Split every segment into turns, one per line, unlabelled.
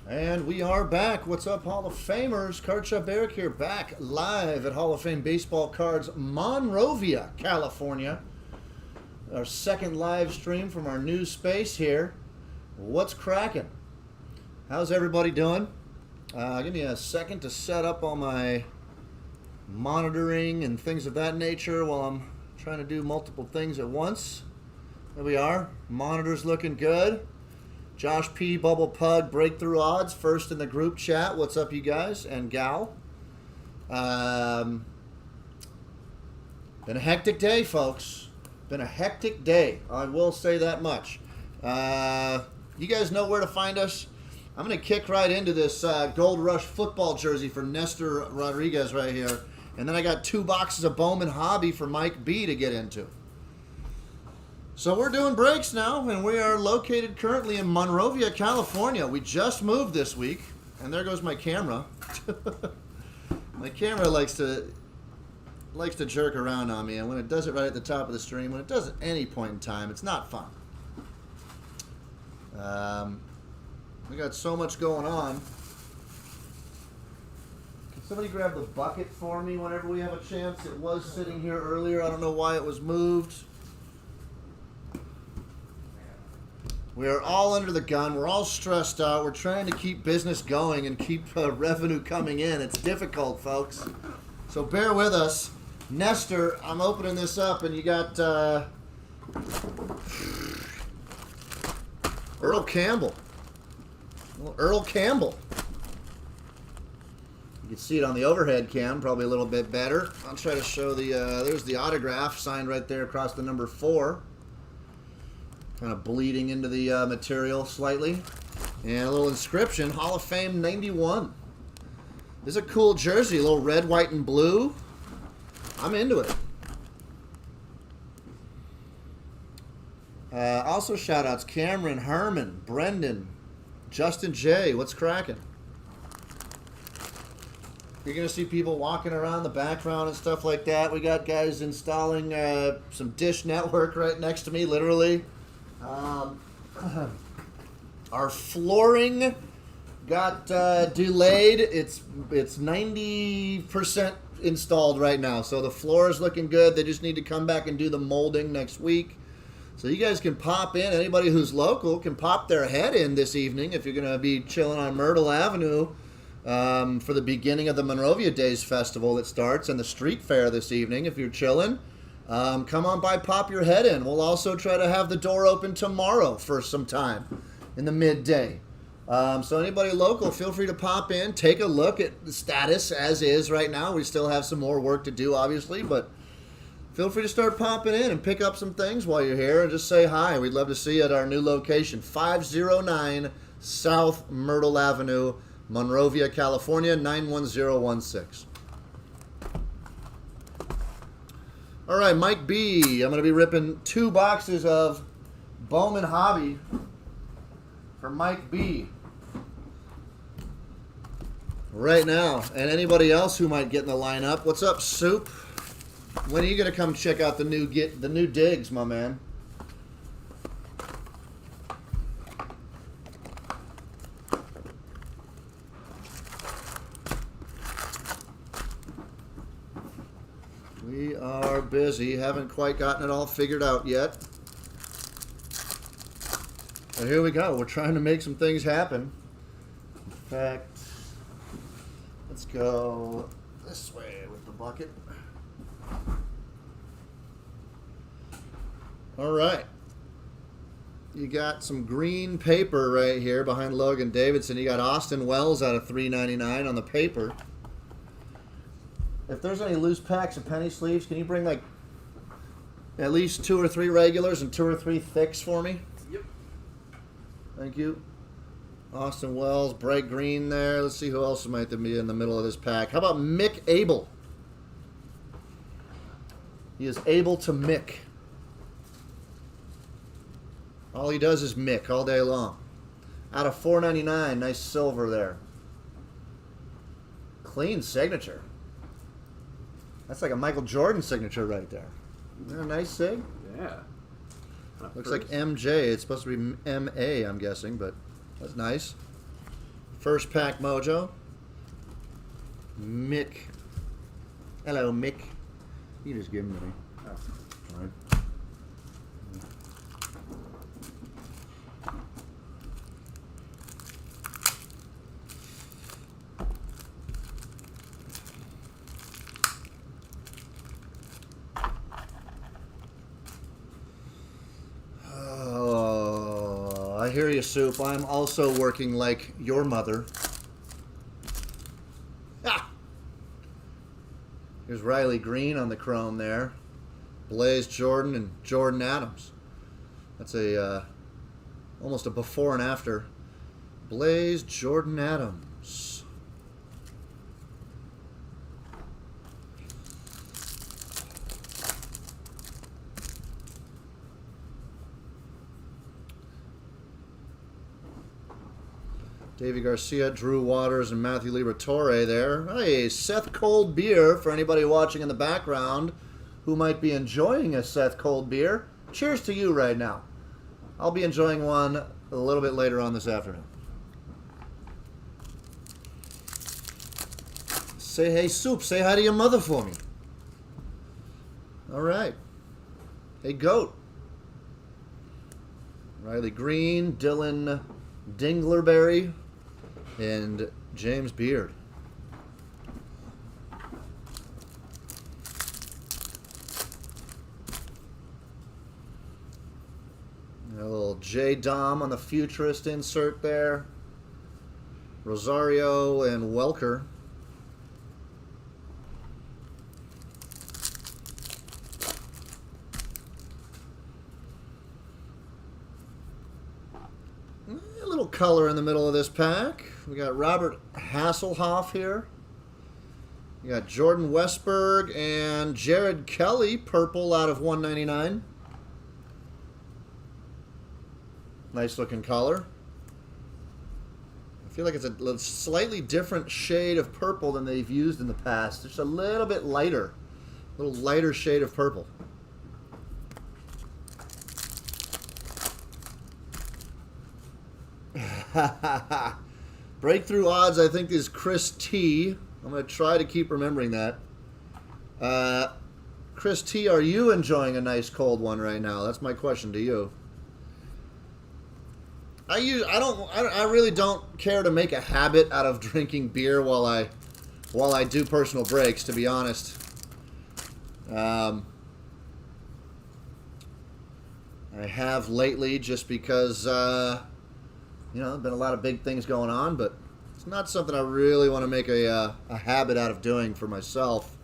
And we are back. What's up, Hall of Famers? Card Shop Eric here, back live at Hall of Fame Baseball Cards, Monrovia, California. Our second live stream from our new space here. What's cracking? How's everybody doing? Give me a second to set up all my monitoring and things of that nature while I'm trying to do multiple things at once. There we are. Monitor's looking good. Josh P. Bubble Pug Breakthrough Odds first in the group chat. What's up, you guys and gal? Been a hectic day, folks. Been a hectic day. I will say that much. You guys know where to find us. I'm going to kick right into this Gold Rush football jersey for Nestor Rodriguez right here. And then I got 2 boxes of Bowman Hobby for Mike B to get into. So we're doing breaks now, and we are located currently in Monrovia, California. We just moved this week, and there goes my camera. My camera likes to jerk around on me, and when it does it right at the top of the stream, when it does it at any point in time, it's not fun. We got so much going on. Can somebody grab the bucket for me whenever we have a chance? It was sitting here earlier. I don't know why it was moved. We are all under the gun. We're all stressed out. We're trying to keep business going and keep revenue coming in. It's difficult, folks. So bear with us. Nestor, I'm opening this up, and you got Earl Campbell. Well, Earl Campbell. You can see it on the overhead cam, probably a little bit better. I'll try to show the, there's the autograph signed right there across the number 4. Kind of bleeding into the material slightly. And a little inscription, Hall of Fame 91. This is a cool jersey, a little red, white, and blue. I'm into it. Also shout-outs, Cameron, Herman, Brendan, Justin J. What's cracking? You're going to see people walking around the background and stuff like that. We got guys installing some Dish Network right next to me, literally. Our flooring got delayed. It's 90% installed right now, so the floor is looking good. They just need to come back and do the molding next week. So you guys can pop in. Anybody who's local can pop their head in this evening if you're going to be chilling on Myrtle Avenue for the beginning of the Monrovia Days Festival that starts and the street fair this evening. If you're chilling, come on by, pop your head in. We'll also try to have the door open tomorrow for some time in the midday. So anybody local, feel free to pop in, take a look at the status as is right now. We still have some more work to do, obviously, but feel free to start popping in and pick up some things while you're here and just say hi. We'd love to see you at our new location, 509 South Myrtle Avenue, Monrovia, California, 91016. All right, Mike B. I'm going to be ripping 2 boxes of Bowman Hobby for Mike B. right now. And anybody else who might get in the lineup. What's up, Soup? When are you going to come check out the new digs, my man? We are busy. Haven't quite gotten it all figured out yet. But here we go. We're trying to make some things happen. In fact, let's go this way with the bucket. All right. You got some green paper right here behind Logan Davidson. You got Austin Wells out of $3.99 on the paper. If there's any loose packs of penny sleeves, can you bring like at least 2 or 3 regulars and 2 or 3 thicks for me?
Yep.
Thank you. Austin Wells, bright green there. Let's see who else might be in the middle of this pack. How about Mick Abel? He is able to Mick. All he does is Mick all day long. Out of $4.99, nice silver there. Clean signature. That's like a Michael Jordan signature right there. Isn't that a nice sig?
Yeah.
Looks like MJ. It's supposed to be MA, I'm guessing, but that's nice. First pack mojo. Mick. Hello, Mick. You just give them to me. Oh. All right. I hear you, Soup. I'm also working like your mother. Ah! Here's Riley Green on the chrome there. Blaze Jordan and Jordan Adams. That's a almost a before and after. Blaze Jordan Adams. Davey Garcia, Drew Waters, and Matthew Liberatore there. Hey, Seth Cold Beer for anybody watching in the background who might be enjoying a Seth Cold Beer. Cheers to you right now. I'll be enjoying one a little bit later on this afternoon. Say hey, Soup. Say hi to your mother for me. All right. Hey, Goat. Riley Green, Dylan Dinglerberry, and James Beard. A little J Dom on the futurist insert there. Rosario and Welker. A little color in the middle of this pack. We got Robert Hasselhoff here. We got Jordan Westberg and Jared Kelly, purple out of 199. Nice looking color. I feel like it's a slightly different shade of purple than they've used in the past. Just a little bit lighter. A little lighter shade of purple. Breakthrough odds, I think, is Chris T. I'm going to try to keep remembering that. Chris T, are you enjoying a nice cold one right now? That's my question to you. I really don't care to make a habit out of drinking beer while I do personal breaks, to be honest. I have lately just because you know, been a lot of big things going on, but it's not something I really want to make a habit out of doing for myself.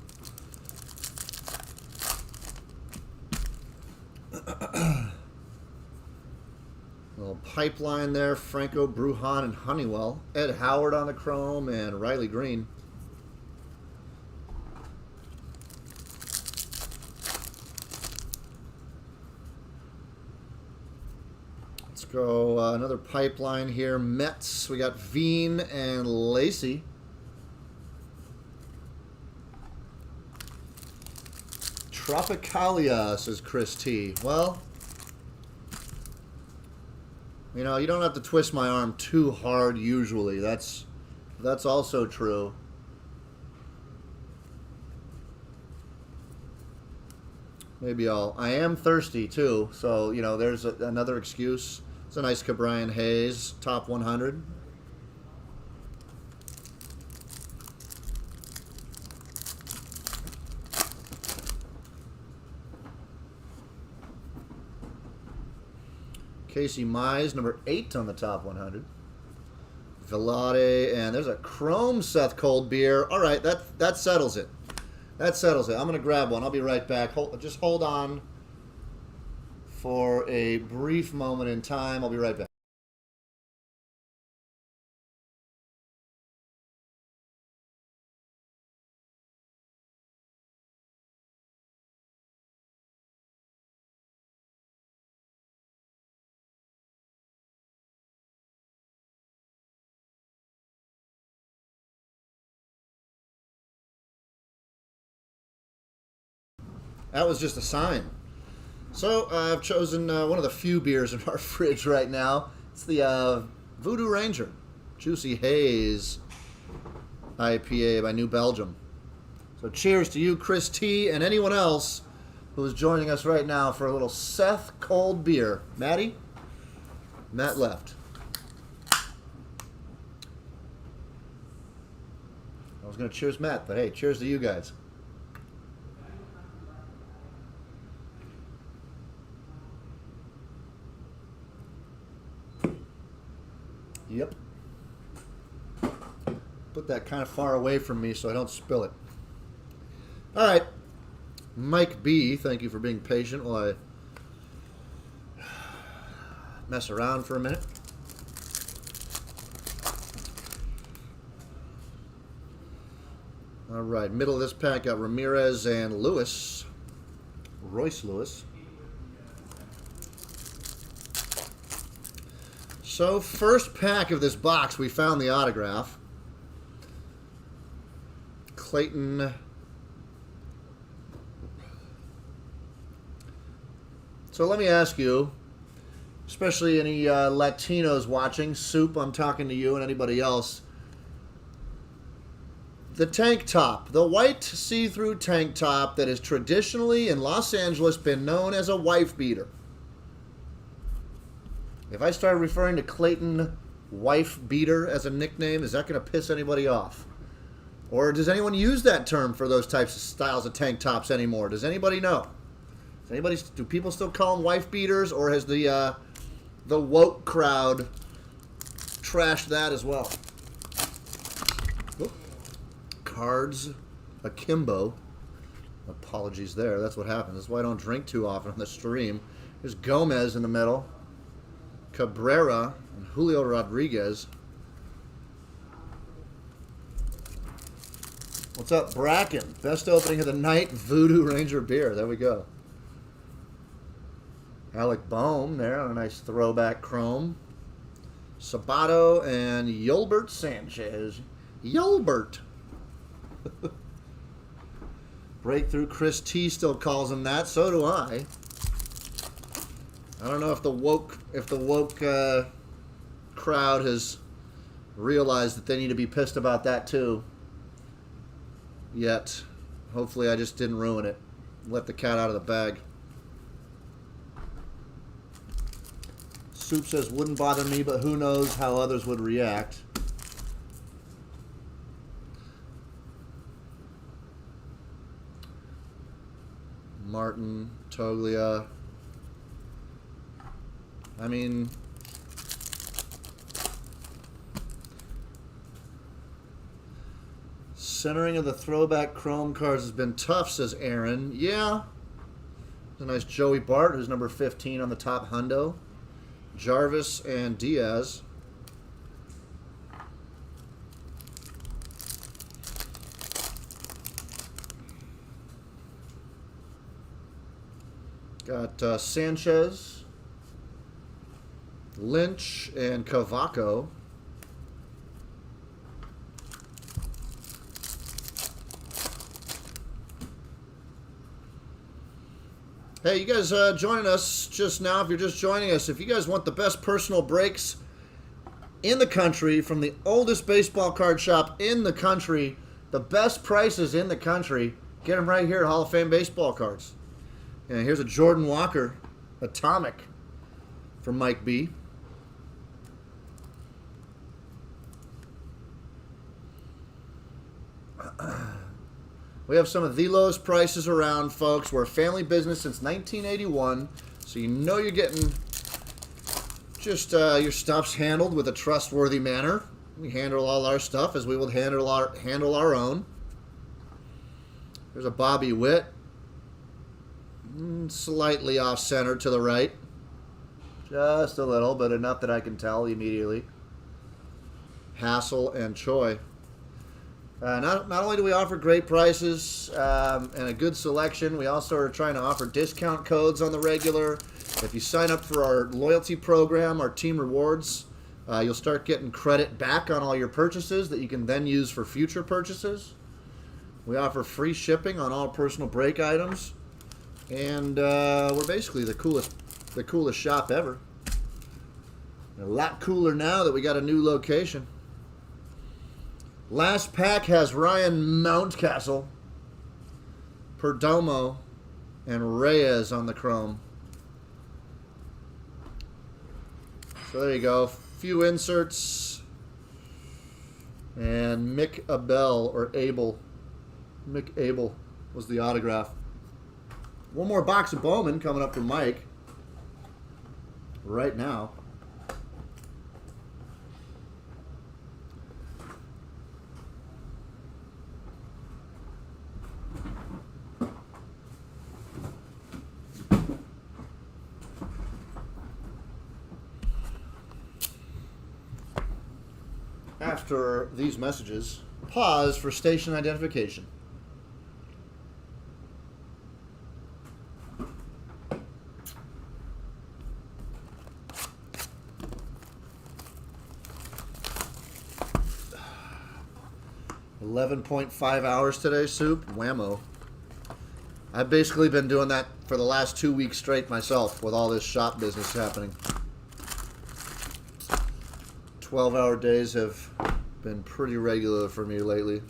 Little pipeline there, Franco, Bruhan, and Honeywell. Ed Howard on the chrome, and Riley Green. Let's go another pipeline here. Mets, we got Veen and Lacey. Tropicalia, says Chris T. Well, you know, you don't have to twist my arm too hard usually. That's also true. Maybe I am thirsty too, so, you know, there's another excuse. It's a nice Cabrian Hayes, top 100. Casey Mize, number 8 on the top 100. Velade, and there's a chrome Seth Cold Beer. All right, that settles it. That settles it. I'm going to grab one. I'll be right back. Just hold on for a brief moment in time. I'll be right back. That was just a sign. So I've chosen one of the few beers in our fridge right now. It's the Voodoo Ranger. Juicy Haze IPA by New Belgium. So cheers to you, Chris T, and anyone else who is joining us right now for a little Seth cold beer. Maddie? Matt left. I was going to cheers Matt, but hey, cheers to you guys. Yep. Put that kind of far away from me so I don't spill it. All right. Mike B, thank you for being patient while I mess around for a minute. All right, middle of this pack got Ramirez and Lewis. Royce Lewis. So, first pack of this box, we found the autograph. Clayton. So let me ask you, especially any Latinos watching, Soup, I'm talking to you and anybody else. The tank top, the white see-through tank top that has traditionally in Los Angeles been known as a wife beater. If I start referring to Clayton wife beater as a nickname, is that going to piss anybody off? Or does anyone use that term for those types of styles of tank tops anymore? Does anybody know? Do people still call them wife beaters, or has the woke crowd trashed that as well? Oop. Cards akimbo. Apologies there. That's what happens. That's why I don't drink too often on the stream. There's Gomez in the middle. Cabrera and Julio Rodriguez. What's up, Bracken? Best opening of the night, Voodoo Ranger beer. There we go. Alec Bohm there on a nice throwback chrome. Sabato and Yolbert Sanchez. Yolbert. Breakthrough Chris T still calls him that. So do I. I don't know if the woke crowd has realized that they need to be pissed about that too. Yet, hopefully, I just didn't ruin it. Let the cat out of the bag. Soup says wouldn't bother me, but who knows how others would react. Martin, Toglia. I mean, centering of the throwback chrome cards has been tough, says Aaron. Yeah. There's a nice Joey Bart, who's number 15 on the top hundo. Jarvis and Diaz. Got Sanchez, Lynch, and Cavaco. Hey, you guys joining us just now, if you're just joining us, if you guys want the best personal breaks in the country from the oldest baseball card shop in the country, the best prices in the country, get them right here at Hall of Fame Baseball Cards. And here's a Jordan Walker Atomic from Mike B. We have some of the lowest prices around, folks. We're a family business since 1981, so you know you're getting just your stuff's handled with a trustworthy manner. We handle all our stuff as we would handle our own. There's a Bobby Witt, slightly off-center to the right. Just a little, but enough that I can tell immediately. Hassel and Choi. Not only do we offer great prices and a good selection, we also are trying to offer discount codes on the regular. If you sign up for our loyalty program, our team rewards, you'll start getting credit back on all your purchases that you can then use for future purchases. We offer free shipping on all personal break items, and we're basically the coolest shop ever. A lot cooler now that we got a new location. Last pack has Ryan Mountcastle, Perdomo, and Reyes on the chrome. So there you go. Few inserts. And Mick Abel, or Abel. Mick Abel was the autograph. One more box of Bowman coming up from Mike right now. After these messages, pause for station identification. .5 hours today, Soup. Whammo. I've basically been doing that for the last 2 weeks straight myself with all this shop business happening. 12-hour days have been pretty regular for me lately.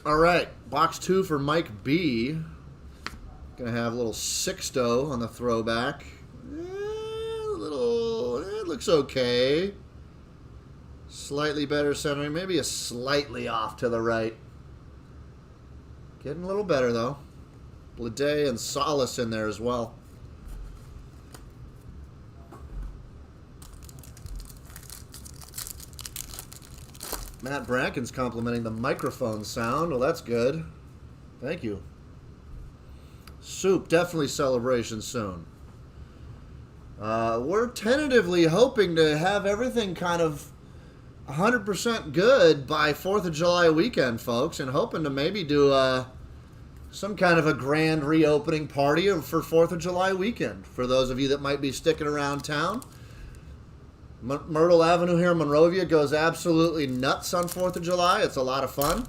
All right, box 2 for Mike B. Gonna have a little Sixto on the throwback. It looks okay. Slightly better centering, maybe a slightly off to the right. Getting a little better though. Blade and Solace in there as well. Matt Bracken's complimenting the microphone sound. Well, that's good. Thank you. Soup, definitely celebration soon. We're tentatively hoping to have everything kind of 100% good by 4th of July weekend, folks, and hoping to maybe do some kind of a grand reopening party for 4th of July weekend for those of you that might be sticking around town. Myrtle Avenue here in Monrovia goes absolutely nuts on 4th of July. It's a lot of fun.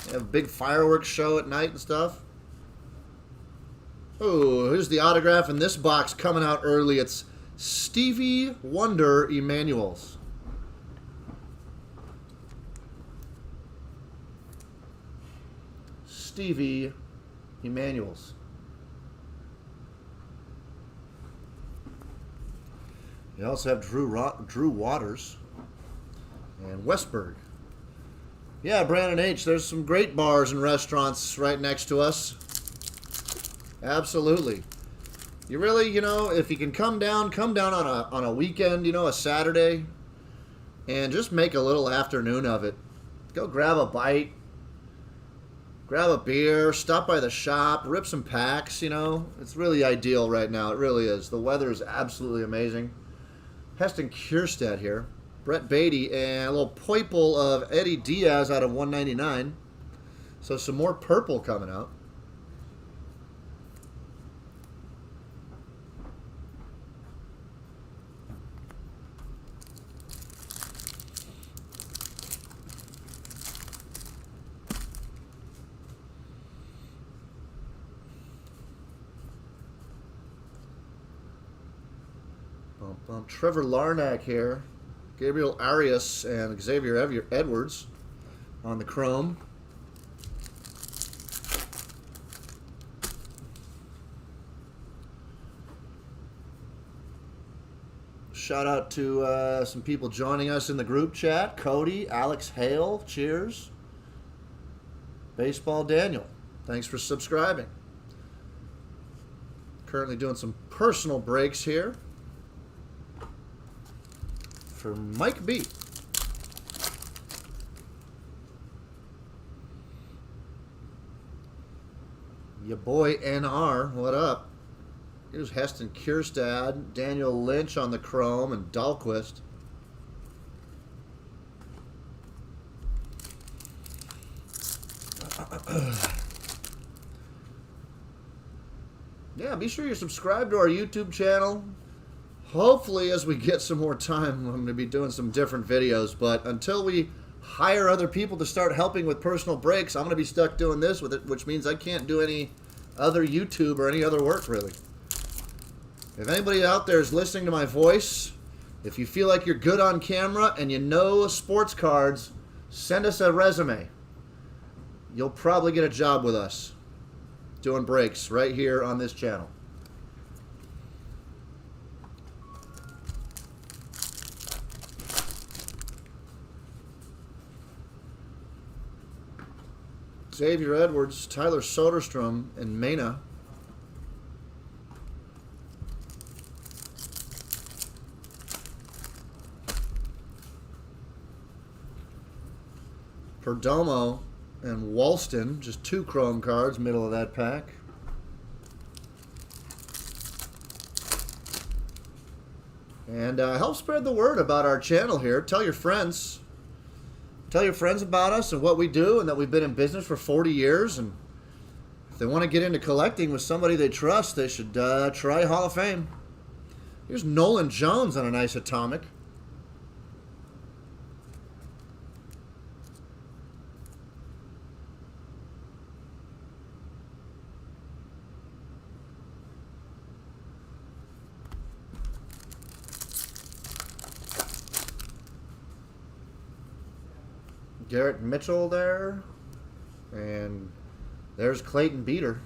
They have a big fireworks show at night and stuff. Oh, here's the autograph in this box coming out early. It's Stevie Wonder Emanuels. Stevie Emanuels. You also have Drew Waters and Westberg. Yeah, Brandon H., there's some great bars and restaurants right next to us. Absolutely. You really, you know, if you can come down on a weekend, you know, a Saturday, and just make a little afternoon of it. Go grab a bite, grab a beer, stop by the shop, rip some packs, you know. It's really ideal right now. It really is. The weather is absolutely amazing. Heston Kierstead here. Brett Beatty and a little poiple of Eddie Diaz out of 199. So some more purple coming out. Trevor Larnack here. Gabriel Arias and Xavier Edwards on the chrome. Shout out to some people joining us in the group chat. Cody, Alex Hale, cheers. Baseball Daniel, thanks for subscribing. Currently doing some personal breaks here for Mike B. Your boy NR, what up? Here's Heston Kierstad, Daniel Lynch on the chrome, and Dahlquist. Yeah, be sure you subscribe to our YouTube channel. Hopefully, as we get some more time, I'm going to be doing some different videos. But until we hire other people to start helping with personal breaks, I'm going to be stuck doing this with it, which means I can't do any other YouTube or any other work, really. If anybody out there is listening to my voice, if you feel like you're good on camera and you know sports cards, send us a resume. You'll probably get a job with us doing breaks right here on this channel. Xavier Edwards, Tyler Soderstrom, and Mena. Perdomo and Walston, just 2 chrome cards, middle of that pack. And help spread the word about our channel here. Tell your friends. Tell your friends about us and what we do, and that we've been in business for 40 years. And if they want to get into collecting with somebody they trust, they should try Hall of Fame. Here's Nolan Jones on a nice atomic. Garrett Mitchell there. And there's Clayton Beater.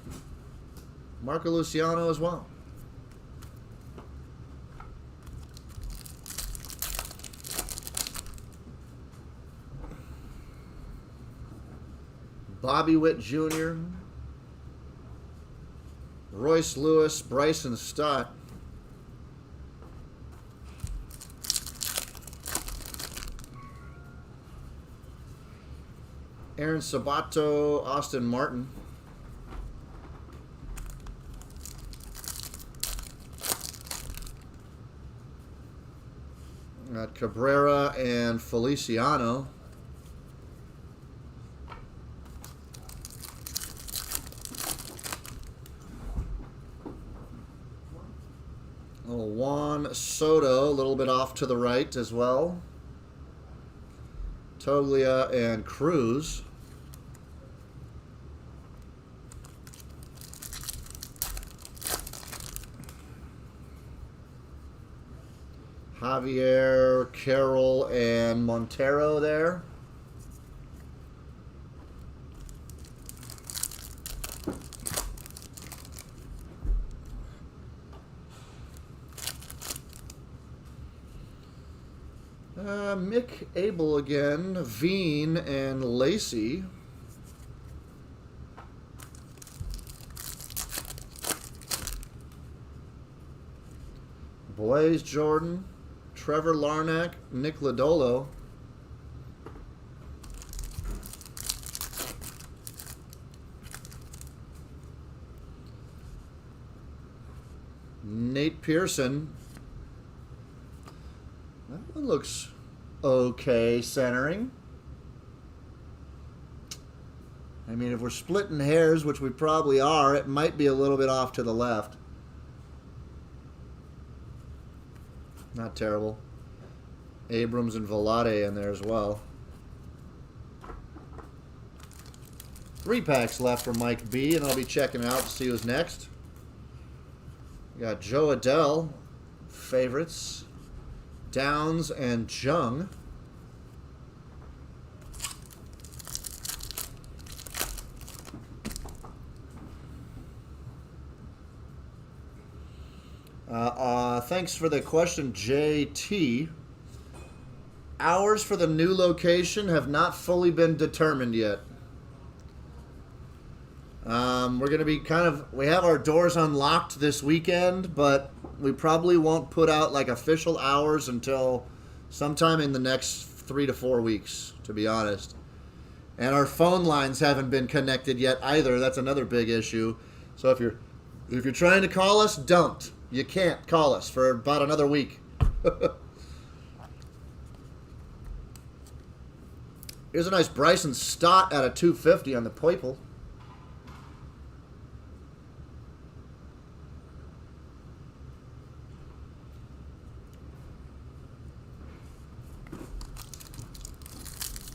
Marco Luciano as well. Bobby Witt Jr. Royce Lewis, Bryson Stott. Aaron Sabato, Austin Martin. Got Cabrera and Feliciano. Little Juan Soto, a little bit off to the right as well. Toglia and Cruz. Javier, Carroll, and Montero there. Mick Abel again, Veen, and Lacey. Blaze Jordan, Trevor Larnack, Nick Lodolo. Nate Pearson. That one looks okay centering. I mean, if we're splitting hairs, which we probably are, it might be a little bit off to the left. Not terrible. Abrams and Velade in there as well. 3 packs left for Mike B, and I'll be checking out to see who's next. We got Joe Adele, favorites. Downs and Jung. Thanks for the question, JT. Hours for the new location have not fully been determined yet. We're going to be we have our doors unlocked this weekend, but we probably won't put out like official hours until sometime in the next 3 to 4 weeks, to be honest. And our phone lines haven't been connected yet either. That's another big issue. So if you're trying to call us, don't. You can't call us for about another week. Here's a nice Bryson Stott at a 250 on the purple.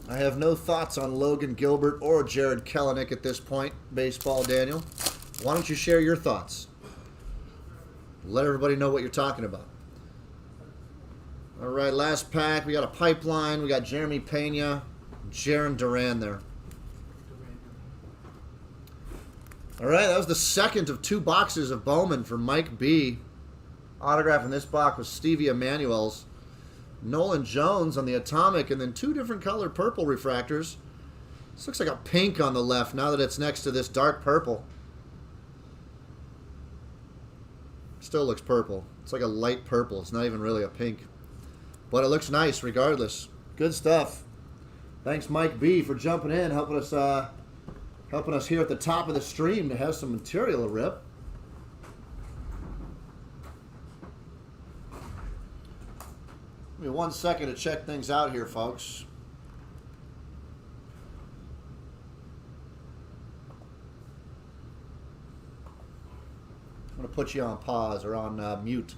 I have no thoughts on Logan Gilbert or Jared Kelenic at this point, Baseball Daniel. Why don't you share your thoughts? Let everybody know what you're talking about. All right, last pack. We got a pipeline. We got Jeremy Pena, Jaron Duran there. All right, that was the second of 2 boxes of Bowman for Mike B. Autograph in this box was Stevie Emanuel's. Nolan Jones on the Atomic, and then 2 different color purple refractors. This looks like a pink on the left now that it's next to this dark purple. Still looks purple. It's like a light purple. It's not even really a pink. But it looks nice regardless. Good stuff. Thanks, Mike B, for jumping in, helping us here at the top of the stream to have some material to rip. Give me 1 second to check things out here, folks. I'm going to put you on pause or on mute.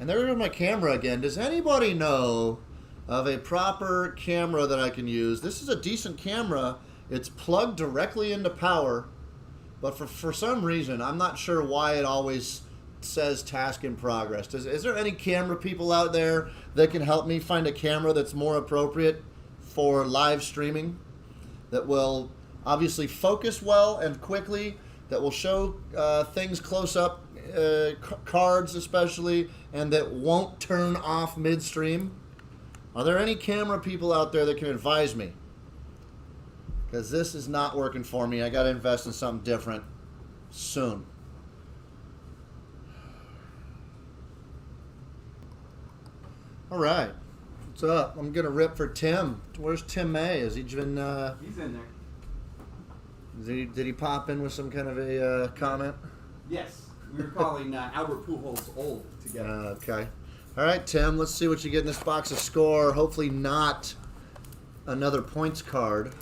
And there goes my camera again. Does anybody know of a proper camera that I can use? This is a decent camera. It's plugged directly into power, but for some reason, I'm not sure why it always says task in progress. Is there any camera people out there that can help me find a camera that's more appropriate for live streaming, that will obviously focus well and quickly, that will show things close up, cards especially, and that won't turn off midstream? Are there any camera people out there that can advise me? Because this is not working for me. I got to invest in something different soon. All right. What's up? I'm going to rip for Tim. Where's Tim May? Has he been...
He's in there.
Did he pop in with some kind of a comment?
Yes. We were calling Albert Pujols old together.
Okay. All right, Tim. Let's see what you get in this box of score. Hopefully not another points card.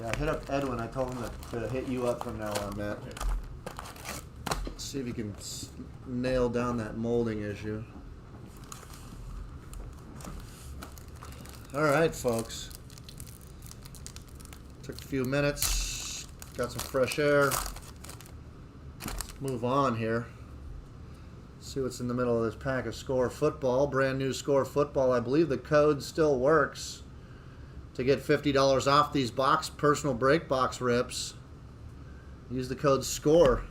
Yeah, hit up Edwin. I told him to hit you up from now on, Matt. Let's see if he can nail down that molding issue. All right, folks. Took a few minutes. Got some fresh air. Let's move on here. See what's in the middle of this pack of Score Football. Brand new Score Football. I believe the code still works to get $50 off these personal break box rips. Use the code SCORE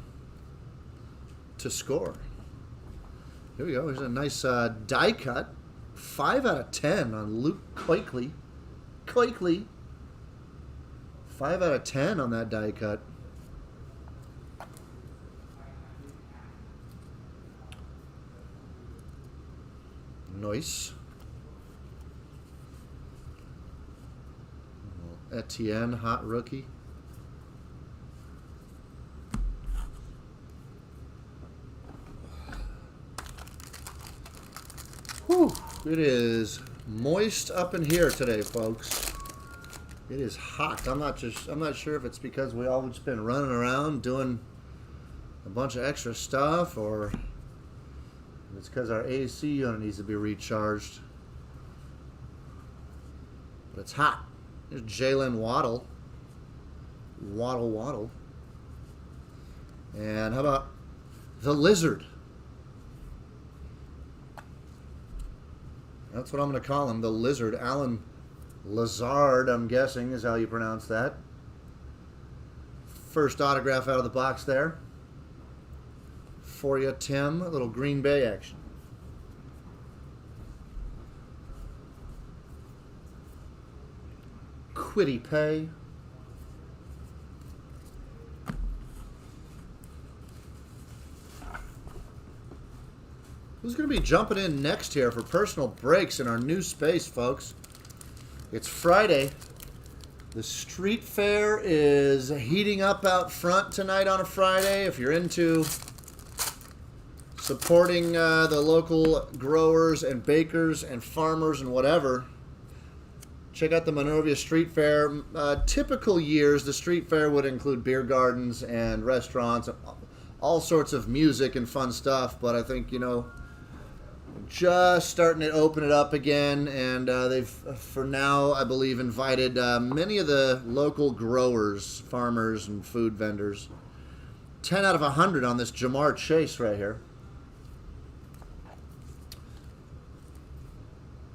to score. Here we go. Here's a nice die cut. 5 out of 10 on Luke Kuechly. 5 out of 10 on that die cut. Nice. Etienne, hot rookie. Whew. It is moist up in here today, folks. It is hot. I'm not sure if it's because we all just been running around doing a bunch of extra stuff, or it's because our AC unit needs to be recharged. But it's hot. There's Jalen Waddle. Waddle. And how about the Lizard? That's what I'm going to call him, the Lizard. Alan Lazard, I'm guessing, is how you pronounce that. First autograph out of the box there. For you, Tim. A little Green Bay action. Quiddy Pay. Who's going to be jumping in next here for personal breaks in our new space, folks? It's Friday. The street fair is heating up out front tonight on a Friday. If you're into supporting the local growers and bakers and farmers and whatever, check out the Monrovia Street Fair. Typical years, the street fair would include beer gardens and restaurants, and all sorts of music and fun stuff. But I think, just starting to open it up again, and they've, for now, I believe, invited many of the local growers, farmers, and food vendors. 10 out of 100 on this Jamar Chase right here.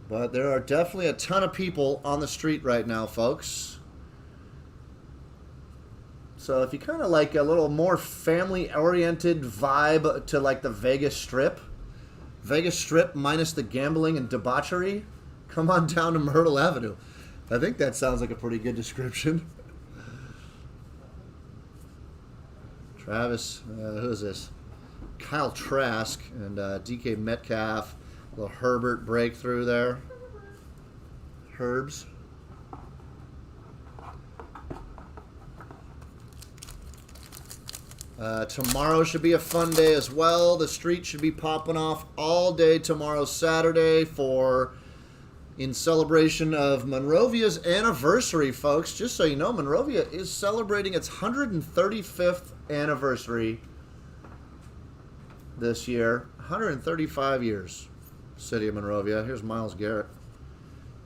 But there are definitely a ton of people on the street right now, folks. So if you kind of like a little more family-oriented vibe to like the Vegas Strip minus the gambling and debauchery, come on down to Myrtle Avenue. I think that sounds like a pretty good description. Travis, who is this? Kyle Trask and DK Metcalf. Little Herbert breakthrough there. Herbs. Tomorrow should be a fun day as well. The street should be popping off all day tomorrow, Saturday, in celebration of Monrovia's anniversary, folks. Just so you know, Monrovia is celebrating its 135th anniversary this year. 135 years, city of Monrovia. Here's Miles Garrett.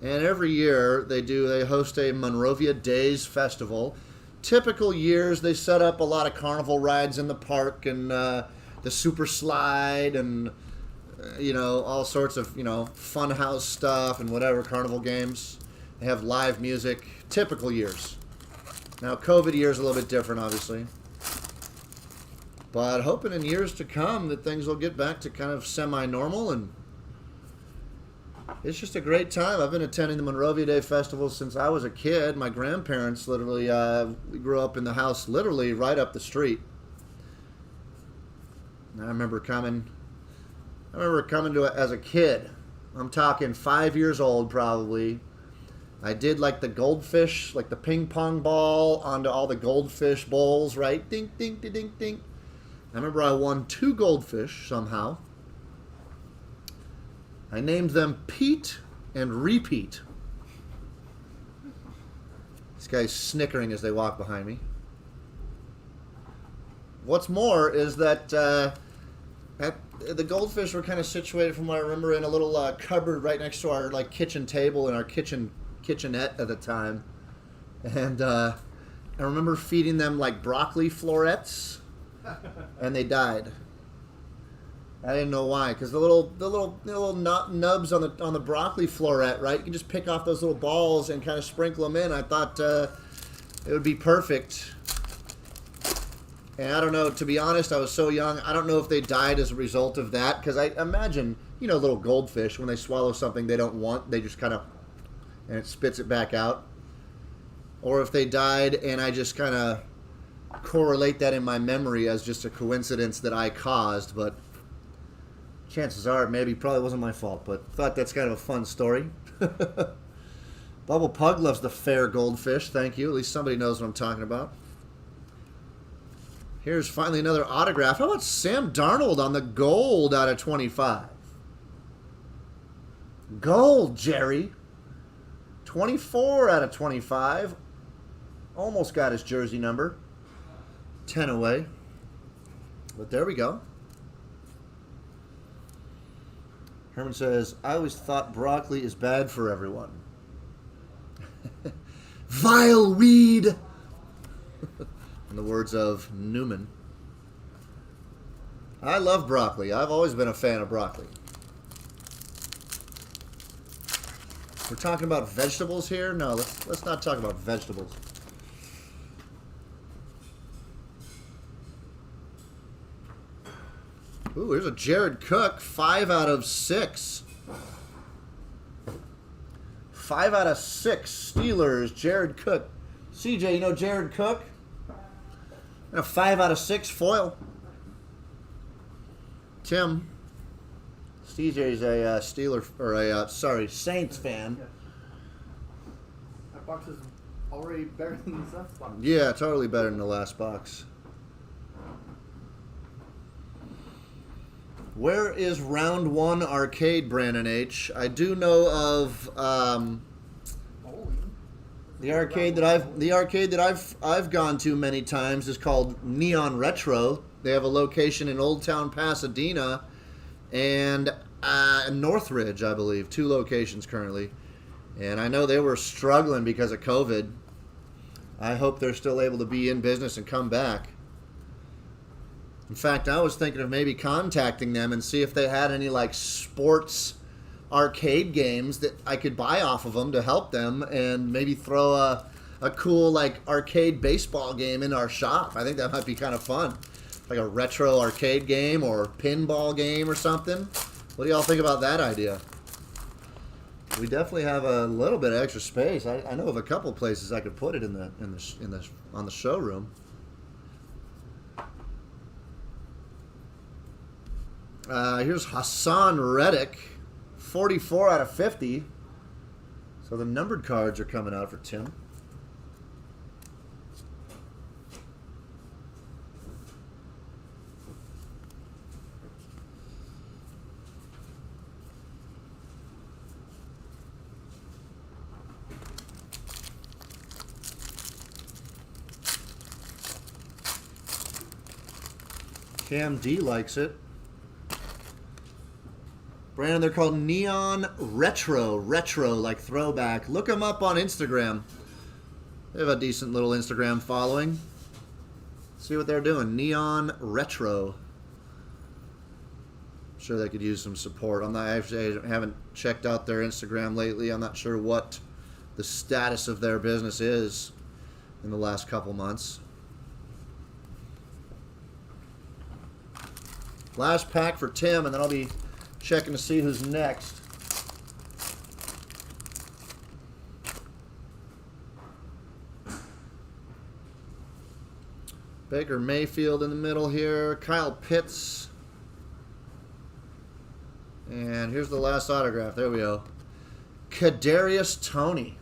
And every year they host a Monrovia Days Festival. Typical years, they set up a lot of carnival rides in the park and the super slide and, all sorts of, fun house stuff and whatever, carnival games. They have live music. Typical years. Now, COVID years a little bit different, obviously. But hoping in years to come that things will get back to kind of semi-normal, and it's just a great time. I've been attending the Monrovia Day Festival since I was a kid. My grandparents literally, we grew up in the house literally right up the street. And I remember coming to it as a kid. I'm talking 5 years old probably. I did like the goldfish, like the ping pong ball onto all the goldfish bowls, right? Ding, ding, ding, ding, ding. I remember I won 2 goldfish somehow. I named them Pete and Repeat. This guy's snickering as they walk behind me. What's more is that the goldfish were kind of situated, from what I remember, in a little cupboard right next to our kitchen table in our kitchenette at the time. And I remember feeding them broccoli florets, and they died. I didn't know why, because the little nubs on the broccoli floret, right? You can just pick off those little balls and kind of sprinkle them in. I thought it would be perfect. And I don't know, to be honest, I was so young, I don't know if they died as a result of that, because I imagine, little goldfish, when they swallow something they don't want, they just kind of, and it spits it back out. Or if they died and I just kind of correlate that in my memory as just a coincidence that I caused, but chances are it probably wasn't my fault, but thought that's kind of a fun story. Bubble Pug loves the fair goldfish. Thank you. At least somebody knows what I'm talking about. Here's finally another autograph. How about Sam Darnold on the gold out of 25? Gold, Jerry. 24 out of 25. Almost got his jersey number. 10 away. But there we go. Herman says, I always thought broccoli is bad for everyone. Vile weed! In the words of Newman. I love broccoli. I've always been a fan of broccoli. We're talking about vegetables here? No, let's not talk about vegetables. Ooh, here's a Jared Cook, 5 out of 6. 5 out of 6 Steelers, Jared Cook. CJ, you know Jared Cook? And a 5 out of 6 foil. Tim. CJ's a Steeler, or a, Saints fan.
Yeah. That box is already better than the last box.
Yeah, totally better than the last box. Where is round 1 arcade, Brandon H? I do know of the arcade that I've gone to many times is called Neon Retro. They have a location in Old Town Pasadena and Northridge, I believe. 2 locations currently. And I know they were struggling because of COVID. I hope they're still able to be in business and come back. In fact, I was thinking of maybe contacting them and see if they had any like sports arcade games that I could buy off of them to help them, and maybe throw a cool like arcade baseball game in our shop. I think that might be kind of fun. Like a retro arcade game or pinball game or something. What do y'all think about that idea? We definitely have a little bit of extra space. I know of a couple places I could put it on the showroom. Here's Hassan Reddick, 44 out of 50. So the numbered cards are coming out for Tim. Cam D likes it. Brandon, they're called Neon Retro. Retro, like throwback. Look them up on Instagram. They have a decent little Instagram following. See what they're doing. Neon Retro. I'm sure they could use some support. I haven't checked out their Instagram lately. I'm not sure what the status of their business is in the last couple months. Last pack for Tim, and then I'll be checking to see who's next. Baker Mayfield in the middle here. Kyle Pitts. And here's the last autograph. There we go. Kadarius Toney.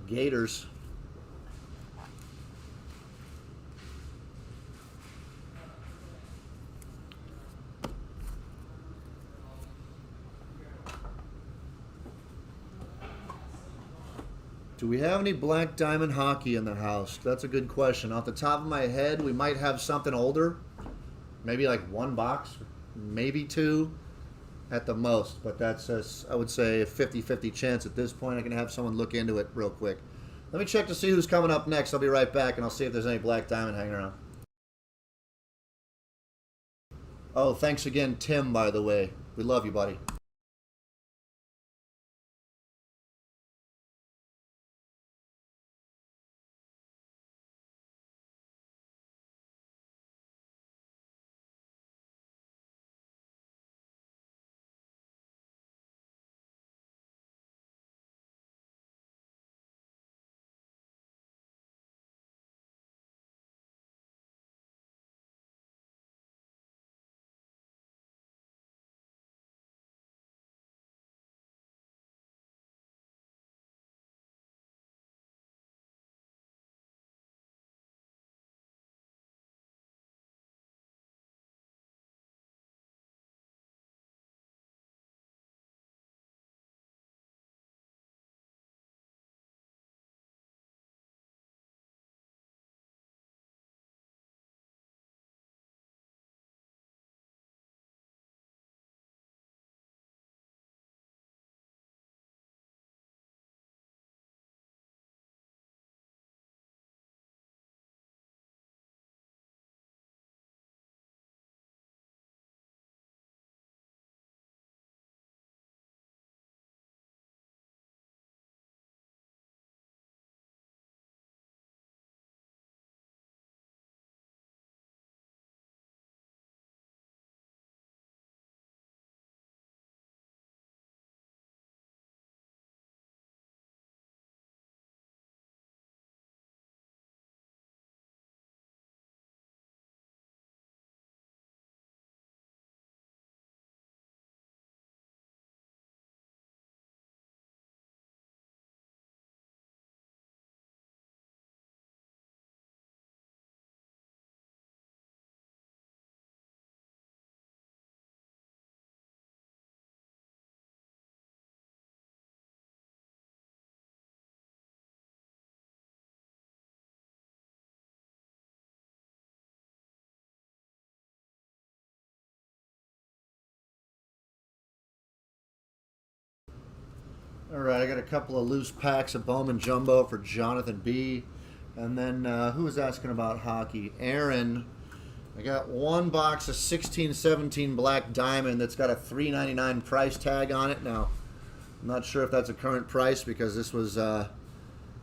Gators. Do we have any Black Diamond hockey in the house? That's a good question. Off the top of my head, we might have something older. Maybe like 1 box, maybe 2 at the most. But that's, I would say, a 50-50 chance at this point. I can have someone look into it real quick. Let me check to see who's coming up next. I'll be right back, and I'll see if there's any Black Diamond hanging around. Oh, thanks again, Tim, by the way. We love you, buddy. All right, I got a couple of loose packs of Bowman Jumbo for Jonathan B. And then who was asking about hockey? Aaron. I got one box of 16-17 Black Diamond that's got a $3.99 price tag on it. Now, I'm not sure if that's a current price because this was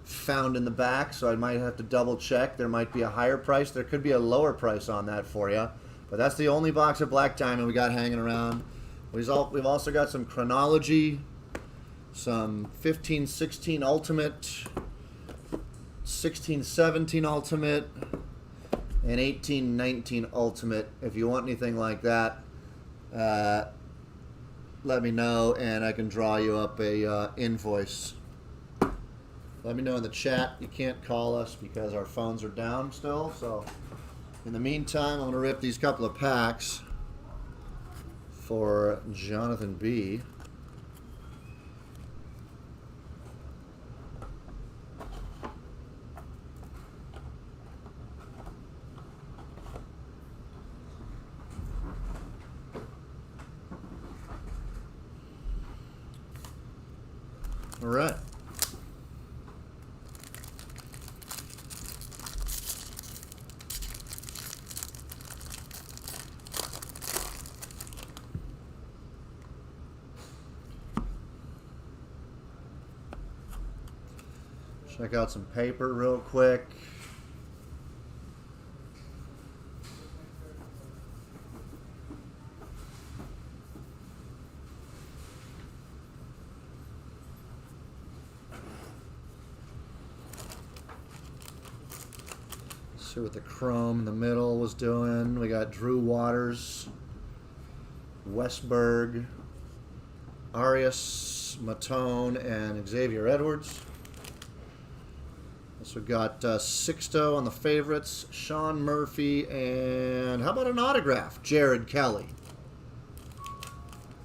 found in the back, so I might have to double check. There might be a higher price. There could be a lower price on that for you. But that's the only box of Black Diamond we got hanging around. We've also got some Chronology, some 15-16 Ultimate, 16-17 Ultimate, and 18-19 Ultimate. If you want anything like that, let me know and I can draw you up a invoice. Let me know in the chat. You can't call us because our phones are down still. So in the meantime, I'm going to rip these couple of packs for Jonathan B. All right. Check out some paper real quick. See what the chrome in the middle was doing. We got Drew Waters, Westberg, Arias, Matone, and Xavier Edwards. Also got Sixto on the favorites, Sean Murphy, and how about an autograph? Jared Kelly.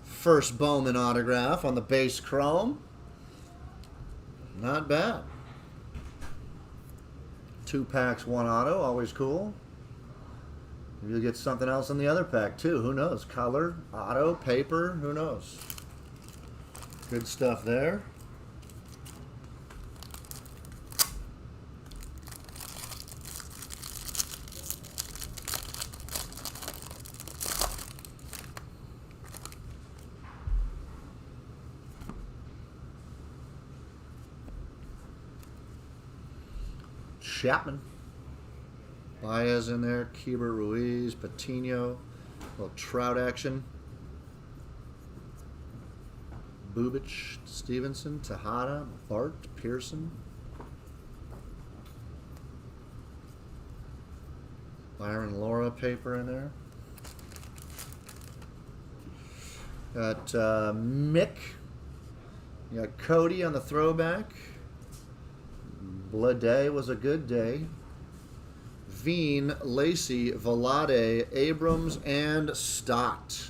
First Bowman autograph on the base chrome. Not bad. 2 packs, 1 auto, always cool. Maybe you'll get something else in the other pack too. Who knows? Color, auto, paper, who knows? Good stuff there. Chapman, Baez in there, Keeber Ruiz, Patino, a little Trout action. Bubich, Stevenson, Tejada, Bart, Pearson. Byron Laura paper in there. Got Mick. You got Cody on the throwback. Blade was a good day. Veen, Lacey, Velade, Abrams, and Stott.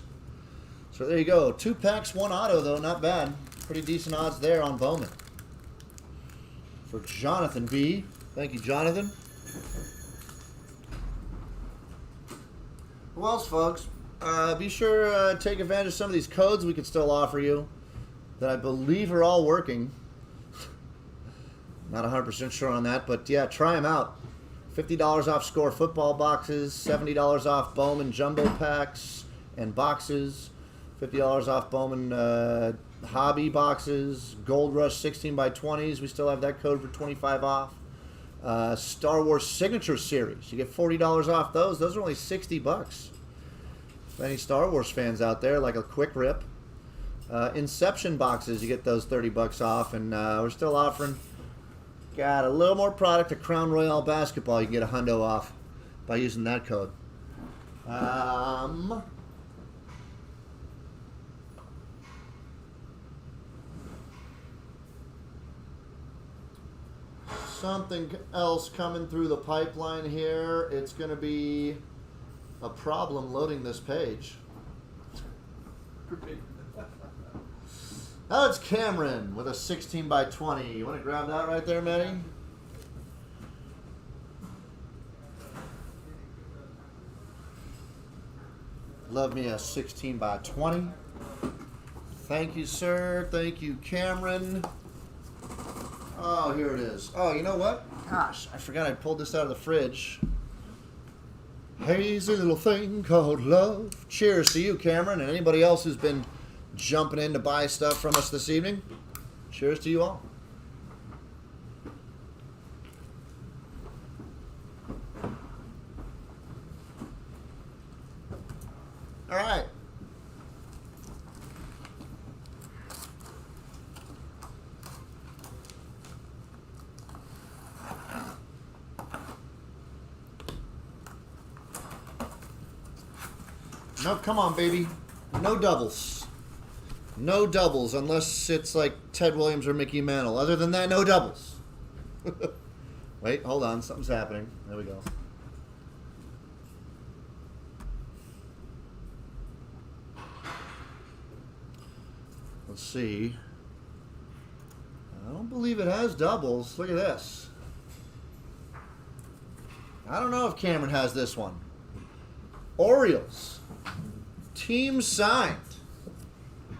So there you go. 2 packs, 1 auto, though. Not bad. Pretty decent odds there on Bowman. For Jonathan B. Thank you, Jonathan. Who else, folks? Be sure to take advantage of some of these codes we can still offer you that I believe are all working. Not 100% sure on that, but yeah, try them out. $50 off Score football boxes, $70 off Bowman jumbo packs and boxes, $50 off Bowman hobby boxes, Gold Rush 16x20s. We still have that code for 25 off. Star Wars Signature Series. You get $40 off those. Those are only $60. If any Star Wars fans out there, like a quick rip. Inception boxes, you get those $30 off, and we're still offering. Got a little more product at Crown Royale basketball. You can get a hundo off by using that code. Something else coming through the pipeline here. It's going to be a problem loading this page. Now it's Cameron with a 16x20. You want to grab that right there, Manny? Love me a 16x20. Thank you, sir. Thank you, Cameron. Oh, here it is. Oh, you know what? Gosh, I forgot I pulled this out of the fridge. Hazy little thing called love. Cheers to you, Cameron, and anybody else who's been jumping in to buy stuff from us this evening. Cheers to you all. All right. No, come on, baby. No doubles. No doubles unless it's like Ted Williams or Mickey Mantle. Other than that, no doubles. Wait, hold on. Something's happening. There we go. Let's see. I don't believe it has doubles. Look at this. I don't know if Cameron has this one. Orioles. Team signed.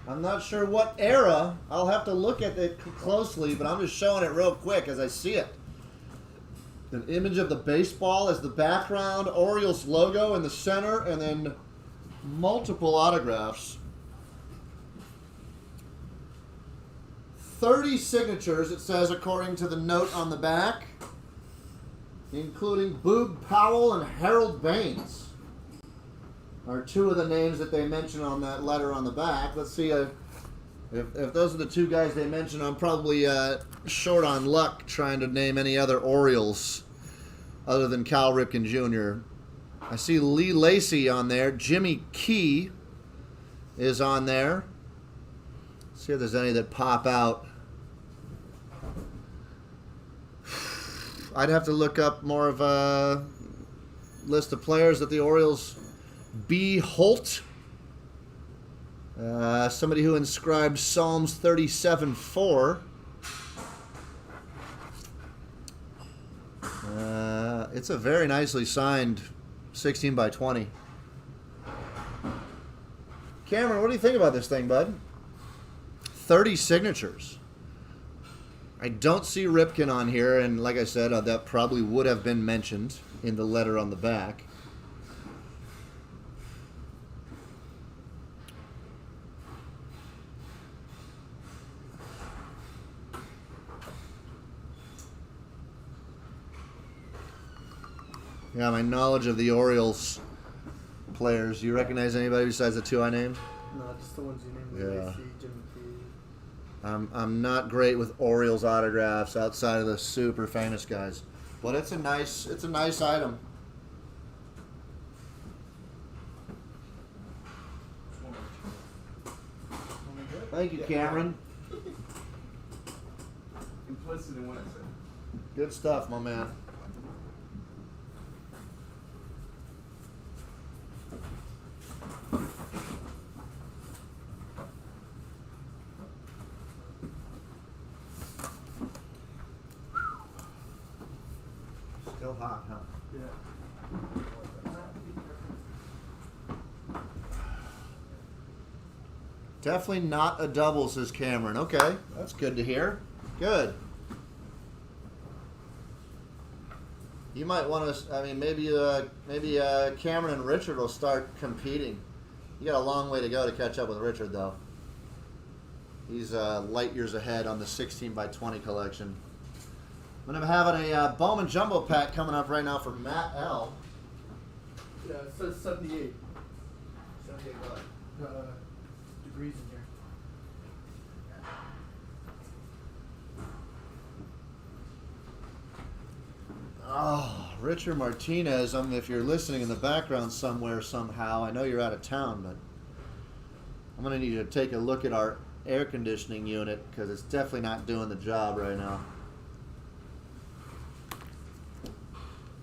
I'm not sure what era. I'll have to look at it closely, but I'm just showing it real quick as I see it. An image of the baseball as the background, Orioles logo in the center, and then multiple autographs. 30 signatures, it says, according to the note on the back, including Boog Powell and Harold Baines. Are two of the names that they mention on that letter on the back. Let's see if those are the two guys they mentioned. I'm probably short on luck trying to name any other Orioles other than Cal Ripken Jr. I see Lee Lacy on there. Jimmy Key is on there. Let's see if there's any that pop out. I'd have to look up more of a list of players that the Orioles... B. Holt, somebody who inscribed Psalms 37:4. It's a very nicely signed 16 by 20. Cameron, what do you think about this thing, bud? 30 signatures. I don't see Ripken on here, and like I said, that probably would have been mentioned in the letter on the back. Yeah, my knowledge of the Orioles players. You recognize anybody besides the two I named?
No, just the ones you named.
Yeah.
Lacy, Jimmy Key.
I'm not great with Orioles autographs outside of the super famous guys, but it's a nice item. Thank you, Cameron.
Implicit in what I said.
Good stuff, my man. Still hot, huh?
Yeah.
Definitely not a double, says Cameron. Okay, that's good to hear. Good. You might want to. I mean, maybe Cameron and Richard will start competing. You got a long way to go to catch up with Richard, though. He's light years ahead on the 16 by 20 collection. I'm gonna be having a Bowman jumbo pack coming up right now for Matt L.
Yeah, it says 78
$78.
degrees in here.
Oh, Richard Martinez. If you're listening in the background somewhere somehow, I know you're out of town, but I'm gonna need you to take a look at our air conditioning unit because it's definitely not doing the job right now.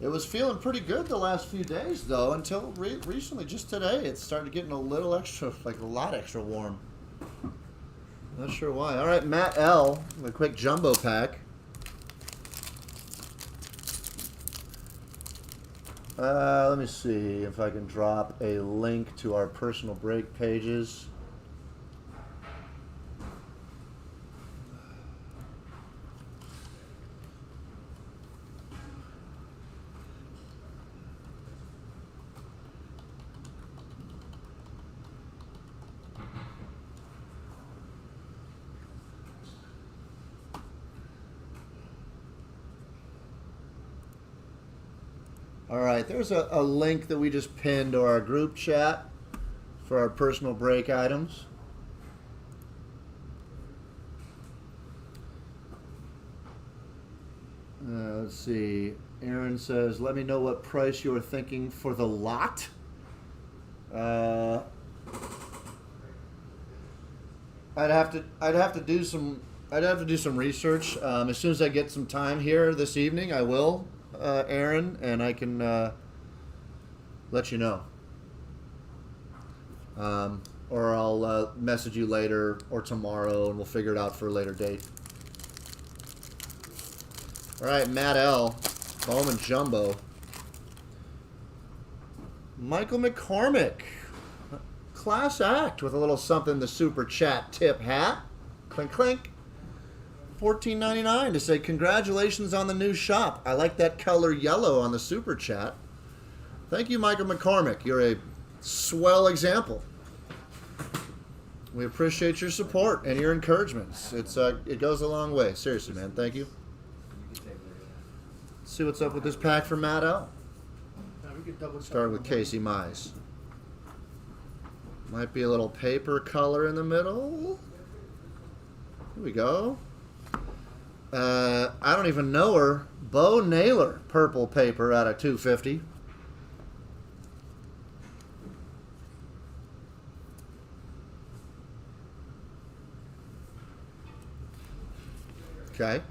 It was feeling pretty good the last few days, though, until recently, just today, it started getting a little extra, like a lot extra warm. Not sure why. All right, Matt L., a quick jumbo pack. Let me see if I can drop a link to our personal break pages. All right, there's a link that we just pinned to our group chat for our personal break items. Let's see. Aaron says, "Let me know what price you are thinking for the lot." I'd have to do some research. As soon as I get some time here this evening, I will, Aaron, and I can let you know. Or I'll message you later or tomorrow, and we'll figure it out for a later date. All right, Matt L. Bowman Jumbo. Michael McCormick. Class act with a little something, the super chat tip hat. Clink, clink. $14.99 to say congratulations on the new shop. I like that color yellow on the super chat. Thank you, Michael McCormick. You're a swell example. We appreciate your support and your encouragements. It goes a long way. Seriously, man. Thank you. See what's up with this pack for Matt L. Start with Casey Mize. Might be a little paper color in the middle. Here we go. I don't even know her. Bo Naylor, purple paper out of 250. Okay.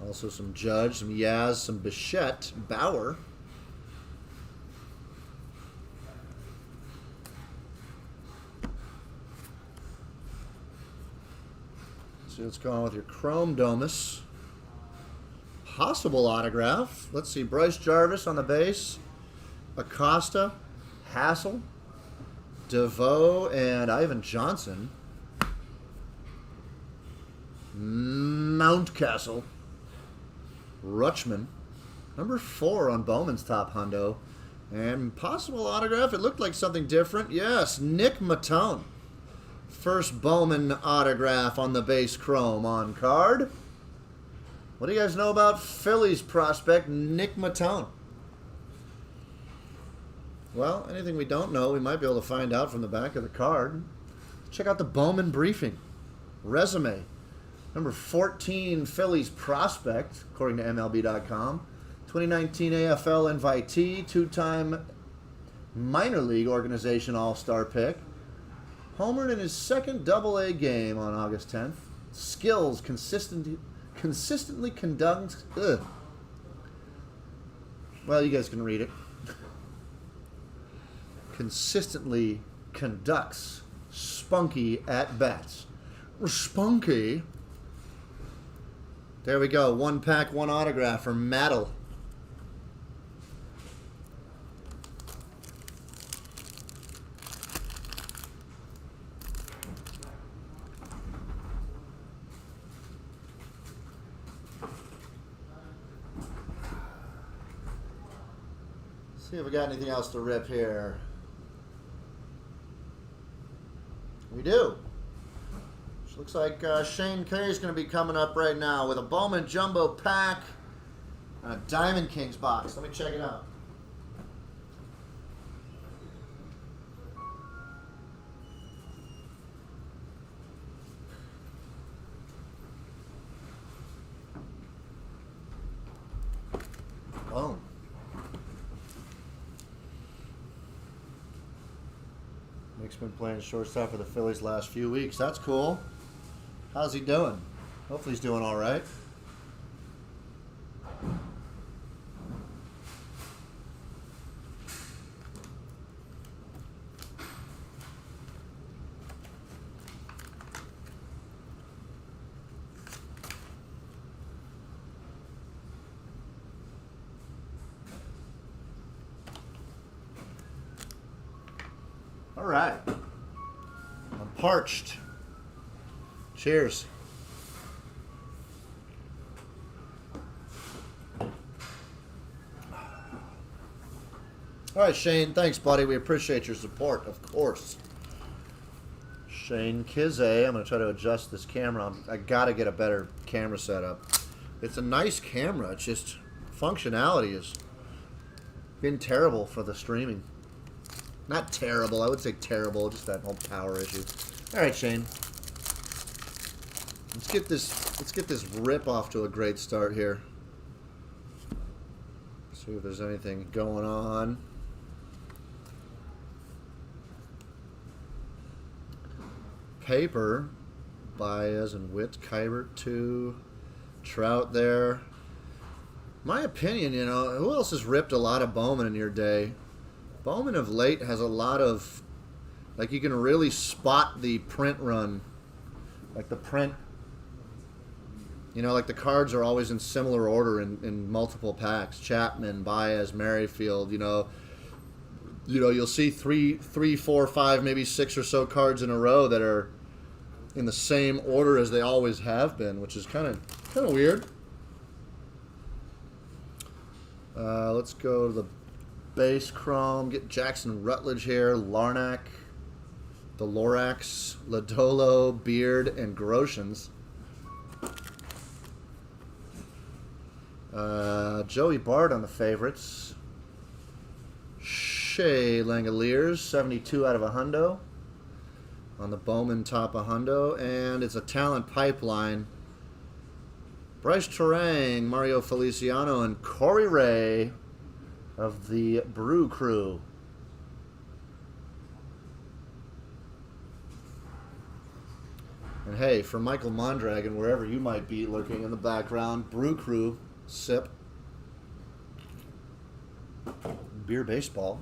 Also some Judge, some Yaz, some Bichette, Bauer. See what's going on with your Chrome Domus. Possible autograph. Let's see. Bryce Jarvis on the base. Acosta, Hassel, DeVoe, and Ivan Johnson. Mountcastle. Rutschman. Number 4 on Bowman's top hundo. And possible autograph. It looked like something different. Yes, Nick Matone. First Bowman autograph on the base chrome on card. What do you guys know about Phillies prospect Nick Matone? Well, anything we don't know, we might be able to find out from the back of the card. Check out the Bowman briefing. Resume. Number 14 Phillies prospect, according to MLB.com. 2019 AFL invitee, 2-time minor league organization all-star pick. Homered in his second Double-A game on August 10th. Skills consistently conducts. Well, you guys can read it. Consistently conducts spunky at bats. Spunky. There we go. 1 pack, 1 autograph for Maddle. See if we got anything else to rip here. We do. Which looks like Shane K is going to be coming up right now with a Bowman Jumbo pack and a Diamond Kings box. Let me check it out. Boom. Nick's been playing shortstop for the Phillies last few weeks. That's cool. How's he doing? Hopefully he's doing all right. All right. I'm parched. Cheers. All right, Shane. Thanks, buddy. We appreciate your support, of course. Shane Kizay. I'm going to try to adjust this camera. I got to get a better camera setup. It's a nice camera. It's just functionality is been terrible for the streaming. Not terrible. I would say terrible. Just that whole power issue. All right, Shane. Let's get this rip off to a great start here. See if there's anything going on. Paper, Baez and Witt, Kybert 2, Trout there. My opinion, you know, who else has ripped a lot of Bowman in your day? Bowman of late has a lot of, like, you can really spot the print run. Like the print, you know, like the cards are always in similar order in multiple packs. Chapman, Baez, Merrifield, you know, you'll see three, 4, 5, maybe 6 or so cards in a row that are in the same order as they always have been, which is kind of weird. Let's go to the base chrome. Get Jackson Rutledge here. Larnack, the Lorax, Lodolo, Beard, and Groshans. Joey Bard on the favorites. Shea Langoliers, 72 out of a hundo. On the Bowman top a hundo. And it's a talent pipeline. Bryce Terang, Mario Feliciano, and Corey Ray of the Brew Crew. And hey, for Michael Mondragon, wherever you might be lurking in the background, Brew Crew, sip. Beer baseball.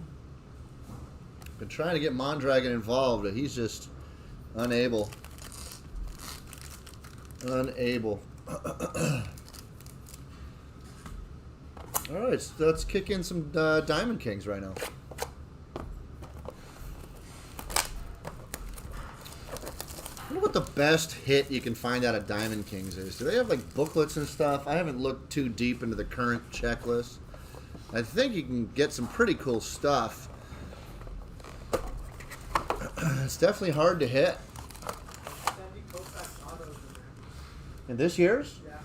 Been trying to get Mondragon involved, but he's just unable. All right, so let's kick in some Diamond Kings right now. I wonder what the best hit you can find out of Diamond Kings is. Do they have like booklets and stuff? I haven't looked too deep into the current checklist. I think you can get some pretty cool stuff. It's definitely hard to hit. In this year's?
Yeah.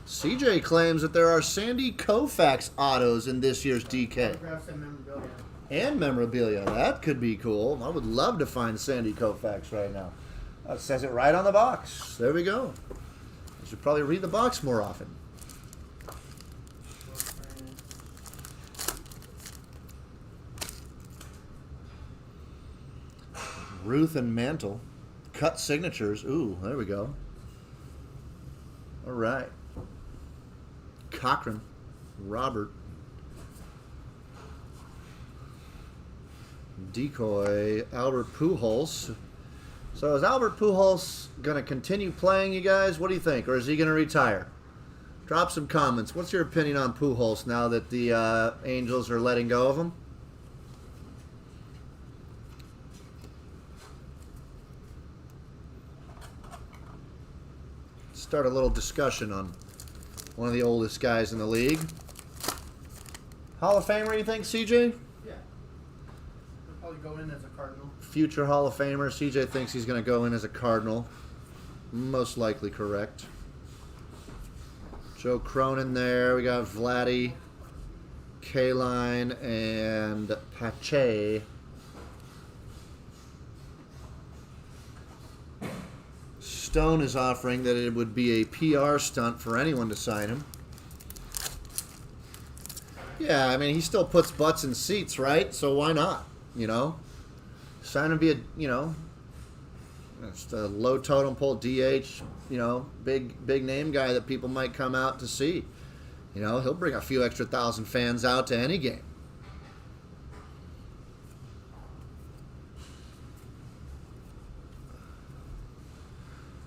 CJ claims that there are Sandy Koufax autos in this year's DK.
Autographs and memorabilia.
And memorabilia. That could be cool. I would love to find Sandy Koufax right now. It says it right on the box. There we go. I should probably read the box more often. Ruth and Mantle. Cut signatures. Ooh, there we go. All right. Cochran. Robert. Decoy. Albert Pujols. So is Albert Pujols going to continue playing, you guys? What do you think? Or is he going to retire? Drop some comments. What's your opinion on Pujols now that the Angels are letting go of him? Start a little discussion on one of the oldest guys in the league. Hall of Famer, you think, CJ?
Yeah. He'll probably go in as a Cardinal.
Future Hall of Famer. CJ thinks he's going to go in as a Cardinal. Most likely correct. Joe Cronin there. We got Vladdy, K-Line, and Pache. Stone is offering that it would be a PR stunt for anyone to sign him. Yeah, I mean, he still puts butts in seats, right? So why not? You know? Sign him, be a, you know, just a low totem pole DH, you know, big name guy that people might come out to see. You know, he'll bring a few extra thousand fans out to any game.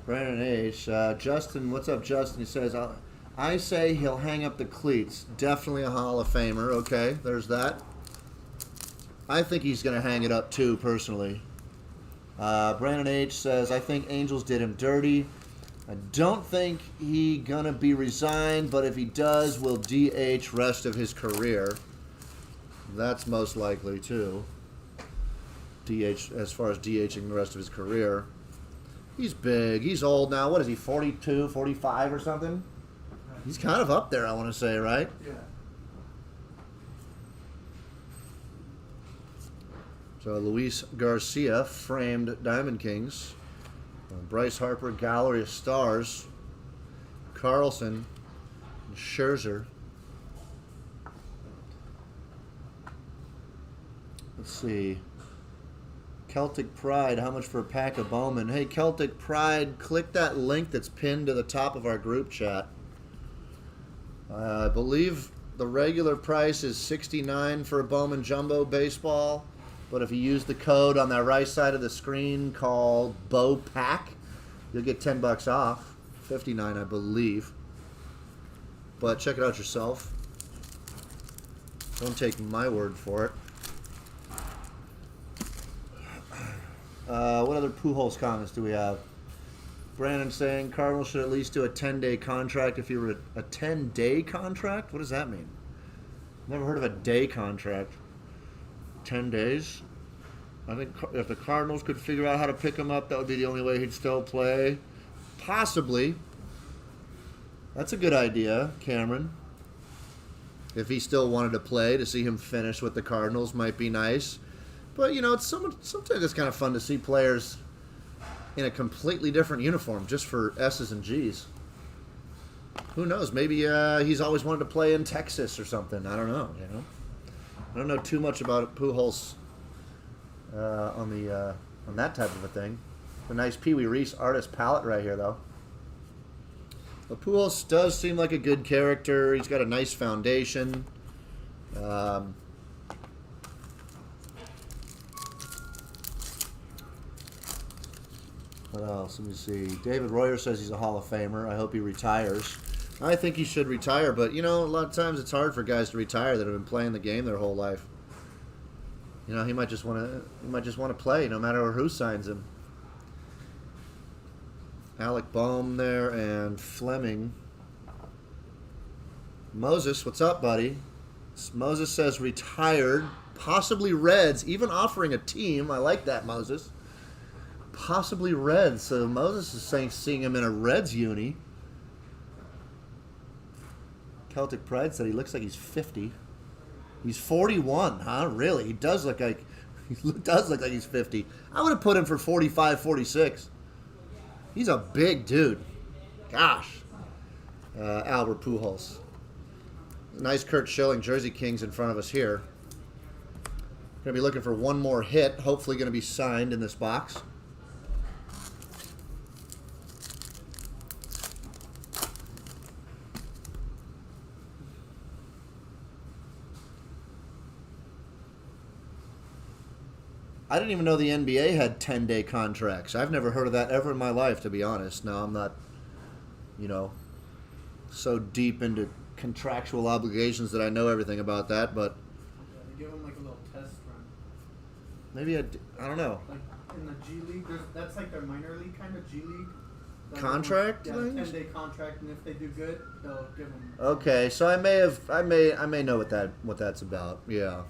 Brandon H. Justin, what's up, Justin? He says, I say he'll hang up the cleats. Definitely a Hall of Famer. Okay, there's that. I think he's going to hang it up too, personally. Brandon H. says, I think Angels did him dirty. I don't think he going to be resigned, but if he does, will DH rest of his career. That's most likely, too. DH, as far as DHing the rest of his career. He's big. He's old now. What is he, 42, 45 or something? He's kind of up there, I want to say, right?
Yeah.
So Luis Garcia, framed Diamond Kings. Bryce Harper, Gallery of Stars. Carlson, and Scherzer. Let's see. Celtic Pride, how much for a pack of Bowman? Hey, Celtic Pride, click that link that's pinned to the top of our group chat. I believe the regular price is $69 for a Bowman Jumbo Baseball. But if you use the code on that right side of the screen called BOWPACK, you'll get $10 off. $59, I believe. But check it out yourself. Don't take my word for it. What other Pujols comments do we have? Brandon saying Cardinals should at least do a 10-day contract. If you were a 10-day contract, what does that mean? Never heard of a day contract. 10 days. I think if the Cardinals could figure out how to pick him up, that would be the only way he'd still play. Possibly. That's a good idea, Cameron. If he still wanted to play, to see him finish with the Cardinals might be nice. But, you know, sometimes it's kind of fun to see players in a completely different uniform just for S's and G's. Who knows? Maybe he's always wanted to play in Texas or something. I don't know, you know. I don't know too much about Pujols on that type of a thing. A nice Pee Wee Reese artist palette right here, though. But Pujols does seem like a good character. He's got a nice foundation. What else? Let me see. David Royer says he's a Hall of Famer. I hope he retires. I think he should retire, but, you know, a lot of times it's hard for guys to retire that have been playing the game their whole life. You know, he might just want to play no matter who signs him. Alec Bohm there and Fleming. Moses, what's up, buddy? Moses says retired, possibly Reds, even offering a team. I like that, Moses. Possibly Reds. So Moses is saying seeing him in a Reds uni. Celtic Pride said he looks like he's 50. He's 41, huh? Really? He does look like he's 50. I would have put him for 45, 46. He's a big dude. Gosh. Albert Pujols. Nice Kurt Schilling, Jersey Kings in front of us here. Going to be looking for one more hit. Hopefully going to be signed in this box. I didn't even know the NBA had 10-day contracts. I've never heard of that ever in my life, to be honest. Now, I'm not, you know, so deep into contractual obligations that I know everything about that, but...
Yeah, they give them like a little test run.
Maybe I don't know.
Like in the G League, that's like their minor league kind of G League.
Contract
Yeah,
things?
10-day contract, and if they do good, they'll give them...
Okay, so I may know what that's about. Yeah.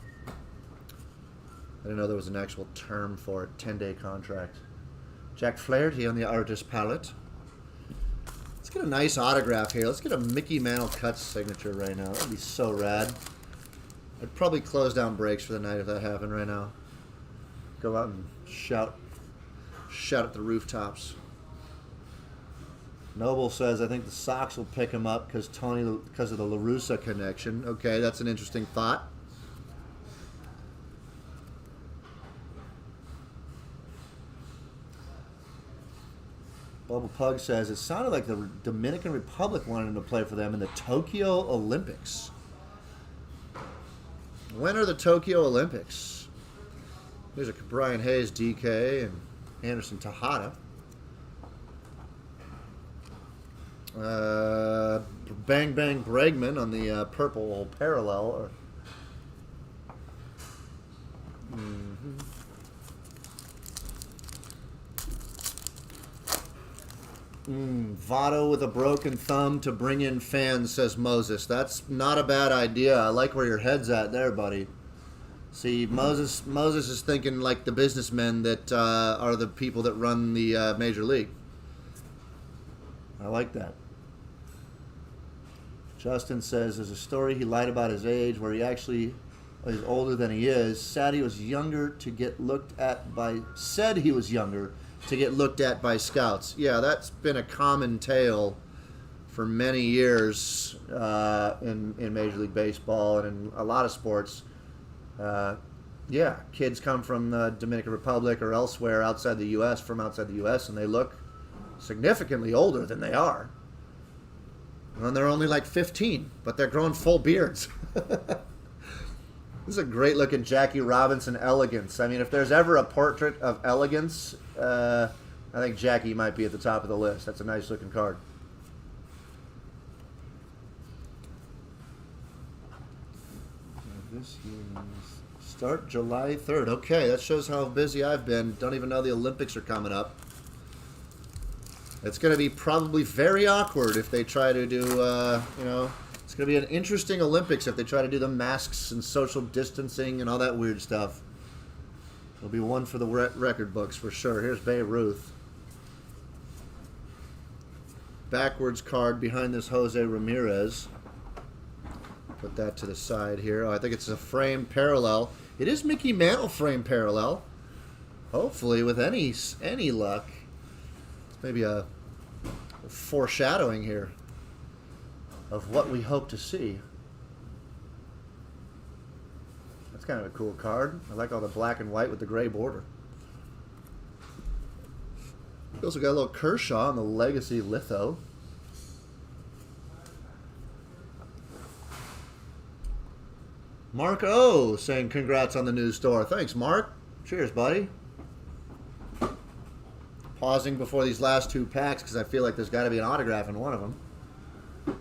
I didn't know there was an actual term for it. 10-day contract. Jack Flaherty on the artist palette. Let's get a nice autograph here. Let's get a Mickey Mantle Cuts signature right now. That'd be so rad. I'd probably close down breaks for the night if that happened right now. Go out and shout at the rooftops. Noble says, I think the Sox will pick him up because of the La Russa connection. Okay, that's an interesting thought. Bubble Pug says, it sounded like the Dominican Republic wanted him to play for them in the Tokyo Olympics. When are the Tokyo Olympics? There's a Brian Hayes, DK, and Anderson Tejada. Bang Bang Bregman on the purple parallel. Votto with a broken thumb to bring in fans, says Moses. That's not a bad idea. I like where your head's at there, buddy. See, Moses is thinking like the businessmen that are the people that run the major league. I like that. Justin says there's a story he lied about his age where he actually Well, he's older than he is. Said he was younger to get looked at by. Said he was younger to get looked at by scouts. Yeah, that's been a common tale for many years in Major League Baseball and in a lot of sports. Yeah, kids come from the Dominican Republic or elsewhere outside the U.S., from outside the U.S., and they look significantly older than they are. And they're only like 15, but they're growing full beards. This is a great-looking Jackie Robinson elegance. I mean, if there's ever a portrait of elegance, I think Jackie might be at the top of the list. That's a nice-looking card. This is start July 3rd. Okay, that shows how busy I've been. Don't even know the Olympics are coming up. It's going to be probably very awkward if they try to do, it's going to be an interesting Olympics if they try to do the masks and social distancing and all that weird stuff. It'll be one for the record books for sure. Here's Babe Ruth. Backwards card behind this Jose Ramirez. Put that to the side here. Oh, I think it's a frame parallel. It is Mickey Mantle frame parallel. Hopefully, with any luck. Maybe a foreshadowing here of what we hope to see. That's kind of a cool card. I like all the black and white with the gray border. We also got a little Kershaw on the Legacy Litho. Mark O saying congrats on the new store. Thanks, Mark. Cheers, buddy. Pausing before these last two packs because I feel like there's got to be an autograph in one of them.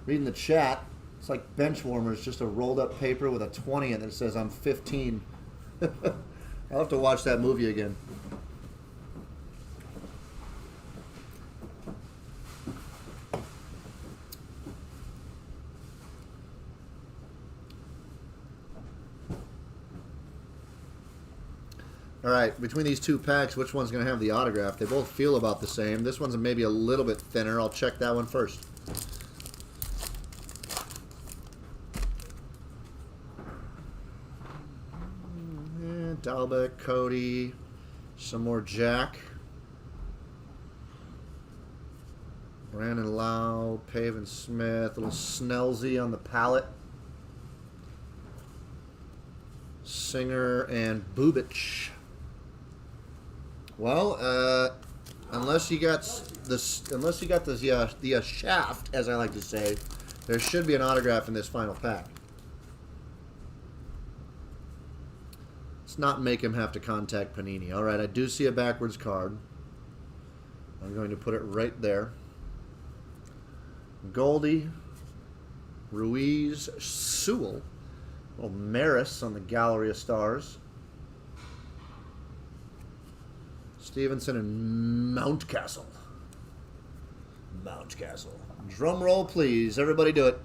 Reading the chat, it's like bench warmers, just a rolled up paper with a 20 in it that says I'm 15. I'll have to watch that movie again. All right, between these two packs, which one's going to have the autograph? They both feel about the same. This one's maybe a little bit thinner. I'll check that one first. Dalbeck, Cody, some more Jack. Brandon Lau, Pavin Smith, a little Snellsy on the palette. Singer and Bubich. Well, unless you got the shaft, as I like to say, there should be an autograph in this final pack. Let's not make him have to contact Panini. All right, I do see a backwards card. I'm going to put it right there. Goldie, Ruiz, Sewell, little Maris on the Gallery of Stars. Stevenson and Mountcastle. Mountcastle. Drum roll, please. Everybody do it.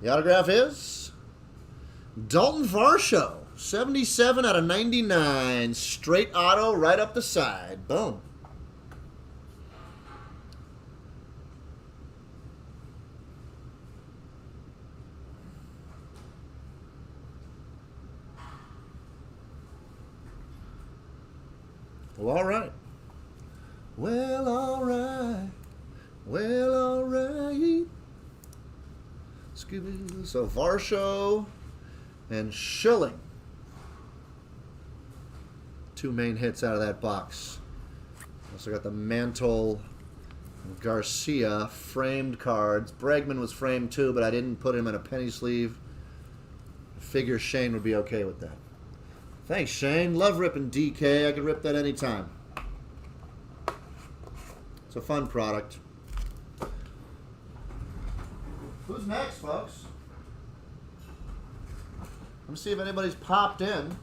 The autograph is Dalton Varsho. 77 out of 99. Straight auto right up the side. Boom. Well, all right. Well, all right. Well, all right. Scooby. So Varsho and Schilling. Two main hits out of that box. Also got the Mantle, Garcia framed cards. Bregman was framed too, but I didn't put him in a penny sleeve. I figure Shane would be okay with that. Thanks, Shane. Love ripping DK. I can rip that anytime. It's a fun product. Who's next, folks? Let me see if anybody's popped in.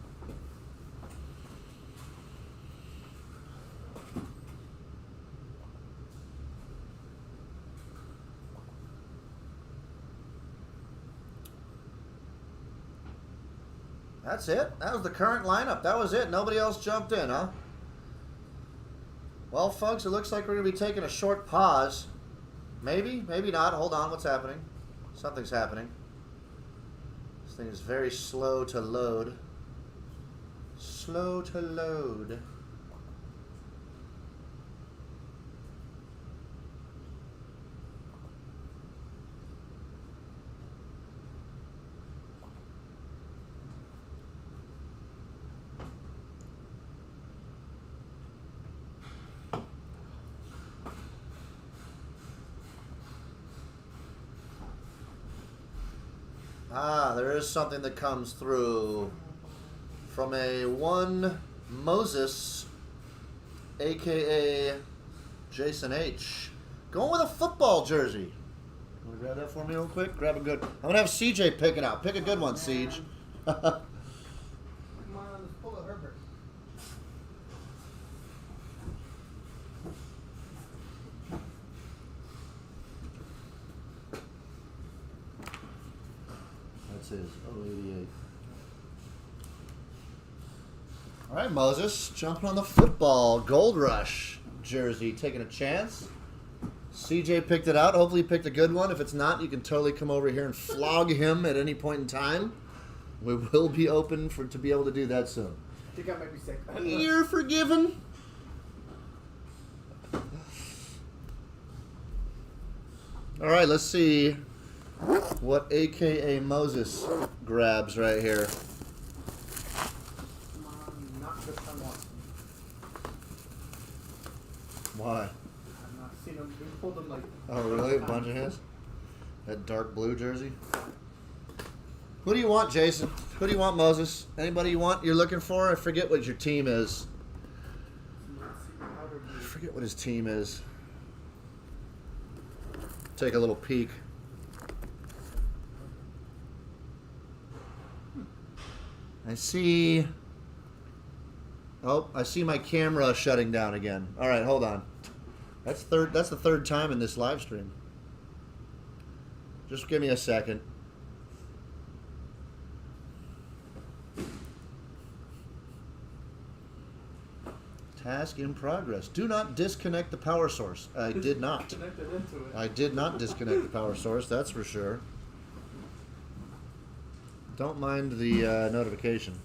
That's it. That was the current lineup. That was it. Nobody else jumped in, huh? Well, Well, folks, it looks like we're going to be taking a short pause. Maybe, maybe not. Hold on, what's happening? Something's happening. This thing is very slow to load. Slow to load. Ah, there is something that comes through from a one Moses, aka Jason H. Going with a football jersey. Want to grab that for me real quick? Grab a good. I'm gonna have CJ pick it out. Pick a good one, Siege.
Come on, let's pull a Herbert.
That's his 088. All right, Moses, jumping on the football Gold Rush jersey, taking a chance. CJ picked it out. Hopefully he picked a good one. If it's not, you can totally come over here and flog him at any point in time. We will be open to be able to do that soon.
I think I might be sick.
You're forgiven. All right, let's see what AKA Moses grabs right here.
Come on, not this time Watson.
Why?
I've not seen him. We pulled him like.
Oh, really? A bunch of his? That dark blue jersey? Who do you want, Jason? Who do you want, Moses? Anybody you want you're looking for? I forget what your team is. I forget what his team is. Take a little peek. I see... Oh, I see my camera shutting down again. All right, hold on. That's the third time in this live stream. Just give me a second. Task in progress. Do not disconnect the power source. I did not.
Connected into it.
I did not disconnect the power source, that's for sure. Don't mind the notification.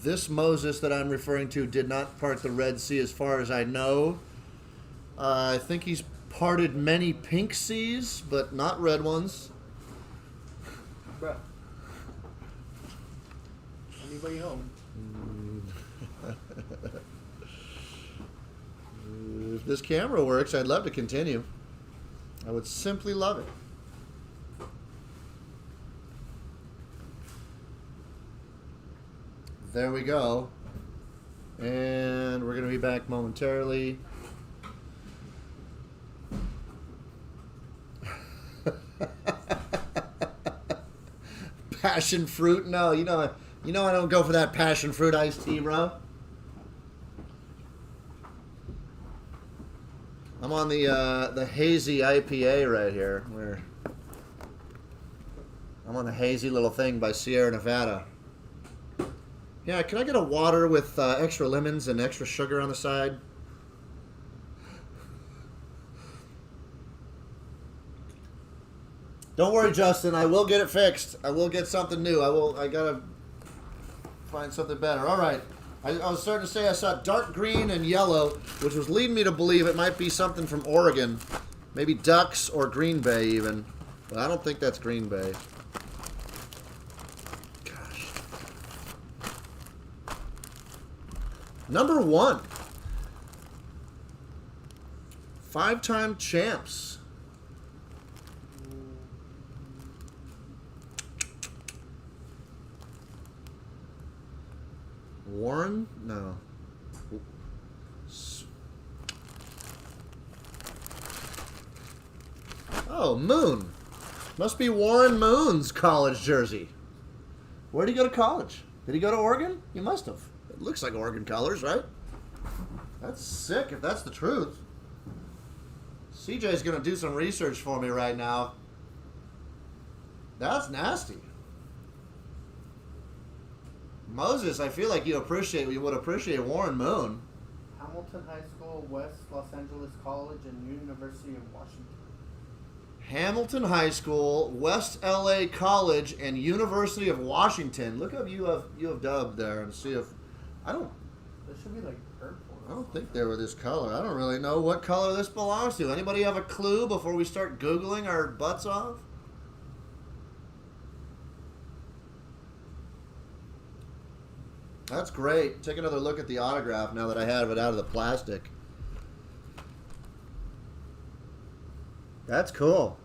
This Moses that I'm referring to did not part the Red Sea as far as I know. I think he's parted many pink seas, but not red ones.
Bruh. Anybody home?
If this camera works, I'd love to continue. I would simply love it. There we go. And we're going to be back momentarily. Passion fruit? No, you know I don't go for that passion fruit iced tea, bro. I'm on the hazy IPA right here. I'm on the hazy little thing by Sierra Nevada. Yeah, can I get a water with extra lemons and extra sugar on the side? Don't worry, Justin. I will get it fixed. I will get something new. I gotta find something better. All right. I was starting to say I saw dark green and yellow, which was leading me to believe it might be something from Oregon. Maybe Ducks or Green Bay even. But I don't think that's Green Bay. Gosh. Number 1. 5-time champs. Warren? No. Oh, Moon. Must be Warren Moon's college jersey. Where did he go to college? Did he go to Oregon? He must have. It looks like Oregon colors, right? That's sick if that's the truth. CJ's going to do some research for me right now. That's nasty. Moses, I feel like you would appreciate Warren Moon.
Hamilton High School, West Los Angeles College, and University of Washington.
Hamilton High School, West LA College, and University of Washington. Look up U of W there and see if
There should be like purple.
I don't think they were this color. I don't really know what color this belongs to. Anybody have a clue before we start Googling our butts off? That's great. Take another look at the autograph now that I have it out of the plastic. That's cool.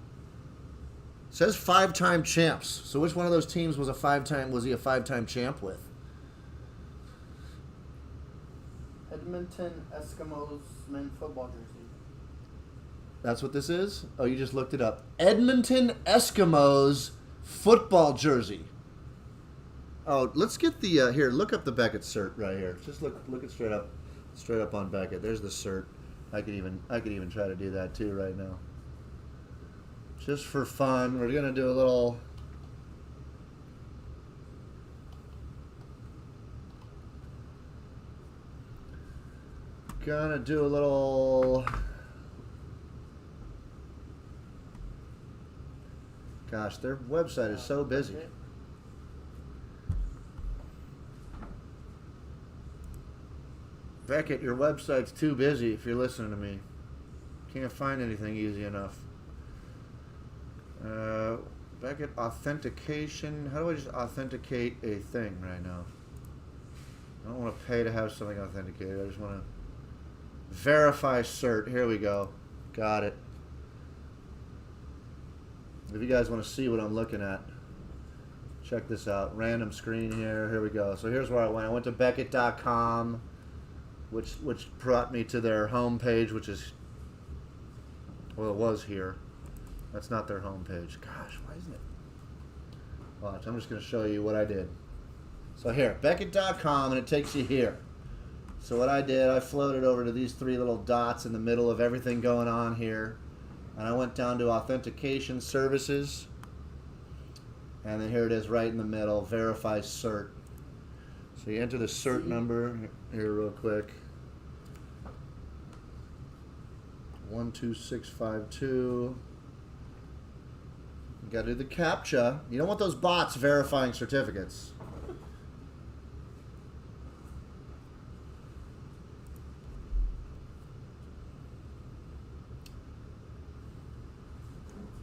It says 5-time champs. So which one of those teams was he a 5-time champ with?
Edmonton Eskimos men's football jersey.
That's what this is? Oh, you just looked it up. Edmonton Eskimos football jersey. Oh, let's get the here. Look up the Beckett cert right here. Just look it straight up on Beckett. There's the cert. I could even try to do that too right now. Just for fun, we're gonna do a little. Gosh, their website is so busy. Beckett, your website's too busy if you're listening to me. Can't find anything easy enough. Beckett authentication. How do I just authenticate a thing right now? I don't want to pay to have something authenticated. I just want to verify cert. Here we go. Got it. If you guys want to see what I'm looking at, check this out. Random screen here. Here we go. So here's where I went. I went to Beckett.com, which brought me to their homepage, which is, well, it was here. That's not their homepage. Gosh, why isn't it? Watch, I'm just going to show you what I did. So here, Beckett.com, and it takes you here. So what I did, I floated over to these 3 little dots in the middle of everything going on here. And I went down to Authentication Services. And then here it is right in the middle, Verify Cert. So you enter the cert number here real quick. 12652. You gotta do the CAPTCHA. You don't want those bots verifying certificates.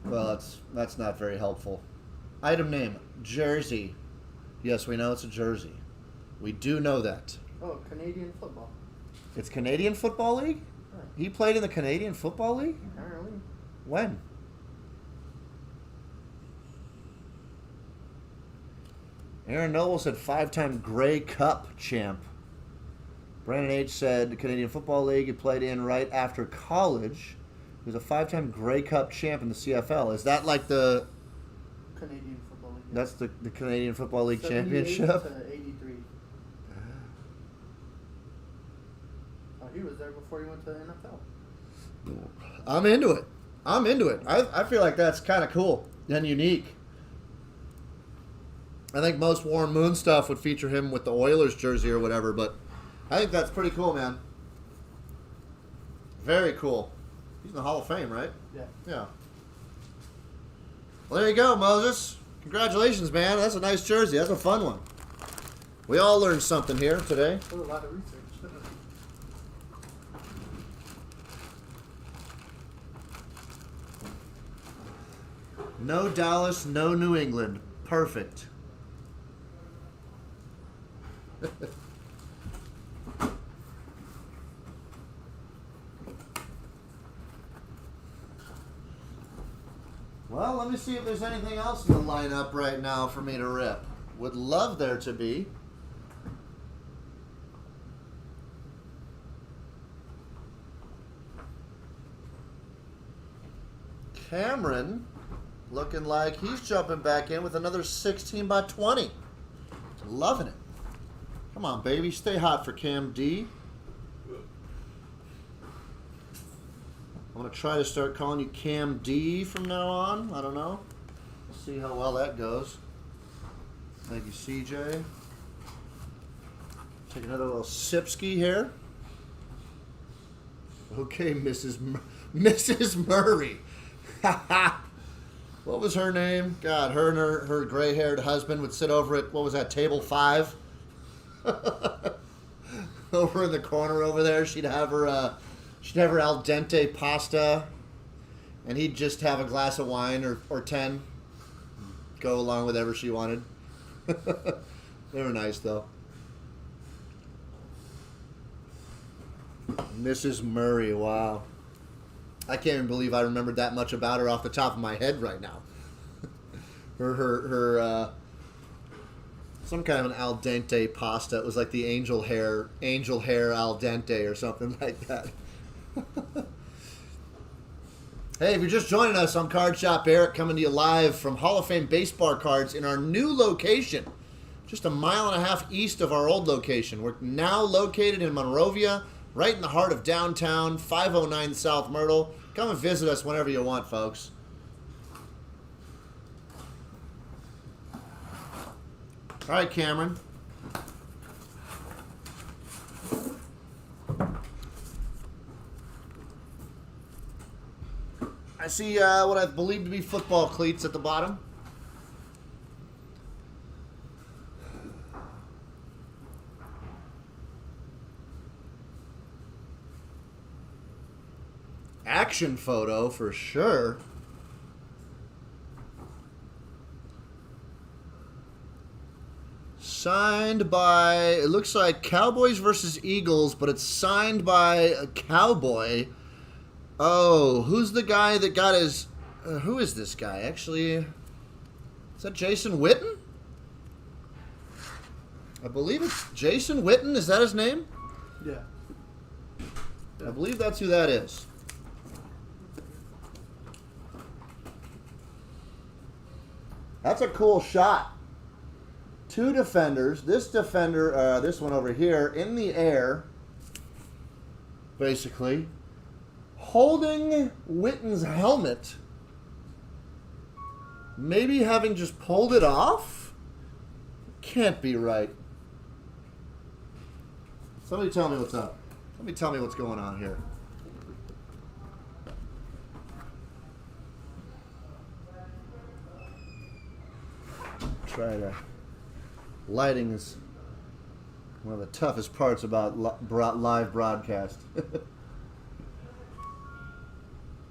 Well, that's not very helpful. Item name, jersey. Yes, we know it's a jersey. We do know that.
Oh, Canadian football.
It's Canadian Football League?
Right.
He played in the Canadian Football League?
Apparently.
When? Aaron Noble said 5-time Grey Cup champ. Brandon H. said Canadian Football League he played in right after college. He was a 5-time Grey Cup champ in the CFL. Is that like the...
Canadian Football League.
That's the Canadian Football League
78
championship?
to 83. Oh, he was there before he went to the NFL.
I'm into it. I feel like that's kind of cool and unique. I think most Warren Moon stuff would feature him with the Oilers jersey or whatever, but I think that's pretty cool, man. Very cool. He's in the Hall of Fame, right?
Yeah.
Yeah. Well, there you go, Moses. Congratulations, man. That's a nice jersey. That's a fun one. We all learned something here today.
That was a lot of research.
No Dallas, no New England. Perfect. Well, let me see if there's anything else in the lineup right now for me to rip. Would love there to be. Cameron looking like he's jumping back in with another 16 by 20. Loving it. Come on, baby. Stay hot for Cam D. I'm going to try to start calling you Cam D from now on. I don't know. We'll see how well that goes. Thank you, CJ. Take another little sipski here. Okay, Mrs. Murray. What was her name? God, her and her gray-haired husband would sit over at, what was that, table 5? Over in the corner over there, she'd have her al dente pasta, and he'd just have a glass of wine or 10. Go along with whatever she wanted. They were nice, though. Mrs. Murray, wow. I can't even believe I remembered that much about her off the top of my head right now. her some kind of an al dente pasta. It was like the angel hair al dente or something like that. Hey, if you're just joining us, I'm Card Shop Eric, coming to you live from Hall of Fame Baseball Cards in our new location, just a mile and a half east of our old location. We're now located in Monrovia, right in the heart of downtown, 509 South Myrtle. Come and visit us whenever you want, folks. All right, Cameron. I see what I believe to be football cleats at the bottom. Action photo for sure. Signed by, it looks like Cowboys versus Eagles, but it's signed by a Cowboy. Oh, who's the guy that got his... who is this guy, actually? Is that Jason Witten? I believe it's Jason Witten. Is that his name?
Yeah.
I believe that's who that is. That's a cool shot. Two defenders. This defender, this one over here, in the air, basically, holding Witten's helmet. Maybe having just pulled it off? Can't be right. Somebody tell me what's up. Somebody tell me what's going on here. Try to... Lighting is one of the toughest parts about live broadcast.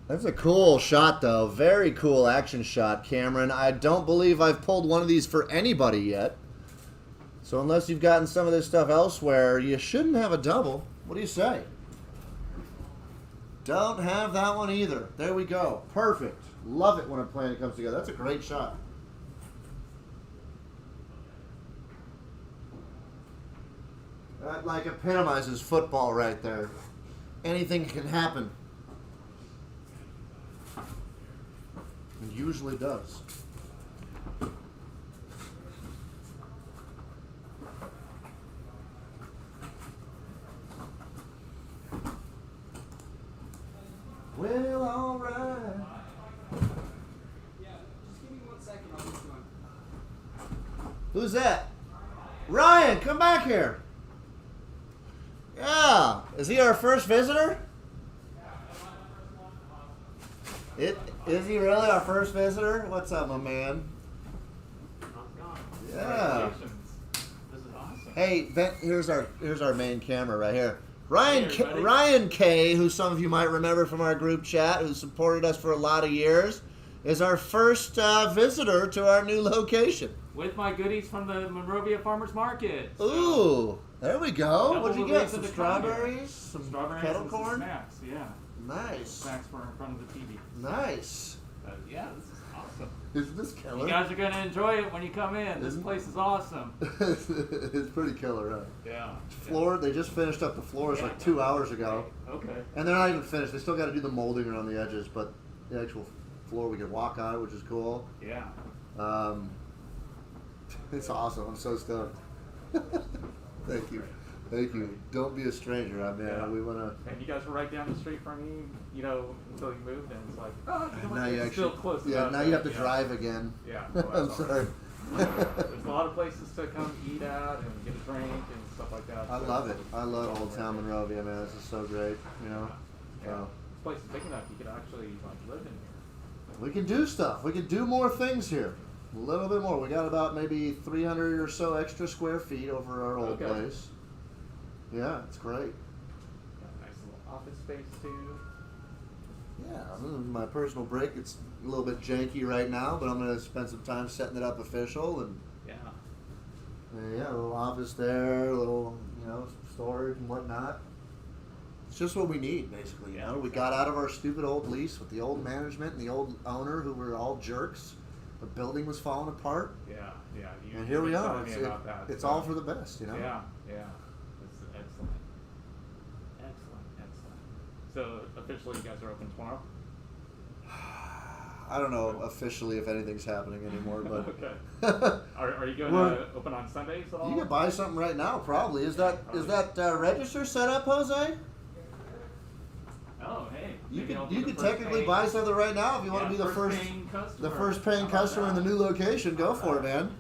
That's a cool shot, though. Very cool action shot, Cameron. I don't believe I've pulled one of these for anybody yet. So unless you've gotten some of this stuff elsewhere, you shouldn't have a double. What do you say? Don't have that one either. There we go. Perfect. Love it when a plan comes together. That's a great shot. That like epitomizes football right there. Anything can happen. It usually does. Well, all right.
Yeah, just give me 1 second. I'll get going.
Who's that? Ryan, come back here. Yeah. Is he our first visitor? Is he really our first visitor? What's up, my man? Yeah.
This is awesome.
Hey, here's our main camera right here. Ryan
Hey, everybody.
Ryan K, who some of you might remember from our group chat, who supported us for a lot of years, is our first visitor to our new location.
With my goodies from the Monrovia Farmers Market.
Ooh, there we go.
Double
What'd you
the
get?
rates
Some
of the economy.
strawberries, some
Strawberries
kettle
and some
corn.
snacks, yeah.
Nice,
Snacks for in front of the TV.
nice.
Yeah, this is awesome.
Isn't this killer?
You guys are going to enjoy it when you come in. This place is awesome.
It's pretty killer, right?
Yeah.
Floor. They just finished up the floors like 2 hours ago,
Okay.
and they're not even finished. They still got to do the molding around the edges, but the actual floor we can walk on, which is cool.
Yeah.
It's awesome. I'm so stoked. Thank you. Thank you. Don't be a stranger. I mean,
Yeah.
we want to.
And you guys were right down the street from me, until you moved, and it's like, oh, you know what,
Now you
it's
actually.
still close
Yeah.
enough,
Now you have to
yeah.
drive again.
Yeah.
I'm
Well, that's all
sorry.
right. There's a lot of places to come eat at and get a drink and stuff like that.
I love it. I love Old Town Monrovia, man. This is so great, you know.
Yeah.
So,
This place is big enough you could actually like live in here.
we can do stuff. We can do more things here. A little bit more. We got about maybe 300 or so extra square feet over our old
Okay.
place. Yeah, it's great.
Got a nice little office space too.
Yeah, my personal break. It's a little bit janky right now, but I'm going to spend some time setting it up official. And
Yeah.
yeah, a little office there, a little, you know, storage and whatnot. It's just what we need, basically. You know, we got out of our stupid old lease with the old management and the old owner who were all jerks. The building was falling apart,
Yeah. Yeah.
and here we
you
are.
told me about that,
It's
so-
all for the best, you know.
Yeah. Yeah. It's excellent. Excellent. So officially, you guys are open tomorrow.
I don't know officially if anything's happening anymore, but
Okay. Are you going
We're-
to open on Sundays at all?
you could buy something right now. Probably is that register set up, Jose?
Oh, hey.
You
maybe I'll
could
be
you
the
could
first
technically
paying-
buy something right now if you want to be the first
paying customer.
the first paying
How about
customer in the
that?
new location. Go for it, man.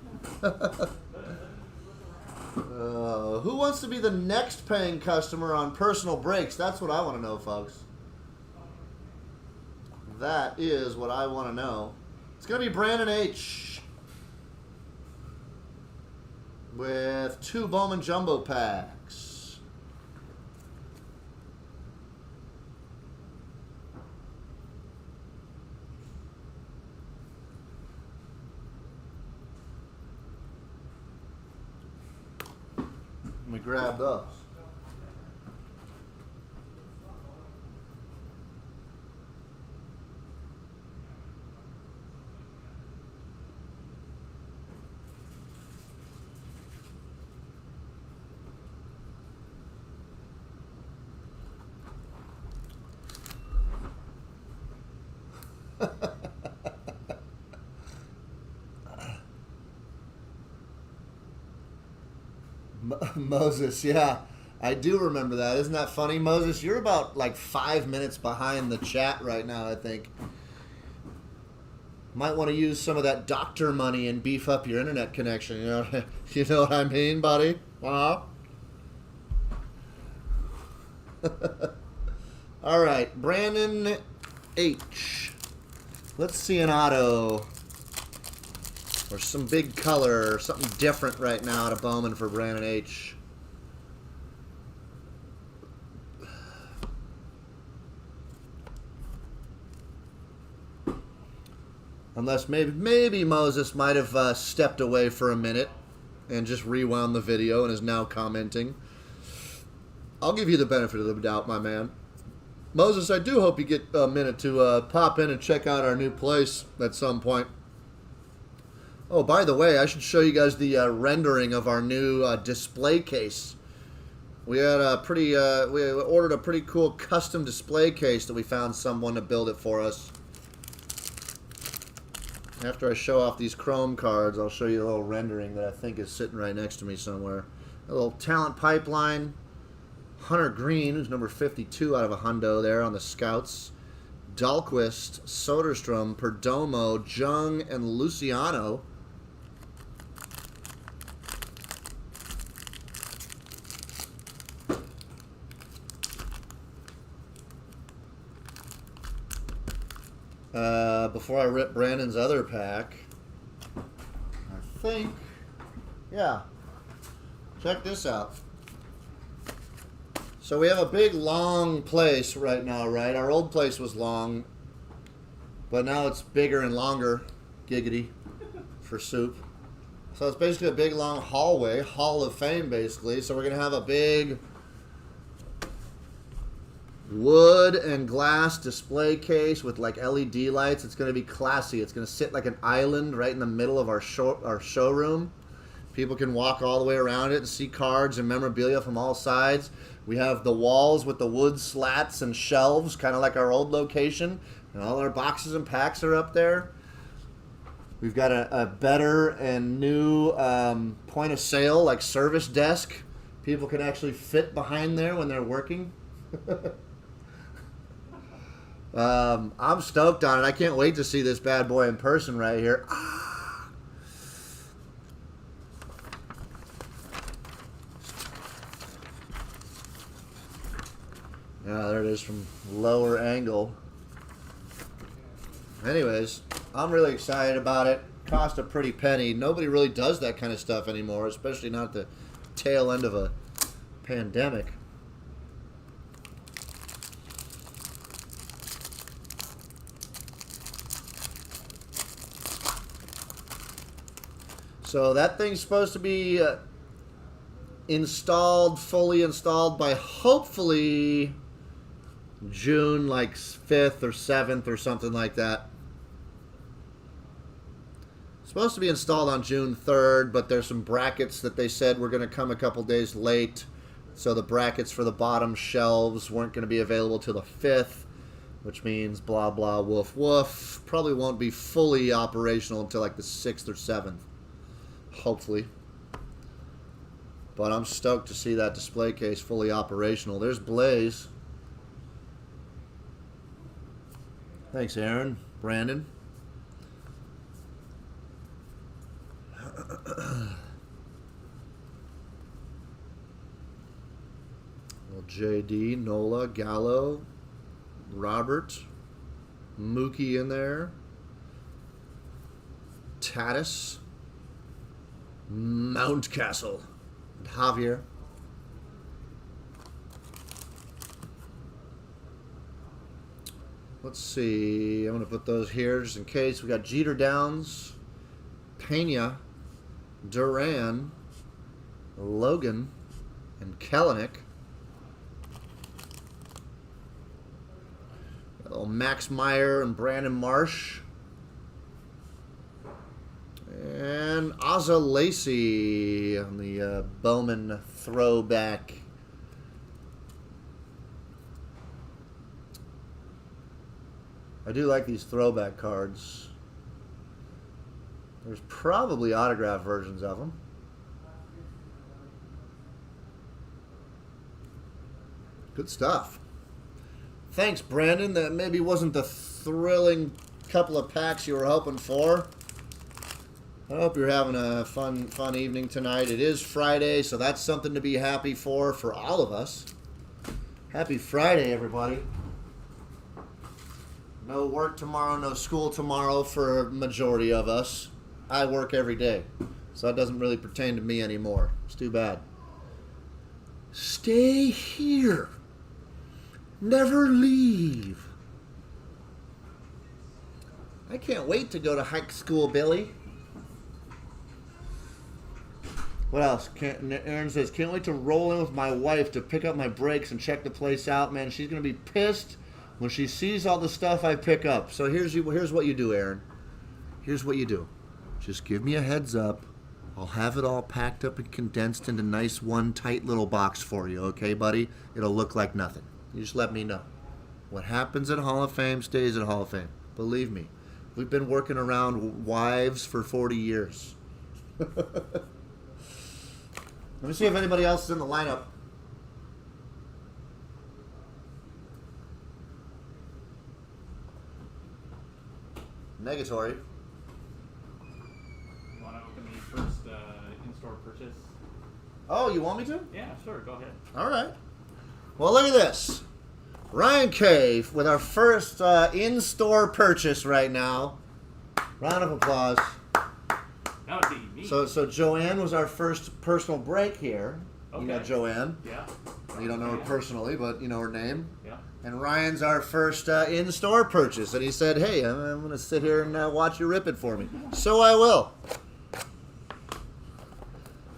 Who wants to be the next paying customer on personal breaks? That's what I want to know, folks. That is what I want to know. It's going to be Brandon H. with 2 Bowman Jumbo packs. Let me grab those. Moses, yeah. I do remember that. Isn't that funny, Moses? You're about like 5 minutes behind the chat right now, I think. Might want to use some of that doctor money and beef up your internet connection. You know what I mean, buddy? All right, Brandon H. Let's see an auto or some big color or something different right now at a Bowman for Brandon H. Unless maybe Moses might have stepped away for a minute and just rewound the video and is now commenting. I'll give you the benefit of the doubt, my man. Moses, I do hope you get a minute to pop in and check out our new place at some point. Oh, by the way, I should show you guys the rendering of our new display case. We had we ordered a pretty cool custom display case that we found someone to build it for us. After I show off these chrome cards, I'll show you a little rendering that I think is sitting right next to me somewhere. A little talent pipeline. Hunter Green, who's number 52 out of a hundo there on the Scouts. Dahlquist, Soderstrom, Perdomo, Jung, and Luciano. Before I rip Brandon's other pack, I think, yeah, check this out. So we have a big, long place right now, right? Our old place was long, but now it's bigger and longer, giggity, for soup. So it's basically a big, long hallway, Hall of Fame, basically. So we're going to have a big wood and glass display case with like LED lights. It's going to be classy. It's going to sit like an island right in the middle of our showroom. People can walk all the way around it and see cards and memorabilia from all sides. We have the walls with the wood slats and shelves, kind of like our old location. And all our boxes and packs are up there. We've got a better and new point of sale, like service desk. People can actually fit behind there when they're working. I'm stoked on it. I can't wait to see this bad boy in person right here. lower angle. Anyways, I'm really excited about it. Cost a pretty penny. Nobody really does that kind of stuff anymore, especially not at the tail end of a pandemic. So that thing's supposed to be fully installed by hopefully June like 5th or 7th or something like that. Supposed to be installed on June 3rd, but there's some brackets that they said were going to come a couple days late. So the brackets for the bottom shelves weren't going to be available till the 5th, which means blah, blah, woof, woof. Probably won't be fully operational until like the 6th or 7th, hopefully. But I'm stoked to see that display case fully operational. There's Blaze. Thanks, Aaron. Brandon. Well, JD, Nola, Gallo, Robert, Mookie in there, Tatis, Mountcastle, and Javier. Let's see. I'm going to put those here just in case. We got Jeter Downs, Pena, Duran, Logan, and Kellenic. Got a little Max Meyer and Brandon Marsh. And Ozzie Lacey on the Bowman throwback. I do like these throwback cards. There's probably autographed versions of them. Good stuff. Thanks, Brandon. That maybe wasn't the thrilling couple of packs you were hoping for. I hope you're having a fun evening tonight. It is Friday, so that's something to be happy for all of us. Happy Friday, everybody. No work tomorrow, no school tomorrow for a majority of us. I work every day, so that doesn't really pertain to me anymore. It's too bad. Stay here. Never leave. I can't wait to go to high school, Billy. What else? Aaron says, can't wait to roll in with my wife to pick up my brakes and check the place out. Man, she's going to be pissed when she sees all the stuff I pick up. So here's what you do, Aaron. Here's what you do. Just give me a heads up. I'll have it all packed up and condensed into nice one tight little box for you, okay, buddy? It'll look like nothing. You just let me know. What happens at Hall of Fame stays at Hall of Fame. Believe me. We've been working around wives for 40 years. Let me see if anybody else is in the lineup. Negatory.
You want to open the first in-store purchase?
Oh, you want me to?
Yeah, sure. Go ahead.
All right. Well, look at this. Ryan K. with our first in-store purchase right now. Round of applause.
That would be me.
So Joanne was our first personal break here.
Okay.
You know Joanne.
Yeah.
You don't know her personally, but you know her name.
Yeah.
And Ryan's our first in-store purchase. And he said, hey, I'm going to sit here and watch you rip it for me. So I will.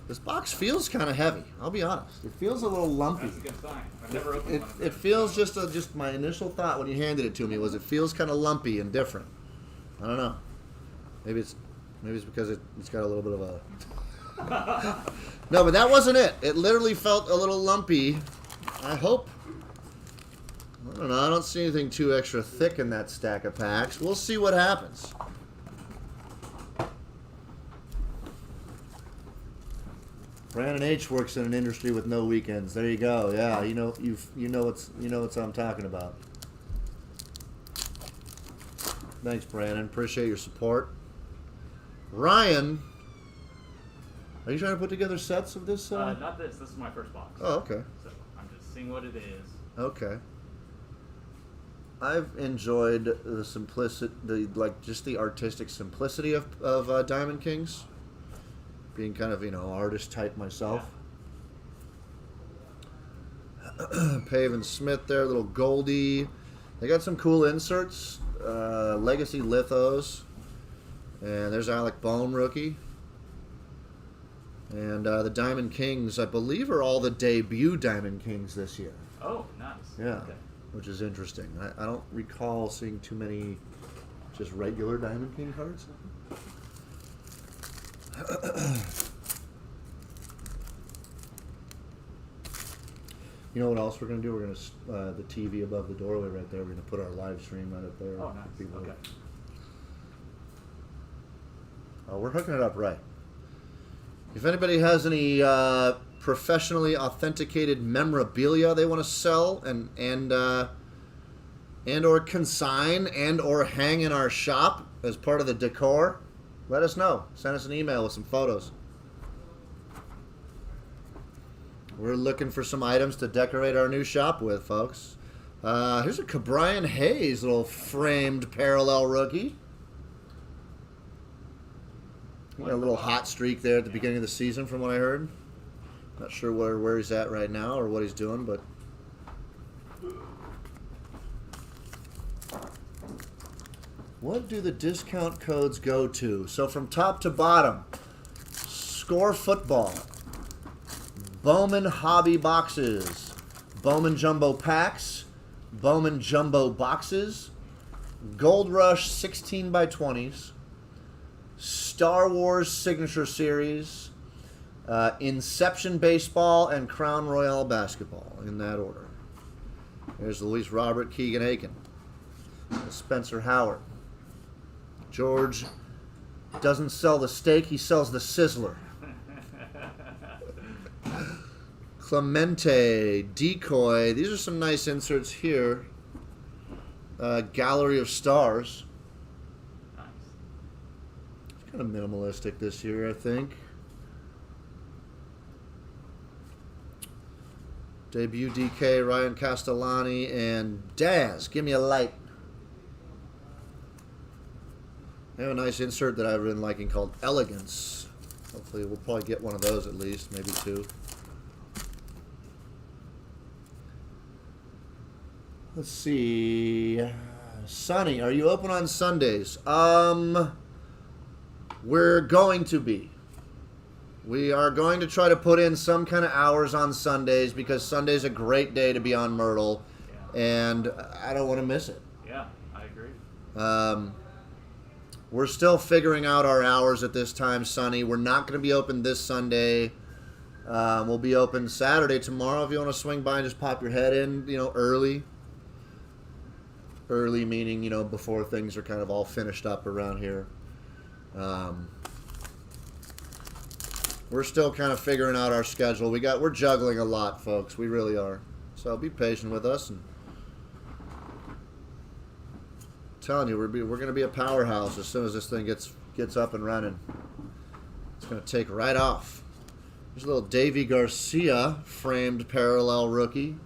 This box feels kind of heavy. I'll be honest. It feels a little lumpy.
That's a good sign. I've never opened one of those.
It feels just my initial thought when you handed it to me was it feels kind of lumpy and different. I don't know. Maybe it's because it's got a little bit of a... No, but that wasn't it. It literally felt a little lumpy. I hope. I don't know. I don't see anything too extra thick in that stack of packs. We'll see what happens. Brandon H works in an industry with no weekends. There you go. Yeah, you know what I'm talking about. Thanks, Brandon. Appreciate your support. Ryan, are you trying to put together sets of this?
Not this. This is my first box.
Oh, okay.
So I'm just seeing what it is.
Okay. I've enjoyed the simplicity, just the artistic simplicity of Diamond Kings. Being kind of, artist type myself. Pave and Smith there, little Goldie. They got some cool inserts. Legacy Lithos. And there's Alec Bohm rookie. And the Diamond Kings, I believe, are all the debut Diamond Kings this year.
Oh, nice.
Yeah,
Okay.
which is interesting. I don't recall seeing too many just regular Diamond King cards. You know what else we're going to do? We're going to, the TV above the doorway right there, we're going to put our live stream right up there.
Oh, nice.
People-
Okay.
We're hooking it up right. If anybody has any professionally authenticated memorabilia they want to sell and or consign and or hang in our shop as part of the decor, let us know. Send us an email with some photos. We're looking for some items to decorate our new shop with, folks. Here's a Cabrian Hayes little framed parallel rookie. He got a little hot streak there at the beginning of the season from what I heard. Not sure where he's at right now or what he's doing, but what do the discount codes go to? So from top to bottom, Score Football, Bowman Hobby Boxes, Bowman Jumbo Packs, Bowman Jumbo Boxes, Gold Rush 16x20s, Star Wars Signature Series, Inception Baseball, and Crown Royale Basketball, in that order. There's Luis Robert, Keegan Aiken, Spencer Howard. George doesn't sell the steak, he sells the sizzler. Clemente, Decoy. These are some nice inserts here. Gallery of Stars.
Nice.
It's kind of minimalistic this year, I think. Debut DK, Ryan Castellani, and Daz. Give me a light. They have a nice insert that I've been liking called Elegance. Hopefully we'll probably get one of those at least, maybe two. Let's see. Sonny, are you open on Sundays? We're going to be. We are going to try to put in some kind of hours on Sundays because Sunday's a great day to be on Myrtle, and I don't want to miss it.
Yeah, I agree.
We're still figuring out our hours at this time, Sonny. We're not going to be open this Sunday. We'll be open Saturday tomorrow if you want to swing by and just pop your head in, early. Early meaning, before things are kind of all finished up around here. We're still kind of figuring out our schedule. We're juggling a lot, folks. We really are. So be patient with us. And I'm telling you, we're going to be a powerhouse as soon as this thing gets up and running. It's going to take right off. There's a little Davy Garcia framed parallel rookie.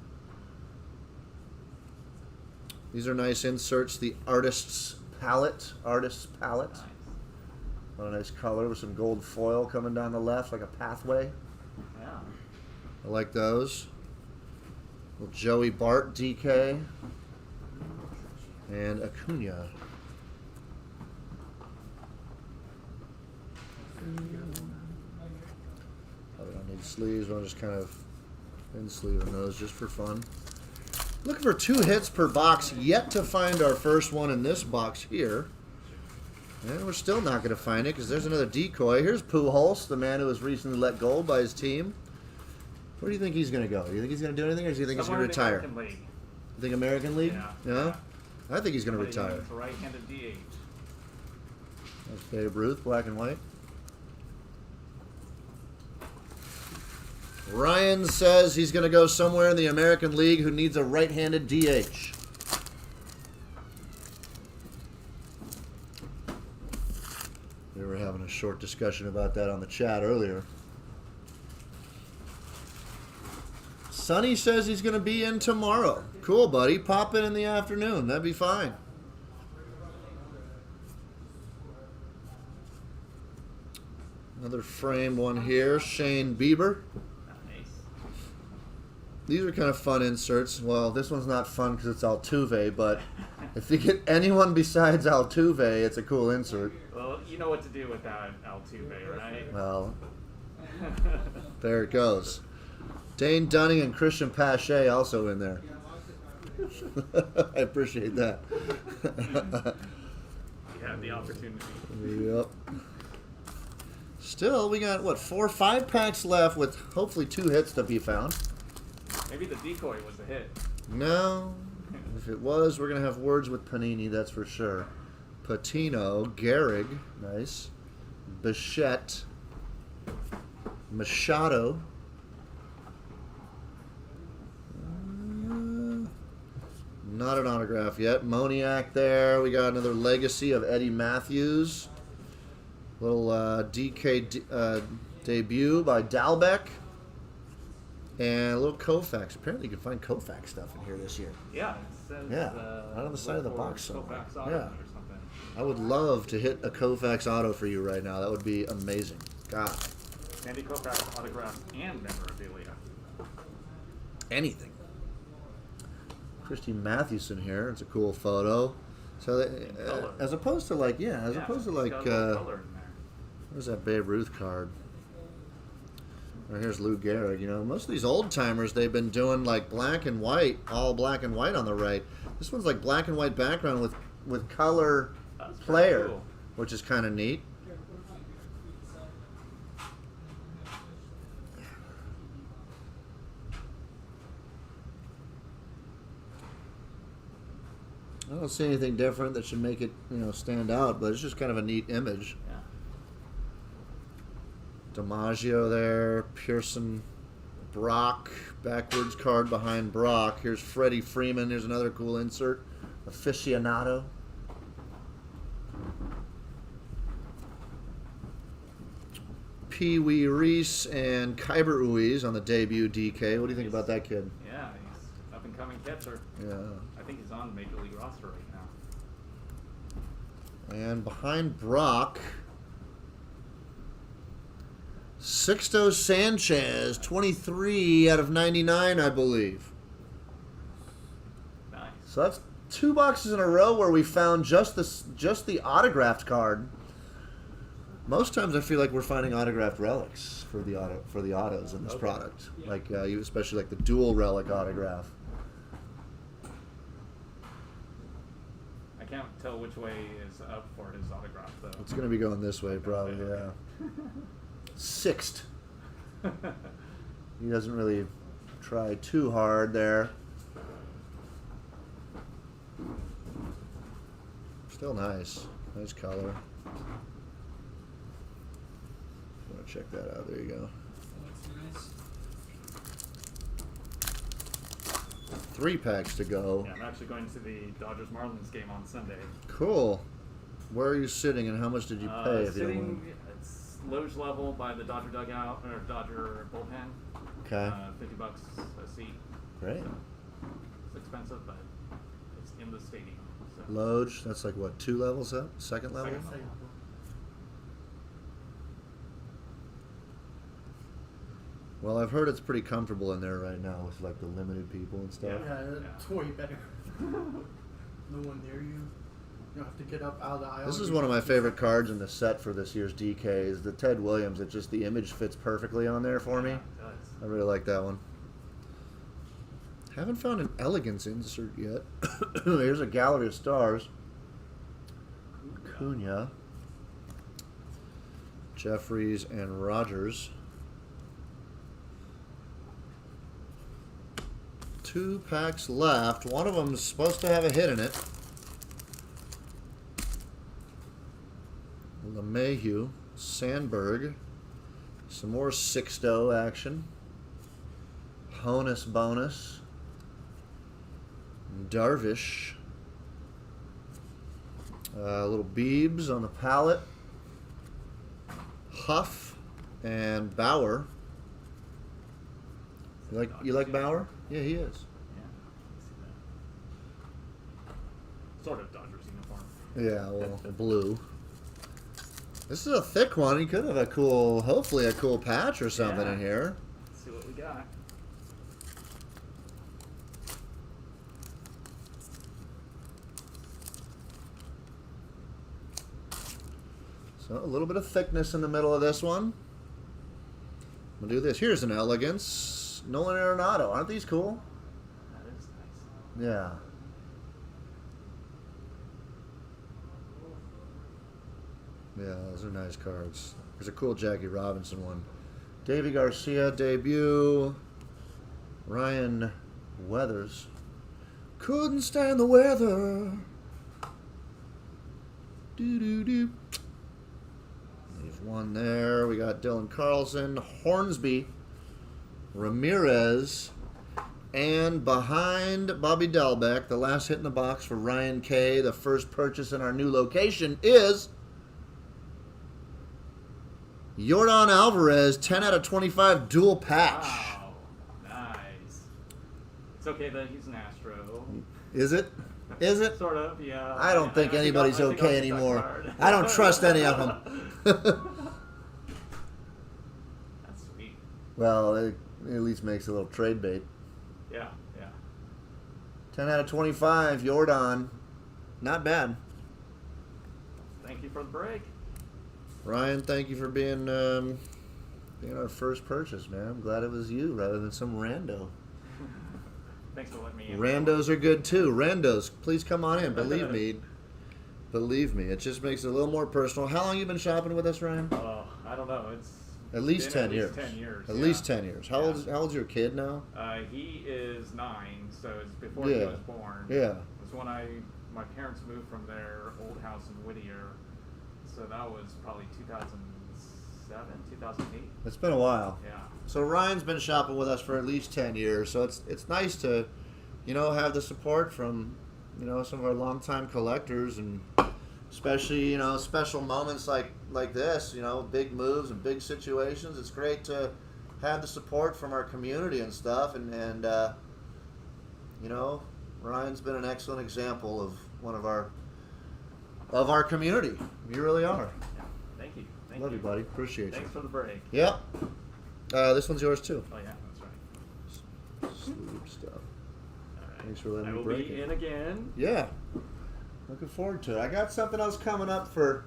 These are nice inserts. The Artist's Palette.
Nice.
What a nice color with some gold foil coming down the left like a pathway.
Yeah.
I like those. Little Joey Bart DK. And Acuna. Probably don't need sleeves. I'll just kind of in sleeve those just for fun. Looking for 2 hits per box. Yet to find our first one in this box here. And we're still not going to find it because there's another decoy. Here's Pujols, the man who was recently let go by his team. Where do you think he's going to go? Do you think he's going to do anything, or do you think
Somewhere
he's going to retire?
in the American League.
You think American League?
Yeah.
I think he's going to
Somebody
retire.
who's a right-handed DH.
That's Babe Ruth, black and white. Ryan says he's going to go somewhere in the American League who needs a right-handed DH. We were having a short discussion about that on the chat earlier. Sonny says he's going to be in tomorrow. Cool, buddy. Pop in the afternoon. That'd be fine. Another framed one here. Shane Bieber.
Nice.
These are kind of fun inserts. Well, this one's not fun because it's Altuve, but if you get anyone besides Altuve, it's a cool insert.
Well, you know what to do with that Altuve, right?
Well, there it goes. Dane Dunning and Christian Pache also in there. I appreciate that.
You have the opportunity.
Yep. Still, we got, what, 4 or 5 packs left with hopefully 2 hits to be found.
Maybe the decoy was a hit.
No. If it was, we're going to have words with Panini, that's for sure. Patino, Gehrig, nice. Bichette, Machado. Not an autograph yet. Moniak there. We got another legacy of Eddie Matthews. Little DK debut by Dalbec. And a little Koufax. Apparently you can find Koufax stuff in here this year.
Yeah, it says.
Yeah, right on the side of the
look
box
for
somewhere.
Koufax auto
Yeah.
or something.
I would love to hit a Koufax auto for you right now. That would be amazing. God.
Sandy Koufax autograph and memorabilia.
Anything. Christy Mathewson here. It's a cool photo. So,
color.
as opposed to like, yeah, as opposed to
it's
like,
got a little color in there.
where's that Babe Ruth card? Or here's Lou Gehrig. You know, most of these old timers, they've been doing like black and white, all black and white on the right. This one's like black and white background with color
That's pretty
player,
cool.
which is kind of neat. I don't see anything different that should make it, you know, stand out, but it's just kind of a neat image.
Yeah.
DiMaggio there, Pearson, Brock, backwards card behind Brock. Here's Freddie Freeman. Here's another cool insert. Aficionado. Pee Wee Reese and Kyber Uiz on the debut DK. What do you think about that kid?
Yeah, he's up and coming catcher.
Yeah.
I think he's on Major League roster right now.
And behind Brock, Sixto Sanchez, 23 out of 99, I believe.
Nice.
So that's 2 boxes in a row where we found just the autographed card. Most times I feel like we're finding autographed relics for the autos in this
Okay.
product, like especially like the dual relic autograph.
I can't tell which way is up for his autograph though.
It's going to be going this way probably. Yeah. Sixth. He doesn't really try too hard there. Still nice. Nice color. Want to check that out. There you go. 3 packs to go.
Yeah, I'm actually going to the Dodgers Marlins game on Sunday.
Cool. Where are you sitting and how much did you pay? If you don't
Sitting,
mind?
it's Loge level by the Dodger dugout or Dodger bullpen.
Okay.
$50 a seat.
Great.
So it's expensive, but it's in the stadium. So.
Loge, that's like what, 2 levels up? Second level?
Second level.
Well, I've heard it's pretty comfortable in there right now with like the limited people and stuff.
Yeah, it's way better. No one near you. You don't have to get up out of the aisle.
This is one of my favorite cards in the set for this year's DK is the Ted Williams. It just, the image fits perfectly on there for me.
Yeah, it does.
I really like that one. Haven't found an elegance insert yet. Here's a Gallery of Stars. Cunha. Jeffries and Rogers. 2 packs left. One of them is supposed to have a hit in it. LeMahieu, Sandberg, some more Sixto action. Honus bonus. Darvish. Little Beebs on the palette. Huff and Bauer. You like Bauer? Yeah, he is.
Yeah. I see that. Sort of Dodgers uniform.
Yeah, well, blue. This is a thick one. He could have hopefully a cool patch or something
Yeah.
in here.
Let's see what we got.
So a little bit of thickness in the middle of this one. We'll do this. Here's an elegance. Nolan Arenado. Aren't these cool?
That is nice.
Yeah. Yeah, those are nice cards. There's a cool Jackie Robinson one. Davey Garcia debut. Ryan Weathers. Couldn't stand the weather. Doo-doo-doo. There's one there. We got Dylan Carlson, Hornsby, Ramirez, and behind Bobby Delbeck, the last hit in the box for Ryan K. The first purchase in our new location is Yordan Alvarez, 10 out of 25 dual patch.
Wow. Nice. It's okay that he's an Astro.
Is it? Is it?
Sort of, yeah.
I don't think anybody's
I think
okay
I'll keep that
anymore.
card.
I don't trust any of them.
That's sweet.
Well, it at least makes a little trade bait.
Yeah, yeah.
10 out of 25, Yordan. Not bad.
Thank you for the break.
Ryan, thank you for being our first purchase, man. I'm glad it was you rather than some rando.
Thanks for letting me in.
Randos are good too. Randos, please come on in. Believe me. Believe me. It just makes it a little more personal. How long you been shopping with us, Ryan?
I don't know. It's
At least
been
10 years.
At least 10 years.
At
yeah.
least 10 years. How
Yeah.
old's your kid now?
He is 9, so it's before he
Yeah.
was born.
Yeah.
It was when my parents moved from their old house in Whittier, so that was probably 2007, 2008.
It's been a while.
Yeah.
So Ryan's been shopping with us for at least 10 years. So it's nice to, have the support from, some of our longtime collectors, and especially, special moments like this, big moves and big situations. It's great to have the support from our community and stuff. And Ryan's been an excellent example of one of our community. You really are.
Yeah. Thank you. Thank
Love you, buddy. Appreciate
Thanks
you.
for the break.
Yep. This one's yours too.
Oh yeah, that's right.
Sweet stuff.
All right.
Thanks for letting
I
me
will
break
be
it.
in again.
Yeah. Looking forward to it. I got something else coming up for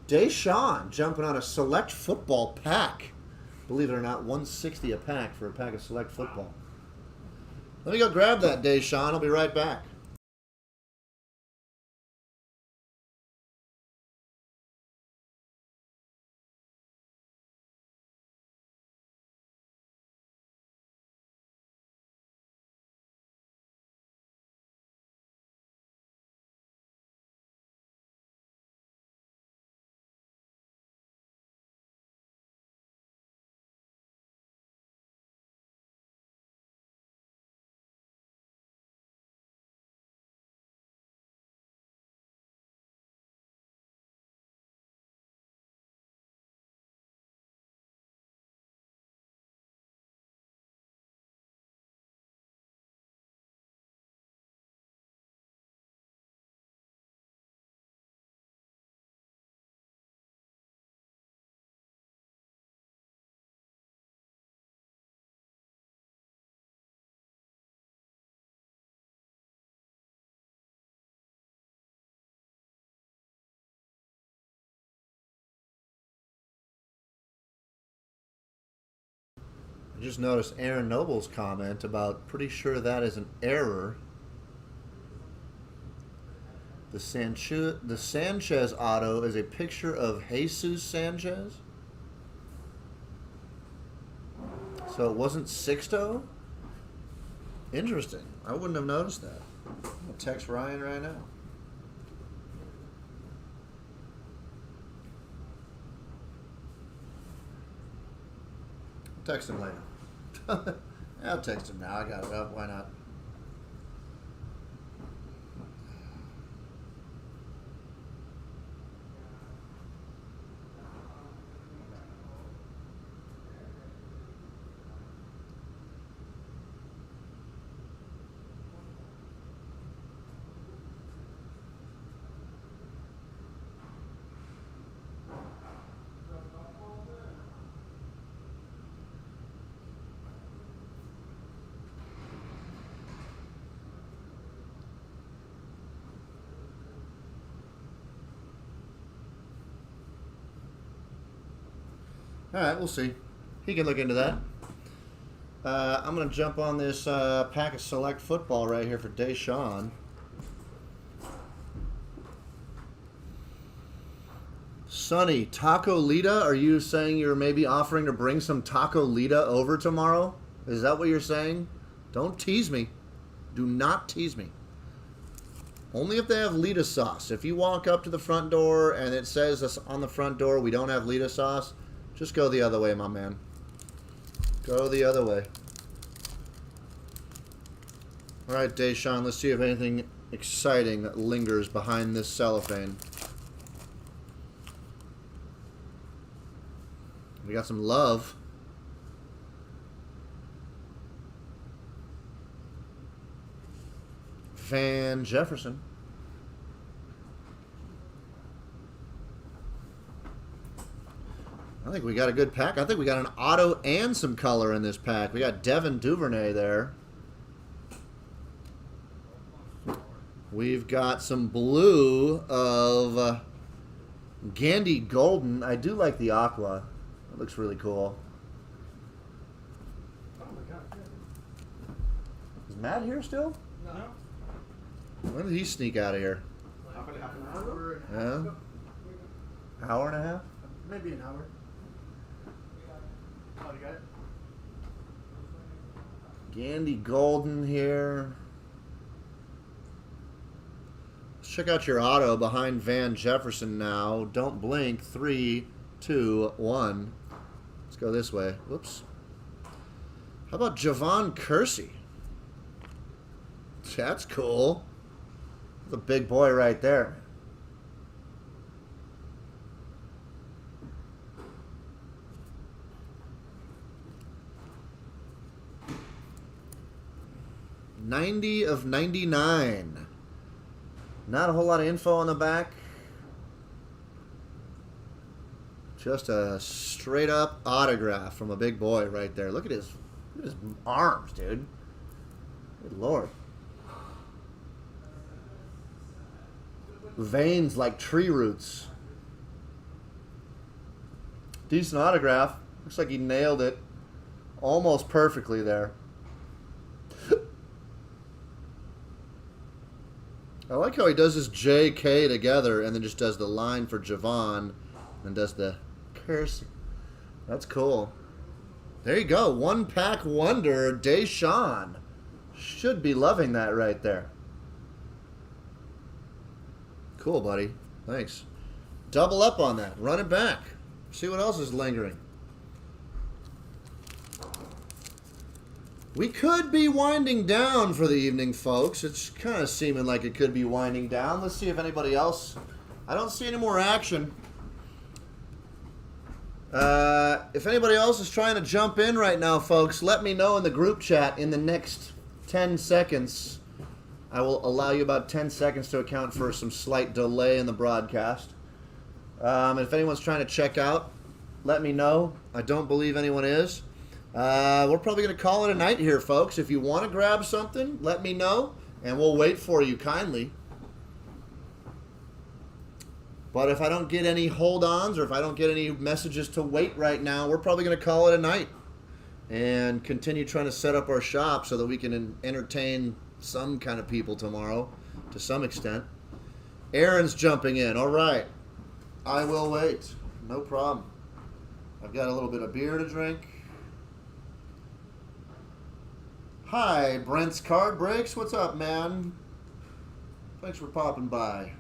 Deshaun jumping on a select football pack. Believe it or not, $160 a pack for a pack of select football. Let me go grab that, Deshaun. I'll be right back. I just noticed Aaron Noble's comment about pretty sure that is an error. The Sanchez auto is a picture of Jesus Sanchez. So it wasn't Sixto? Interesting. I wouldn't have noticed that. I'll text Ryan right now. I'll text him later. I'll text him now. I got it up. Why not? All right, we'll see. He can look into that. I'm going to jump on this pack of select football right here for Deshaun. Sonny, Taco Lita, are you saying you're maybe offering to bring some Taco Lita over tomorrow? Is that what you're saying? Don't tease me. Do not tease me. Only if they have Lita sauce. If you walk up to the front door and it says on the front door we don't have Lita sauce, just go the other way, my man. Go the other way. All right, Deshaun, let's see if anything exciting lingers behind this cellophane. We got some love. Van Jefferson. I think we got a good pack. I think we got an auto and some color in this pack. We got Devin Duvernay there. We've got some blue of Gandy Golden. I do like the aqua. It looks really cool.
Oh my god.
Is Matt here still?
No.
When did he sneak out of here?
Half an hour.
Yeah? Hour and a half?
Maybe an hour. Oh, you got it?
Gandy Golden here. Let's check out your auto behind Van Jefferson now. Don't blink. 3, 2, 1. Let's go this way. Whoops. How about Javon Kersey? That's cool. The big boy right there. $90 of 99. Not a whole lot of info on the back. Just a straight up autograph from a big boy right there. Look at his arms, dude. Good Lord. Veins like tree roots. Decent autograph. Looks like he nailed it almost perfectly there. I like how he does his JK together and then just does the line for Javon and does the curse. That's cool. There you go. One pack wonder, Deshaun. Should be loving that right there. Cool, buddy. Thanks. Double up on that. Run it back. See what else is lingering. We could be winding down for the evening, folks. It's kind of seeming like it could be winding down. Let's see if anybody else... I don't see any more action. If anybody else is trying to jump in right now, folks, let me know in the group chat in the next 10 seconds. I will allow you about 10 seconds to account for some slight delay in the broadcast. If anyone's trying to check out, let me know. I don't believe anyone is. We're probably going to call it a night here, folks. If you want to grab something, let me know, and we'll wait for you kindly. But if I don't get any hold-ons or if I don't get any messages to wait right now, we're probably going to call it a night and continue trying to set up our shop so that we can entertain some kind of people tomorrow to some extent. Aaron's jumping in. All right. I will wait. No problem. I've got a little bit of beer to drink. Hi, Brent's Card Breaks. What's up, man? Thanks for popping by.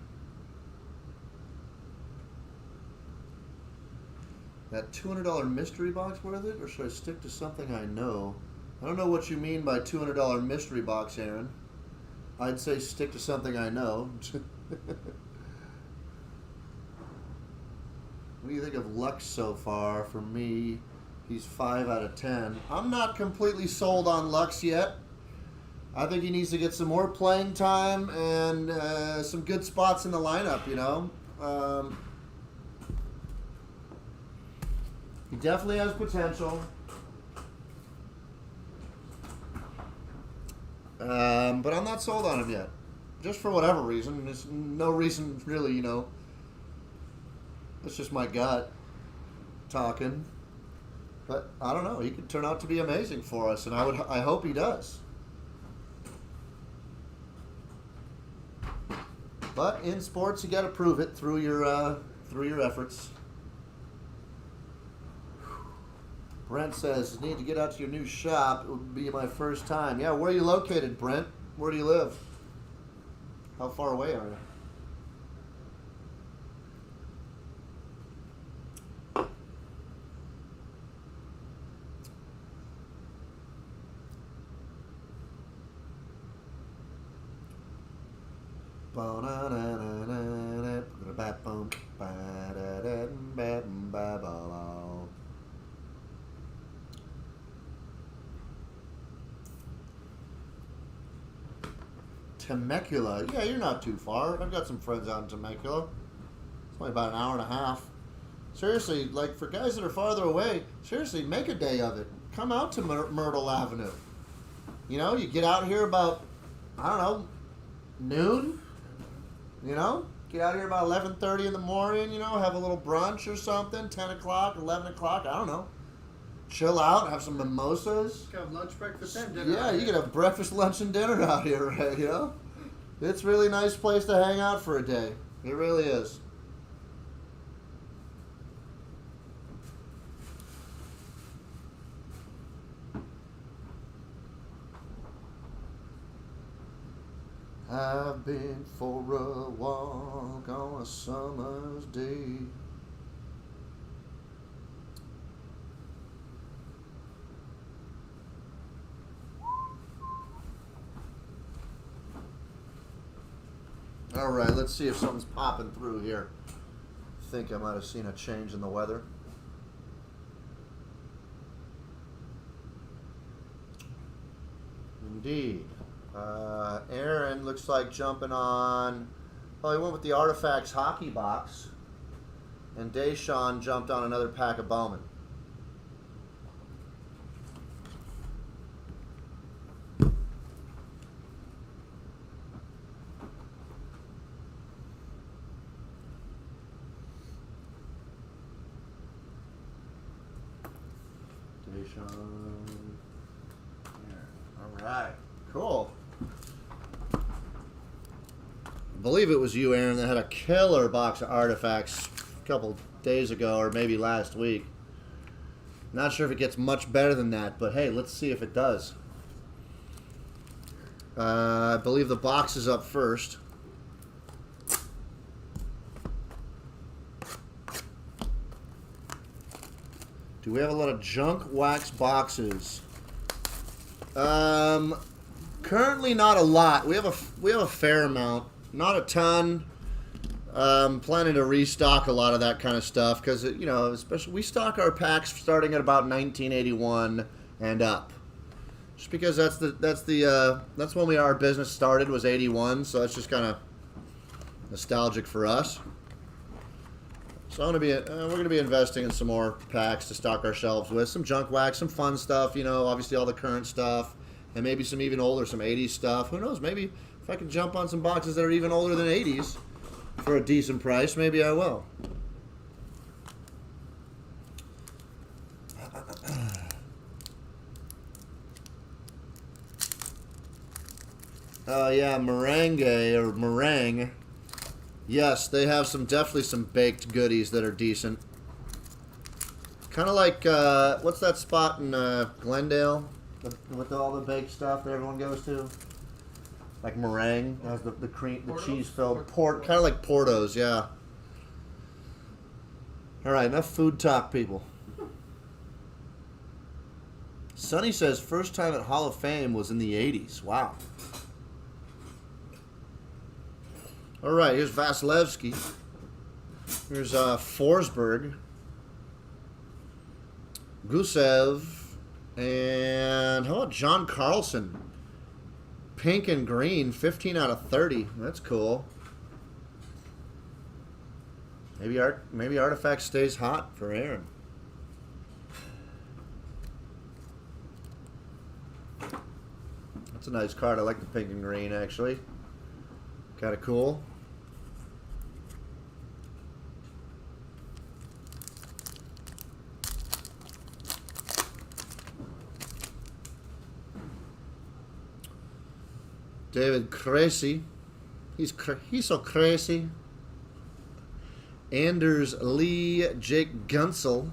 That $200 mystery box worth it, or should I stick to something I know? I don't know what you mean by $200 mystery box, Aaron. I'd say stick to something I know. What do you think of Lux so far? For me, he's 5 out of 10. I'm not completely sold on Lux yet. I think he needs to get some more playing time and some good spots in the lineup, you know. He definitely has potential. But I'm not sold on him yet. Just for whatever reason. There's no reason really, you know. That's just my gut talking. But I don't know. He could turn out to be amazing for us, and I hope he does. But in sports, you got to prove it through your efforts. Brent says, "Need to get out to your new shop. It would be my first time." Yeah, where are you located, Brent? Where do you live? How far away are you? Temecula. Yeah, you're not too far. I've got some friends out in Temecula. It's only about an hour and a half. Seriously, like for guys that are farther away, seriously, make a day of it. Come out to Myrtle Avenue. You know, you get out here about, I don't know, noon. You know, get out here about 11:30 in the morning. You know, have a little brunch or something. 10 o'clock, 11 o'clock. I don't know. Chill out, have some mimosas.
You can have lunch, breakfast, and dinner.
Yeah, you can have breakfast, lunch, and dinner out here, right? You know, it's a really nice place to hang out for a day. It really is. I've been for a walk on a summer's day. All right, let's see if something's popping through here. I think I might have seen a change in the weather. Indeed. Aaron looks like jumping on. Oh, he went with the Artifacts hockey box. And Deshaun jumped on another pack of Bowman. All right, cool. I believe it was you, Aaron, that had a killer box of Artifacts a couple days ago, or maybe last week. Not sure if it gets much better than that, but hey, let's see if it does. I believe the box is up first. Do we have a lot of junk wax boxes? Currently not a lot. We have a fair amount, not a ton. Planning to restock a lot of that kind of stuff because you know, especially we stock our packs starting at about 1981 and up. Just because that's when our business started, was 81, so it's just kind of nostalgic for us. So we're gonna be investing in some more packs to stock our shelves with, some junk wax, some fun stuff, you know, obviously all the current stuff, and maybe some even older, some 80s stuff. Who knows? Maybe if I can jump on some boxes that are even older than 80s for a decent price, maybe I will. Oh yeah, meringue. Yes, they have definitely some baked goodies that are decent. Kind of like, what's that spot in Glendale with all the baked stuff that everyone goes to? Like meringue, has the cream, the cheese filled port, kind of like Portos, yeah. All right, enough food talk, people. Sonny says first time at Hall of Fame was in the 80s. Wow. All right, here's Vasilevsky. Here's Forsberg. Gusev. And how about John Carlson? Pink and green, 15 out of 30. That's cool. Maybe Artifact stays hot for Aaron. That's a nice card. I like the pink and green, actually. Kind of cool. David Crazy. He's so crazy. Anders Lee, Jake Gunsel.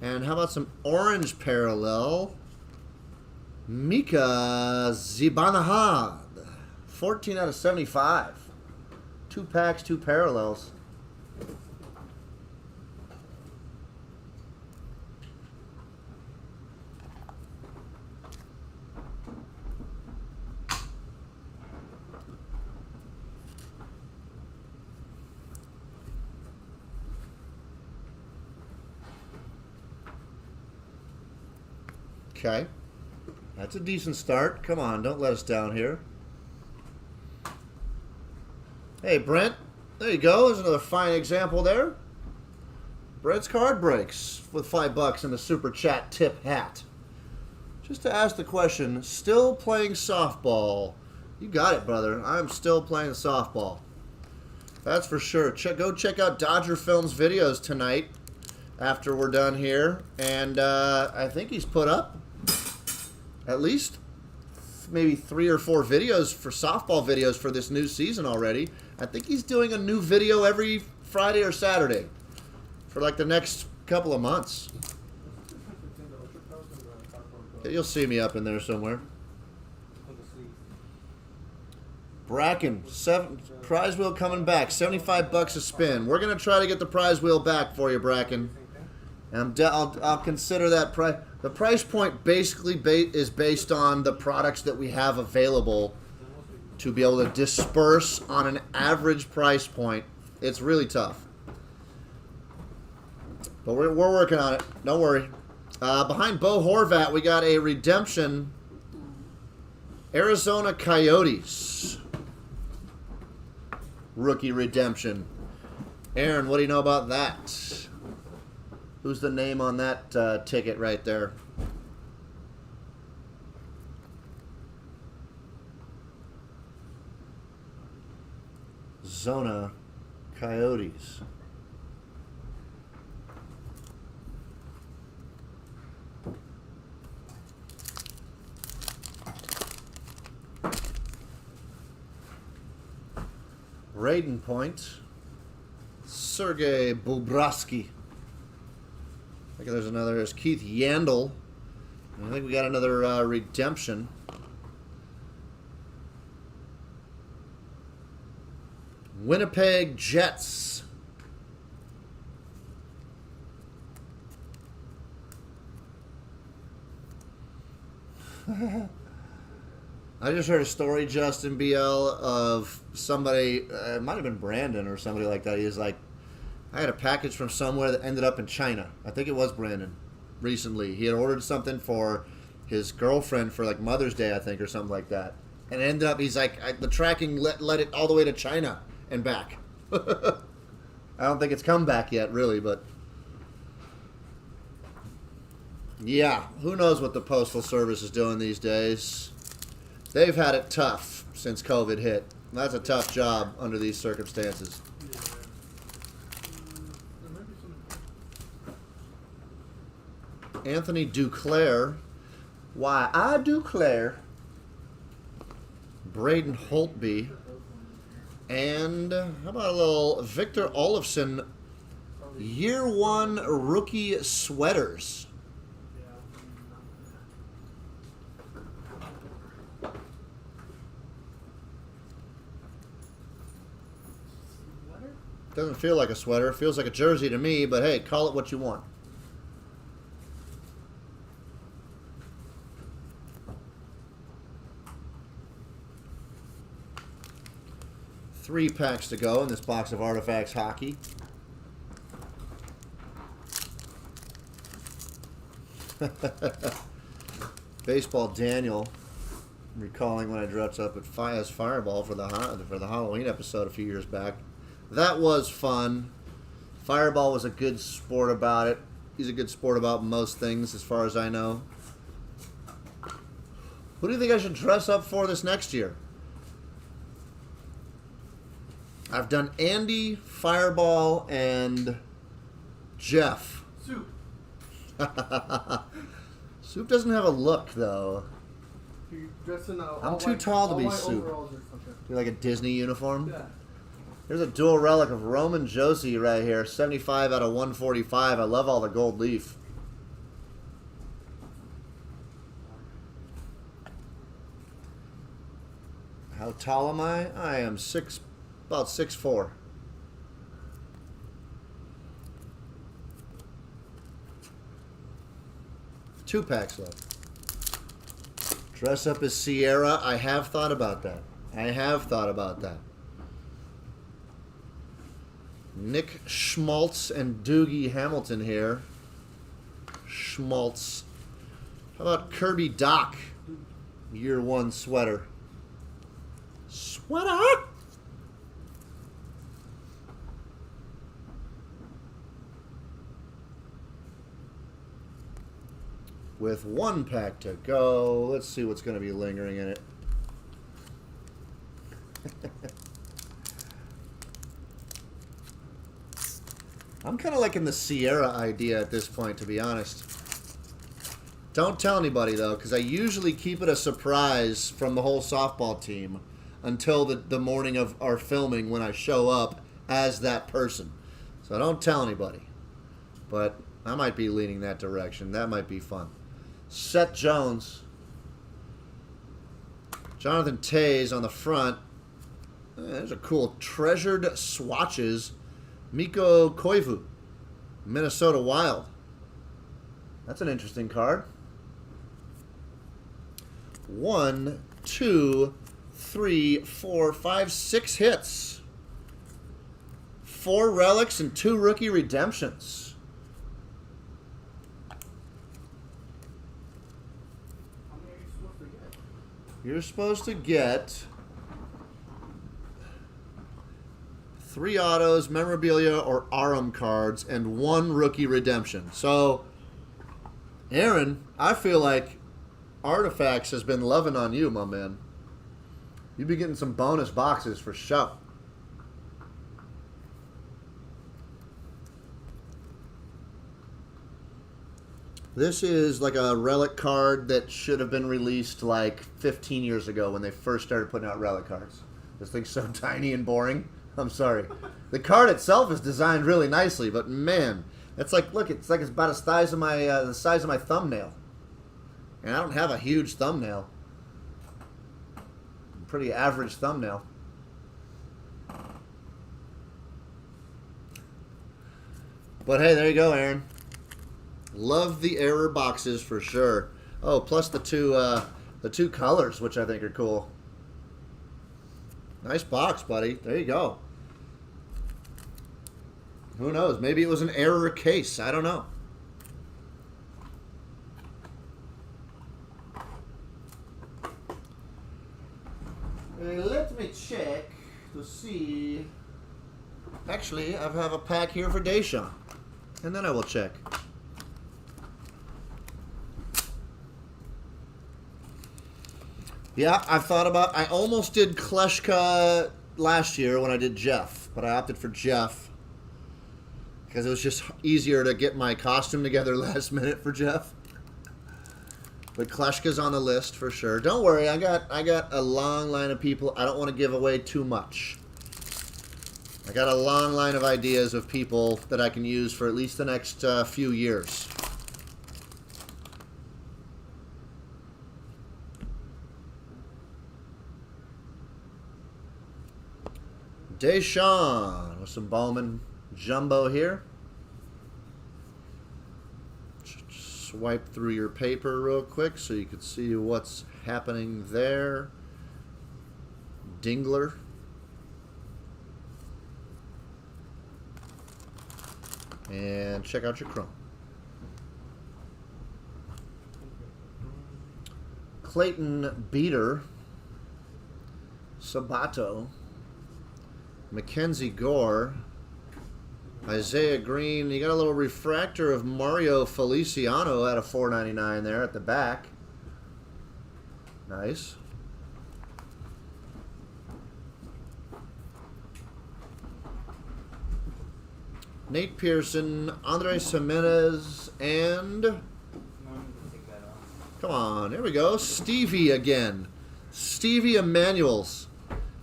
And how about some orange parallel? Mika Zibanejad. 14 out of 75. 2 packs, 2 parallels. Okay. That's a decent start. Come on, don't let us down here. Hey, Brent. There you go. There's another fine example there. Brent's card breaks with $5 in the super chat tip hat. Just to ask the question, still playing softball? You got it, brother. I'm still playing softball. That's for sure. Go check out Dodger Films videos tonight after we're done here. And I think he's put up at least maybe 3 or 4 videos for softball videos for this new season already. I think he's doing a new video every Friday or Saturday for like the next couple of months. You'll see me up in there somewhere. Bracken, prize wheel coming back, $75 a spin. We're gonna try to get the prize wheel back for you, Bracken. And I'll consider that price. The price point basically is based on the products that we have available to be able to disperse on an average price point. It's really tough. But we're working on it. Don't worry. Behind Bo Horvat, we got a redemption. Arizona Coyotes. Rookie redemption. Aaron, what do you know about that? Who's the name on that ticket right there? Zona Coyotes. Raiden Point. Sergei Bobrovsky. I think there's Keith Yandel. I think we got another redemption. Winnipeg Jets. I just heard a story, Justin BL, of somebody, it might have been Brandon or somebody like that. He was like, I had a package from somewhere that ended up in China. I think it was Brandon recently. He had ordered something for his girlfriend for like Mother's Day, I think, or something like that. And it ended up, he's like, the tracking led it all the way to China and back. I don't think it's come back yet, really, but yeah, who knows what the Postal Service is doing these days. They've had it tough since COVID hit. That's a tough job under these circumstances. Anthony Duclair. Why, I Duclair. Braden Holtby. And how about a little Victor Olofsson Year 1 rookie sweaters. Doesn't feel like a sweater. It feels like a jersey to me, but hey, call it what you want. Three packs to go in this box of Artifacts Hockey. Baseball Daniel, recalling when I dressed up as Fireball for the Halloween episode a few years back. That was fun. Fireball was a good sport about it. He's a good sport about most things, as far as I know. Who do you think I should dress up for this next year? I've done Andy, Fireball, and Jeff.
Soup.
Soup doesn't have a look, though.
You dress in a
I'm too tall to be soup.
overalls or something.
Do like a Disney uniform?
Yeah.
There's a dual relic of Roman Josie right here. 75 out of 145. I love all the gold leaf. How tall am I? I am about 6'4". Two packs left. Dress up as Sierra. I have thought about that. Nick Schmaltz and Doogie Hamilton here. Schmaltz. How about Kirby Doc? Year 1 sweater. Sweater! With 1 pack to go, let's see what's going to be lingering in it. I'm kind of liking the Sierra idea at this point, to be honest. Don't tell anybody, though, because I usually keep it a surprise from the whole softball team until the morning of our filming when I show up as that person. So don't tell anybody. But I might be leaning that direction. That might be fun. Seth Jones. Jonathan Tays on the front. There's a cool Treasured Swatches. Mikko Koivu. Minnesota Wild. That's an interesting card. 1, 2, 3, 4, 5, 6 hits. 4 relics and 2 rookie redemptions.
How many are you supposed to get?
You're supposed to get 3 autos, memorabilia, or Arum cards, and 1 rookie redemption. So, Aaron, I feel like Artifacts has been loving on you, my man. You'll be getting some bonus boxes for sure. This is like a relic card that should have been released like 15 years ago when they first started putting out relic cards. This thing's so tiny and boring. I'm sorry. The card itself is designed really nicely, but man, it's like, look, it's about the size of my thumbnail. And I don't have a huge thumbnail. Pretty average thumbnail. But hey, there you go, Aaron. Love the error boxes for sure. Oh, plus the two colors, which I think are cool. Nice box, buddy. There you go. Who knows? Maybe it was an error case. I don't know. Let me check to see. Actually, I have a pack here for Deshaun. And then I will check. Yeah, I've thought about. I almost did Kleshka last year when I did Jeff, but I opted for Jeff because it was just easier to get my costume together last minute for Jeff. But Kleshka's on the list for sure. Don't worry, I got a long line of people. I don't want to give away too much. I got a long line of ideas of people that I can use for at least the next few years. Deshaun with some Bowman jumbo here. Swipe through your paper real quick so you can see what's happening there. Dingler. And check out your Chrome. Clayton Beater. Sabato. Mackenzie Gore. Isaiah Green. You got a little refractor of Mario Feliciano at a $4.99 there at the back. Nice. Nate Pearson, Andres Jimenez, and a Come on, there we go. Stevie again. Stevie Emanuels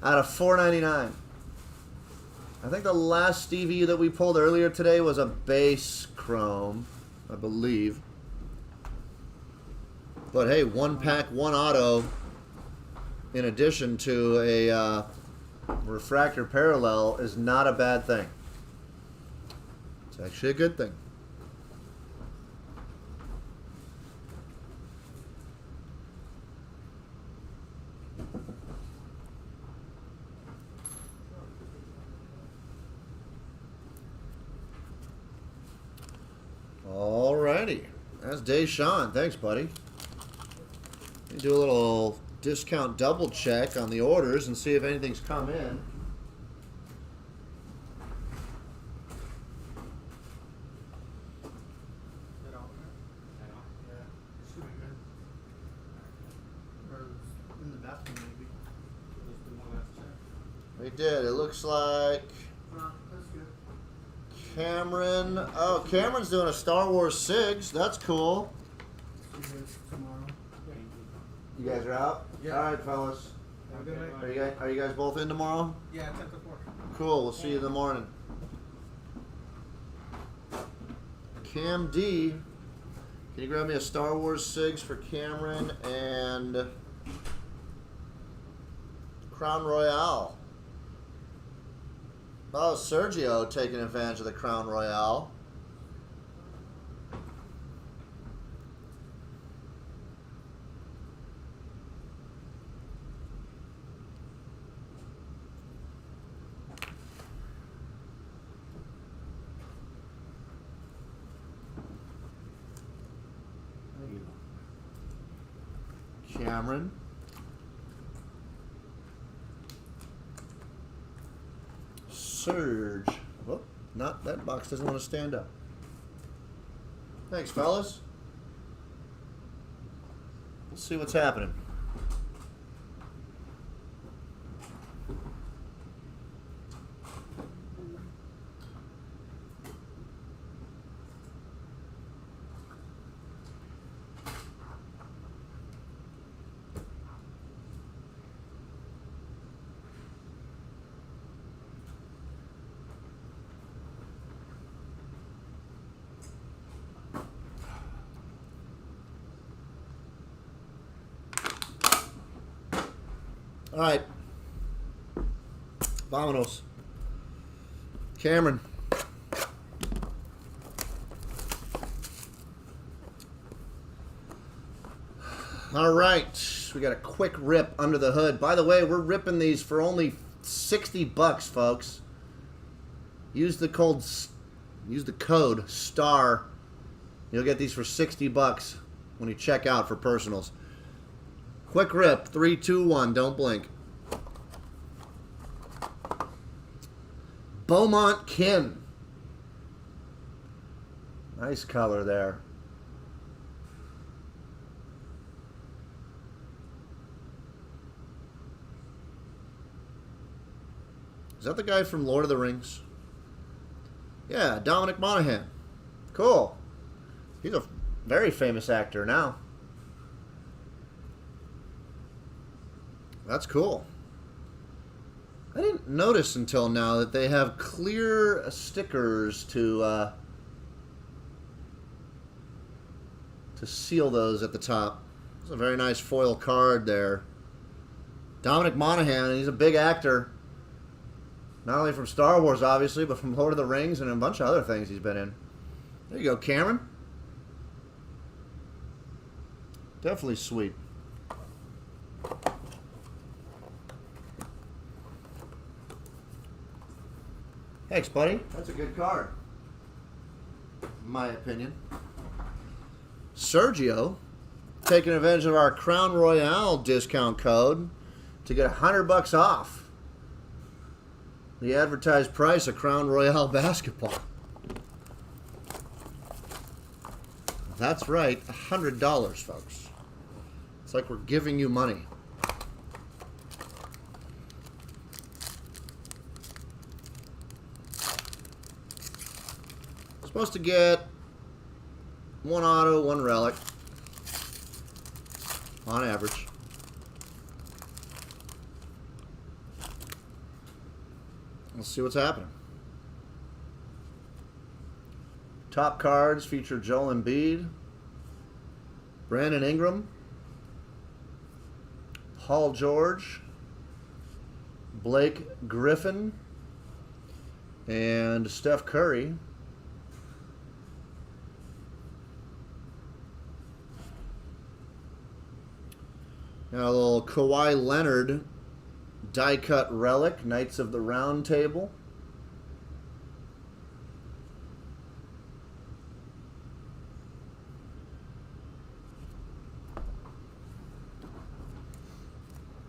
out of $4.99. I think the last Stevie that we pulled earlier today was a base chrome, I believe. But hey, one pack, one auto, in addition to a refractor parallel, is not a bad thing. It's actually a good thing. Alrighty, that's Deshaun. Thanks, buddy. Let me do a little discount double check on the orders and see if anything's come in.
That all right? Yeah, it should be good. Or in the bathroom maybe. Just do one last check.
We did. It looks like
That's good.
Cameron. Oh, Cameron's doing a Star Wars SIGs. That's cool.
See you guys tomorrow.
You guys are out?
Yeah.
All right, fellas.
Have a good night.
Are you guys both in tomorrow?
Yeah, 10 to 4.
Cool. We'll see you in the morning. Cam D. Can you grab me a Star Wars SIGs for Cameron and Crown Royale? Oh, Sergio taking advantage of the Crown Royale. Cameron. Surge. Oh, not that box doesn't want to stand up. Thanks, fellas. We'll see what's happening. All right. Vámonos. Cameron. All right. We got a quick rip under the hood. By the way, we're ripping these for only $60, folks. Use the code STAR. You'll get these for $60 when you check out for personals. Quick rip, 3, 2, 1, don't blink. Beaumont Kin. Nice color there. Is that the guy from Lord of the Rings? Yeah, Dominic Monaghan. Cool. He's a very famous actor now. That's cool. I didn't notice until now that they have clear stickers to seal those at the top. It's a very nice foil card there. Dominic Monaghan, he's a big actor. Not only from Star Wars, obviously, but from Lord of the Rings and a bunch of other things he's been in. There you go, Cameron. Definitely sweet. Thanks, buddy. That's a good card, in my opinion. Sergio, taking advantage of our Crown Royale discount code to get $100 off the advertised price of Crown Royale basketball. That's right, $100, folks. It's like we're giving you money. Supposed to get one auto, one relic. on average. Let's see what's happening. Top cards feature Joel Embiid, Brandon Ingram, Paul George, Blake Griffin, and Steph Curry. Now a little Kawhi Leonard die-cut relic, Knights of the Round Table.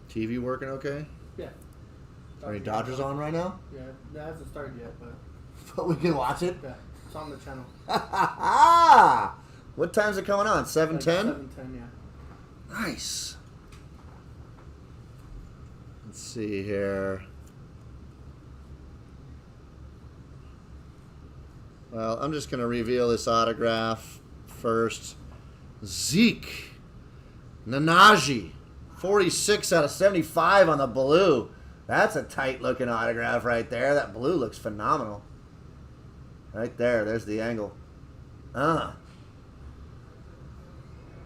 TV working okay?
Yeah.
Are any Dodgers on right now?
Yeah, that hasn't started yet, but
But we can watch it.
yeah, it's on the channel.
What time's it coming on? 7:10?
7:10, yeah.
Nice. Let's see here. Well, I'm just going to reveal this autograph first. Zeke Nanaji, 46 out of 75 on the blue. That's a tight-looking autograph right there. That blue looks phenomenal. Right there. There's the angle.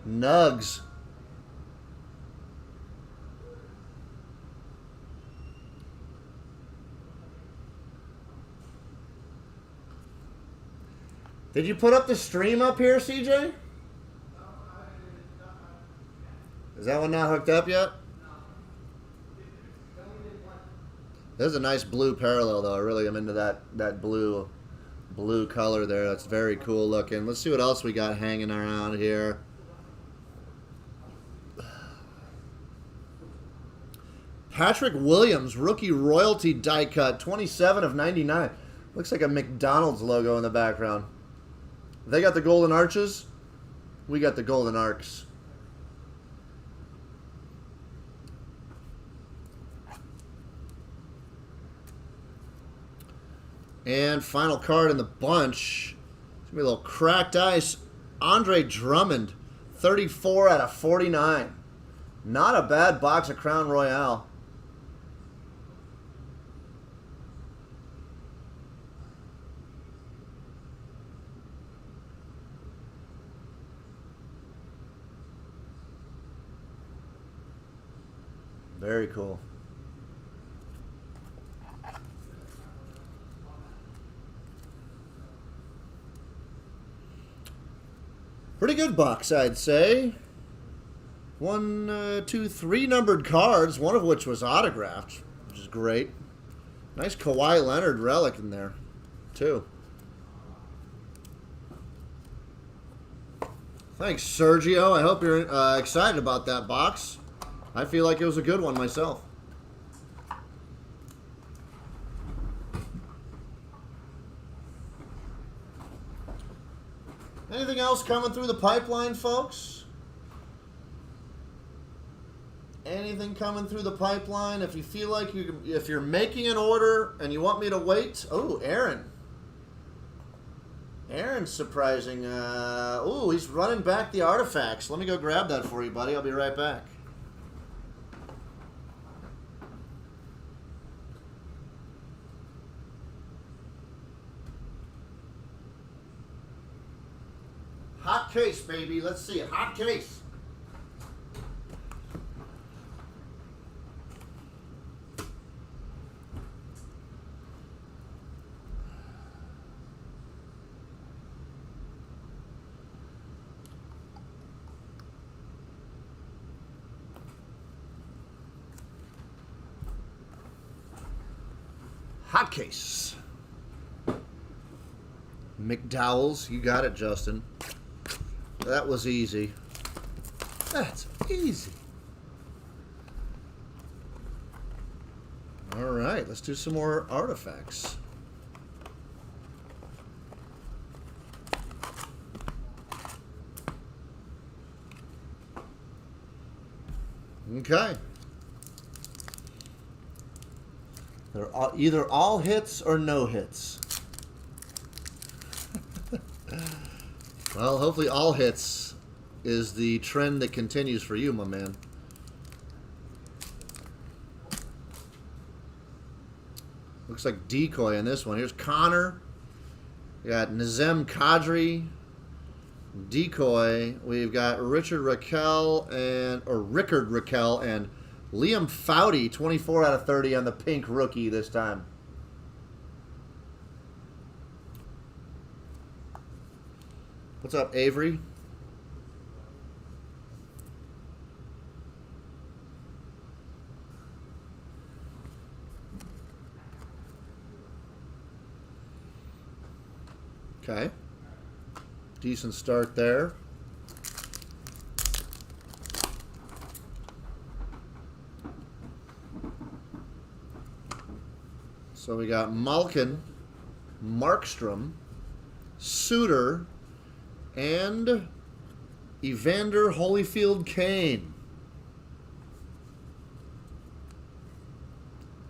Nugs. Did you put up the stream up here, CJ? Is that one not hooked up yet? There's a nice blue parallel, though. I really am into that blue color there. That's very cool looking. Let's see what else we got hanging around here. Patrick Williams, rookie royalty die cut, 27 of 99. Looks like a McDonald's logo in the background. They got the golden arches. We got the golden arcs. And final card in the bunch. It's going to be a little cracked ice. Andre Drummond, 34 out of 49. Not a bad box of Crown Royale. Very cool. Pretty good box, I'd say. 1, 2, 3 numbered cards, one of which was autographed, which is great. Nice Kawhi Leonard relic in there, too. Thanks, Sergio. I hope you're excited about that box. I feel like it was a good one myself. Anything else coming through the pipeline, folks? Anything coming through the pipeline? If you feel like if you're making an order and you want me to wait. Oh, Aaron. Aaron's surprising. Oh, he's running back the artifacts. Let me go grab that for you, buddy. I'll be right back. Hot case, baby. Let's see it. Hot case. Hot case. McDowell's. You got it, Justin. That was easy. That's easy. All right, let's do some more artifacts. Okay. They're either all hits or no hits. Well, hopefully all hits is the trend that continues for you, my man. Looks like decoy in this one. Here's Connor. We got Nazem Kadri. Decoy. We've got Rickard Raquel and Liam Foudy, 24 out of 30 on the pink rookie this time. What's up, Avery? Okay. Decent start there. So we got Malkin, Markstrom, Suter, and Evander Holyfield-Kane.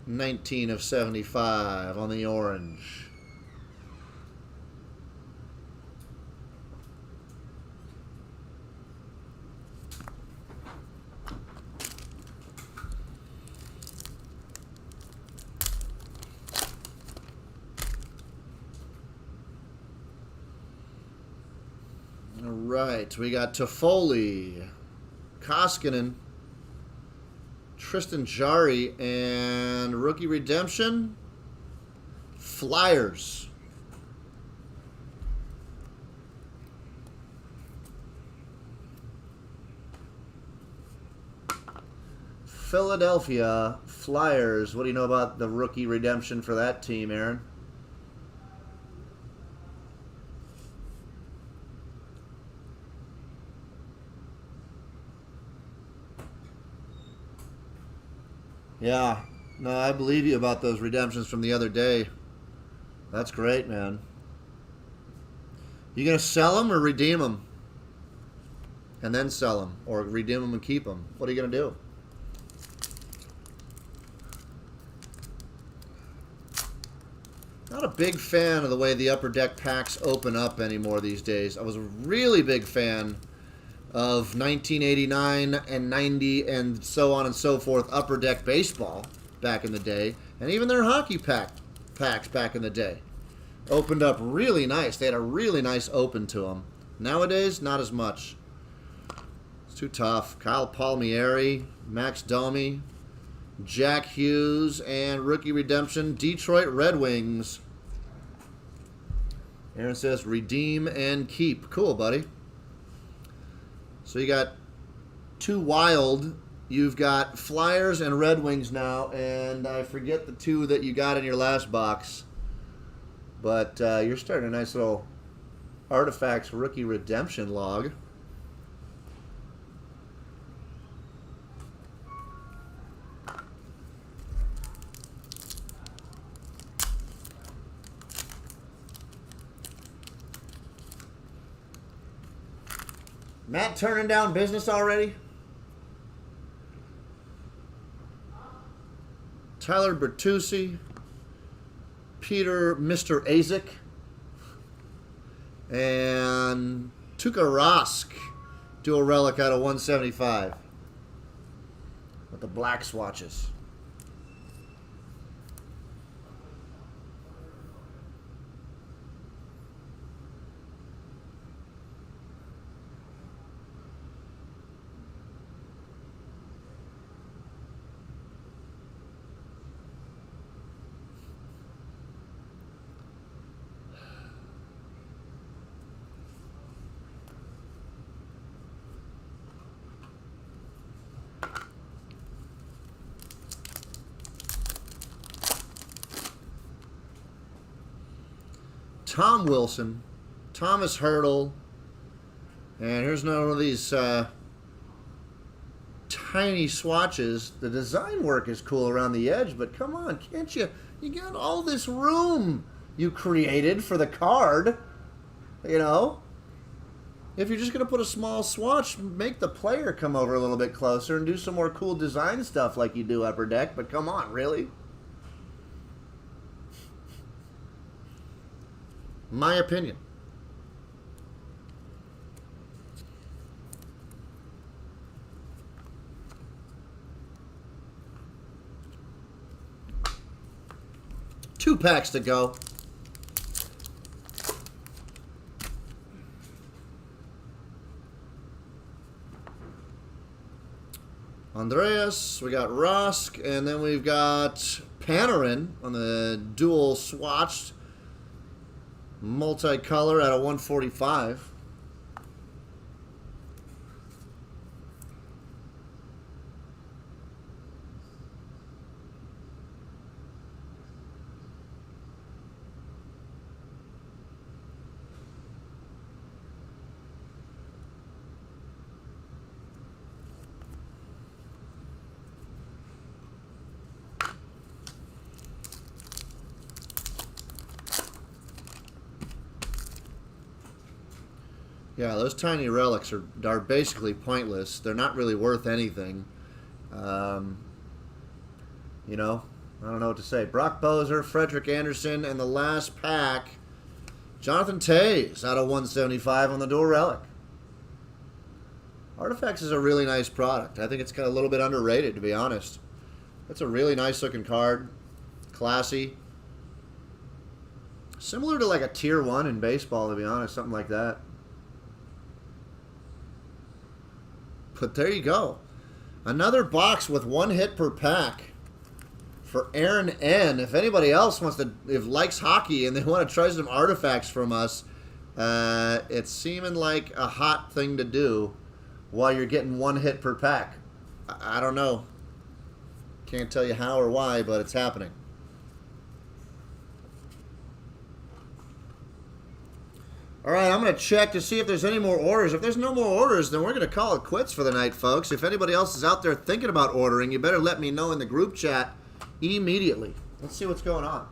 19 of 75 on the orange. All right, we got Toffoli, Koskinen, Tristan Jarry, and rookie redemption, Flyers. Philadelphia Flyers. What do you know about the rookie redemption for that team, Aaron? Yeah, no, I believe you about those redemptions from the other day. That's great, man. You gonna sell them or redeem them? And then sell them, or redeem them and keep them? What are you gonna do? Not a big fan of the way the Upper Deck packs open up anymore these days. I was a really big fan of 1989 and 90 and so on and so forth Upper Deck baseball back in the day, and even their hockey packs back in the day opened up really nice. They had a really nice open to them. Nowadays, not as much. It's too tough. Kyle Palmieri, Max Domi, Jack Hughes, and rookie redemption, Detroit Red Wings. Aaron says redeem and keep. Cool, buddy. So you got two Wild. You've got Flyers and Red Wings now, and I forget the two that you got in your last box. But you're starting a nice little Artifacts rookie redemption log. Matt turning down business already? Tyler Bertuzzi, Peter Mr. Azik, and Tuukka Rask, dual relic out of 175 with the black swatches. Tom Wilson, Thomas Hurdle, and here's another one of these tiny swatches. The design work is cool around the edge, but come on, can't you? You got all this room you created for the card, you know? If you're just going to put a small swatch, make the player come over a little bit closer and do some more cool design stuff like you do Upper Deck, but come on, really? My opinion. 2 packs to go. Andreas, we got Rusk, and then we've got Panarin on the dual swatched multicolor at a 145. Yeah, those tiny relics are basically pointless. They're not really worth anything. You know, I don't know what to say. Brock Boser, Frederick Anderson, and the last pack, Jonathan Toews out of 175 on the dual relic. Artifacts is a really nice product. I think it's kind of a little bit underrated, to be honest. It's a really nice looking card. Classy. Similar to like a tier 1 in baseball, to be honest. Something like that. But there you go. Another box with 1 hit per pack for Aaron N. If anybody else wants to, if likes hockey and they want to try some artifacts from us, it's seeming like a hot thing to do while you're getting 1 hit per pack. I don't know. Can't tell you how or why, but it's happening. All right, I'm going to check to see if there's any more orders. If there's no more orders, then we're going to call it quits for the night, folks. If anybody else is out there thinking about ordering, you better let me know in the group chat immediately. Let's see what's going on.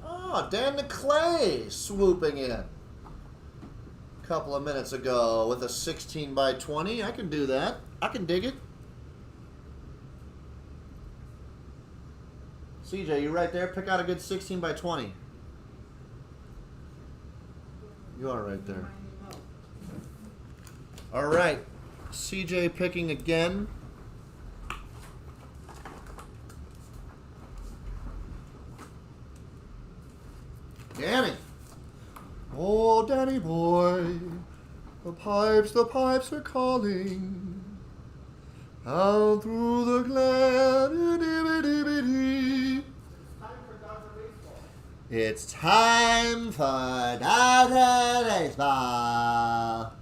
Oh, Dan DeClay swooping in a couple of minutes ago with a 16 by 20. I can do that. I can dig it. CJ, you right there? Pick out a good 16 by 20. You are right there. All right. CJ picking again. Danny. Oh, Danny boy. The pipes are calling. Out through the glen. It's time for Dodger Baseball.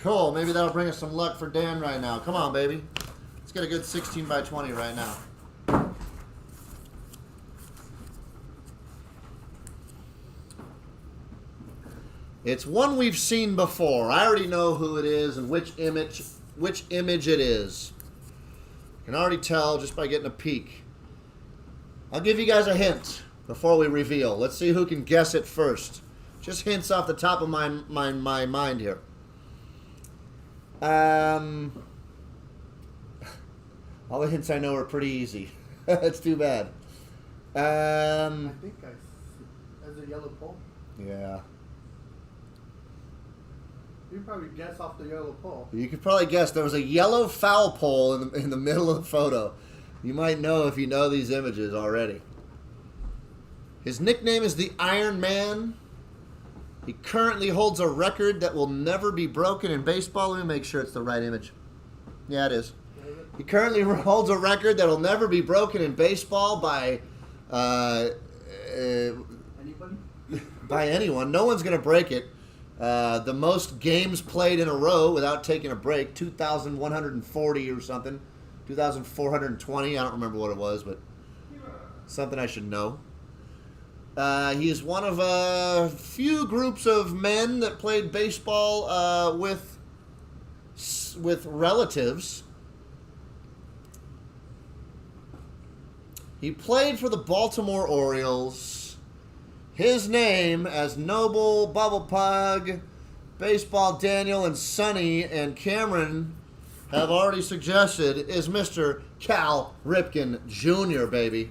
Cool. Maybe that'll bring us some luck for Dan right now. Come on, baby. Let's get a good 16 by 20 right now. It's one we've seen before. I already know who it is and which image it is. I can already tell just by getting a peek. I'll give you guys a hint before we reveal. Let's see who can guess it first. Just hints off the top of my mind here. All the hints I know are pretty easy. That's too bad.
I think I see. As a yellow pole.
Yeah.
You probably guess off the yellow pole.
You could probably guess there was a yellow foul pole in the middle of the photo. You might know if you know these images already. His nickname is the Iron Man. He currently holds a record that will never be broken in baseball. Let me make sure it's the right image. Yeah, it is. He currently holds a record that will never be broken in baseball by
Anybody?
by anyone. No one's going to break it. The most games played in a row without taking a break, 2,140 or something. 2,420. I don't remember what it was, but something I should know. He is one of a few groups of men that played baseball with relatives. He played for the Baltimore Orioles. His name, as Noble, Bubble Pug, Baseball Daniel, and Sonny and Cameron have already suggested, is Mr. Cal Ripken Jr., baby.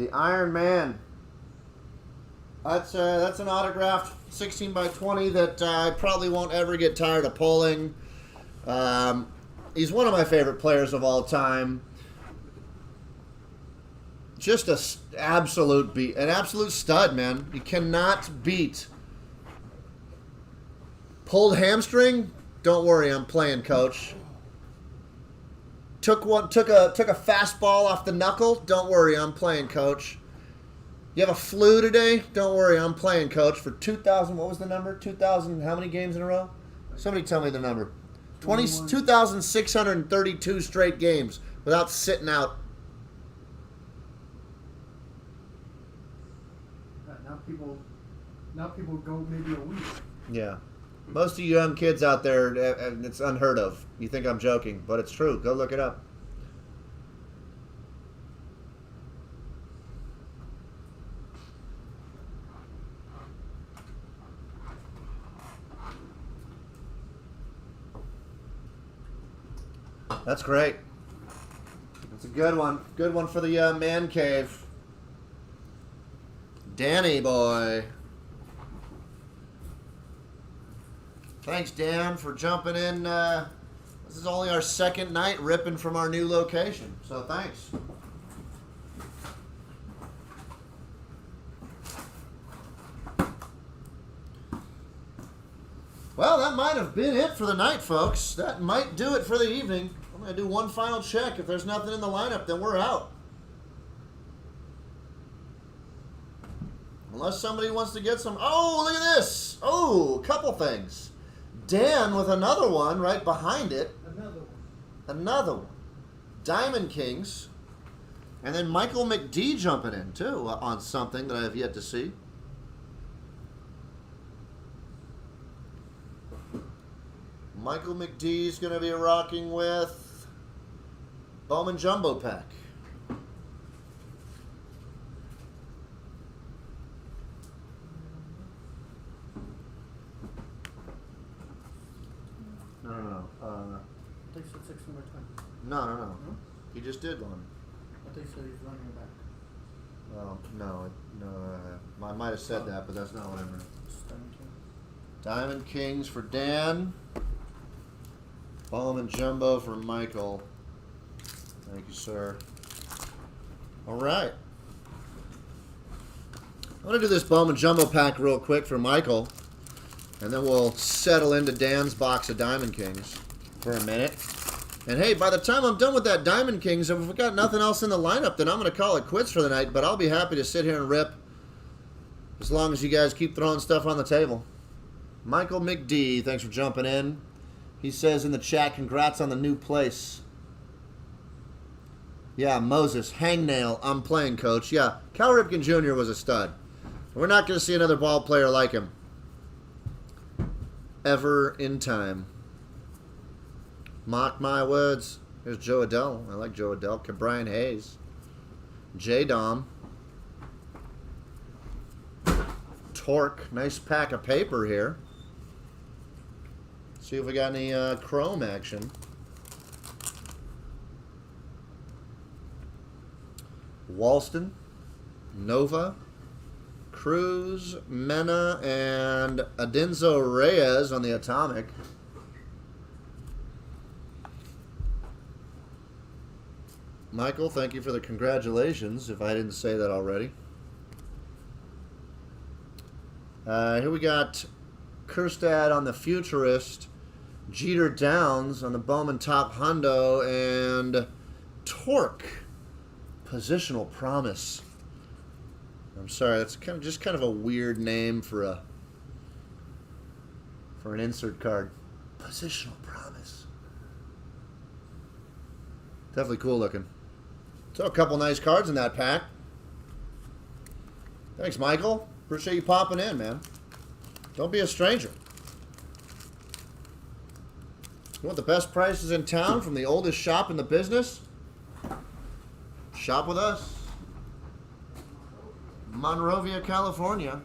The Iron Man. That's an autographed 16 by 20 that I probably won't ever get tired of pulling. He's one of my favorite players of all time. Just an absolute stud, man. You cannot beat. Pulled hamstring? Don't worry, I'm playing, coach. Took a fastball off the knuckle? Don't worry, I'm playing, coach. You have a flu today? Don't worry, I'm playing, coach. For 2,000, what was the number? 2,000, how many games in a row? Somebody tell me the number. 2,632 straight games without sitting out.
Now people go maybe a week.
Yeah. Most of you young kids out there, it's unheard of. You think I'm joking, but it's true. Go look it up. That's great. That's a good one. Good one for the man cave. Danny boy. Thanks, Dan, for jumping in. This is only our second night ripping from our new location, so thanks. Well, that might have been it for the night, folks. That might do it for the evening. I'm going to do one final check. If there's nothing in the lineup, then we're out. Unless somebody wants to get some... Oh, look at this. Oh, a couple things. Dan with another one right behind it. Another one. Diamond Kings. And then Michael McD jumping in, too, on something that I have yet to see. Michael McD's going to be rocking with Bowman Jumbo Pack. No.
I think it's 16 by 20.
No.
No?
He just did one.
I think so. He's running it back.
Well, no. I might have said that, but that's not what I meant.
It's Diamond King.
Diamond Kings for Dan. Bowman Jumbo for Michael. Thank you, sir. All right. I'm going to do this Bowman Jumbo Pack real quick for Michael. And then we'll settle into Dan's box of Diamond Kings for a minute. And hey, by the time I'm done with that Diamond Kings, if we've got nothing else in the lineup, then I'm going to call it quits for the night. But I'll be happy to sit here and rip as long as you guys keep throwing stuff on the table. Michael McD, thanks for jumping in. He says in the chat, congrats on the new place. Yeah, Moses, hangnail, I'm playing, coach. Yeah, Cal Ripken Jr. was a stud. We're not going to see another ball player like him ever in time. Mock my words. Here's Joe Adell. I like Joe Adell. Brian Hayes. J. Dom. Torque. Nice pack of paper here. See if we got any chrome action. Walston. Nova. Cruz, Mena, and Adinzo Reyes on the Atomic. Michael, thank you for the congratulations, if I didn't say that already. Here we got Kerstad on the Futurist, Jeter Downs on the Bowman Top Hundo, and Torque, Positional Promise. I'm sorry, that's kind of a weird name for an insert card. Positional Promise. Definitely cool looking. So a couple nice cards in that pack. Thanks, Michael. Appreciate you popping in, man. Don't be a stranger. You want the best prices in town from the oldest shop in the business? Shop with us. Monrovia, California.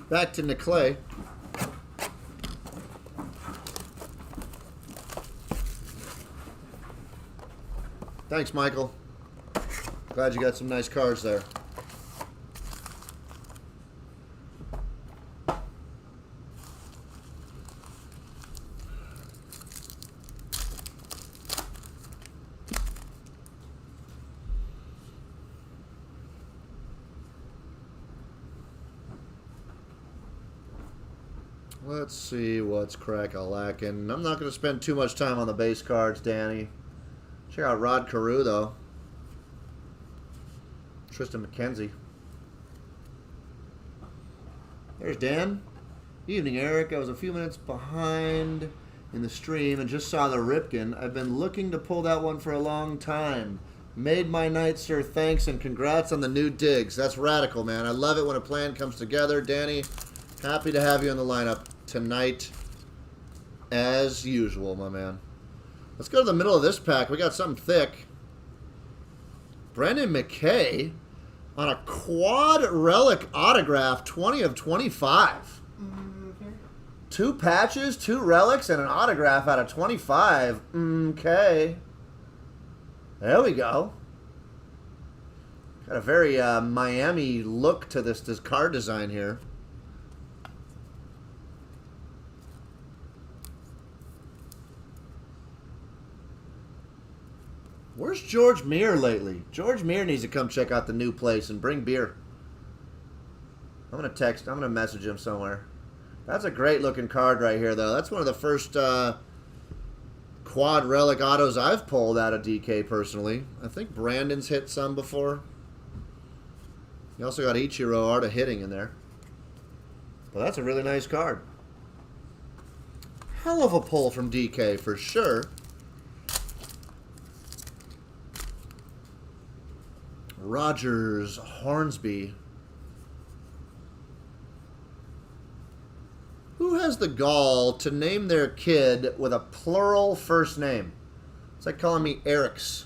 Back to Nicklay. Thanks, Michael. Glad you got some nice cards there. Let's see what's crack-a-lackin'. I'm not going to spend too much time on the base cards, Danny. Check out Rod Carew, though. Tristan McKenzie. There's Dan. Evening, Eric. I was a few minutes behind in the stream and just saw the Ripken. I've been looking to pull that one for a long time. Made my night, sir. Thanks, and congrats on the new digs. That's radical, man. I love it when a plan comes together. Danny, happy to have you in the lineup tonight, as usual, my man. Let's go to the middle of this pack. We got something thick. Brendan McKay on a quad relic autograph, 20 of 25.
Okay.
2 patches, 2 relics, and an autograph out of 25. Okay. There we go. Got a very Miami look to this card design here. Where's George Meir lately? George Meir needs to come check out the new place and bring beer. I'm going to message him somewhere. That's a great looking card right here, though. That's one of the first quad relic autos I've pulled out of DK personally. I think Brandon's hit some before. You also got Ichiro Art of Hitting in there. But that's a really nice card. Hell of a pull from DK for sure. Rogers Hornsby. Who has the gall to name their kid with a plural first name? It's like calling me Eric's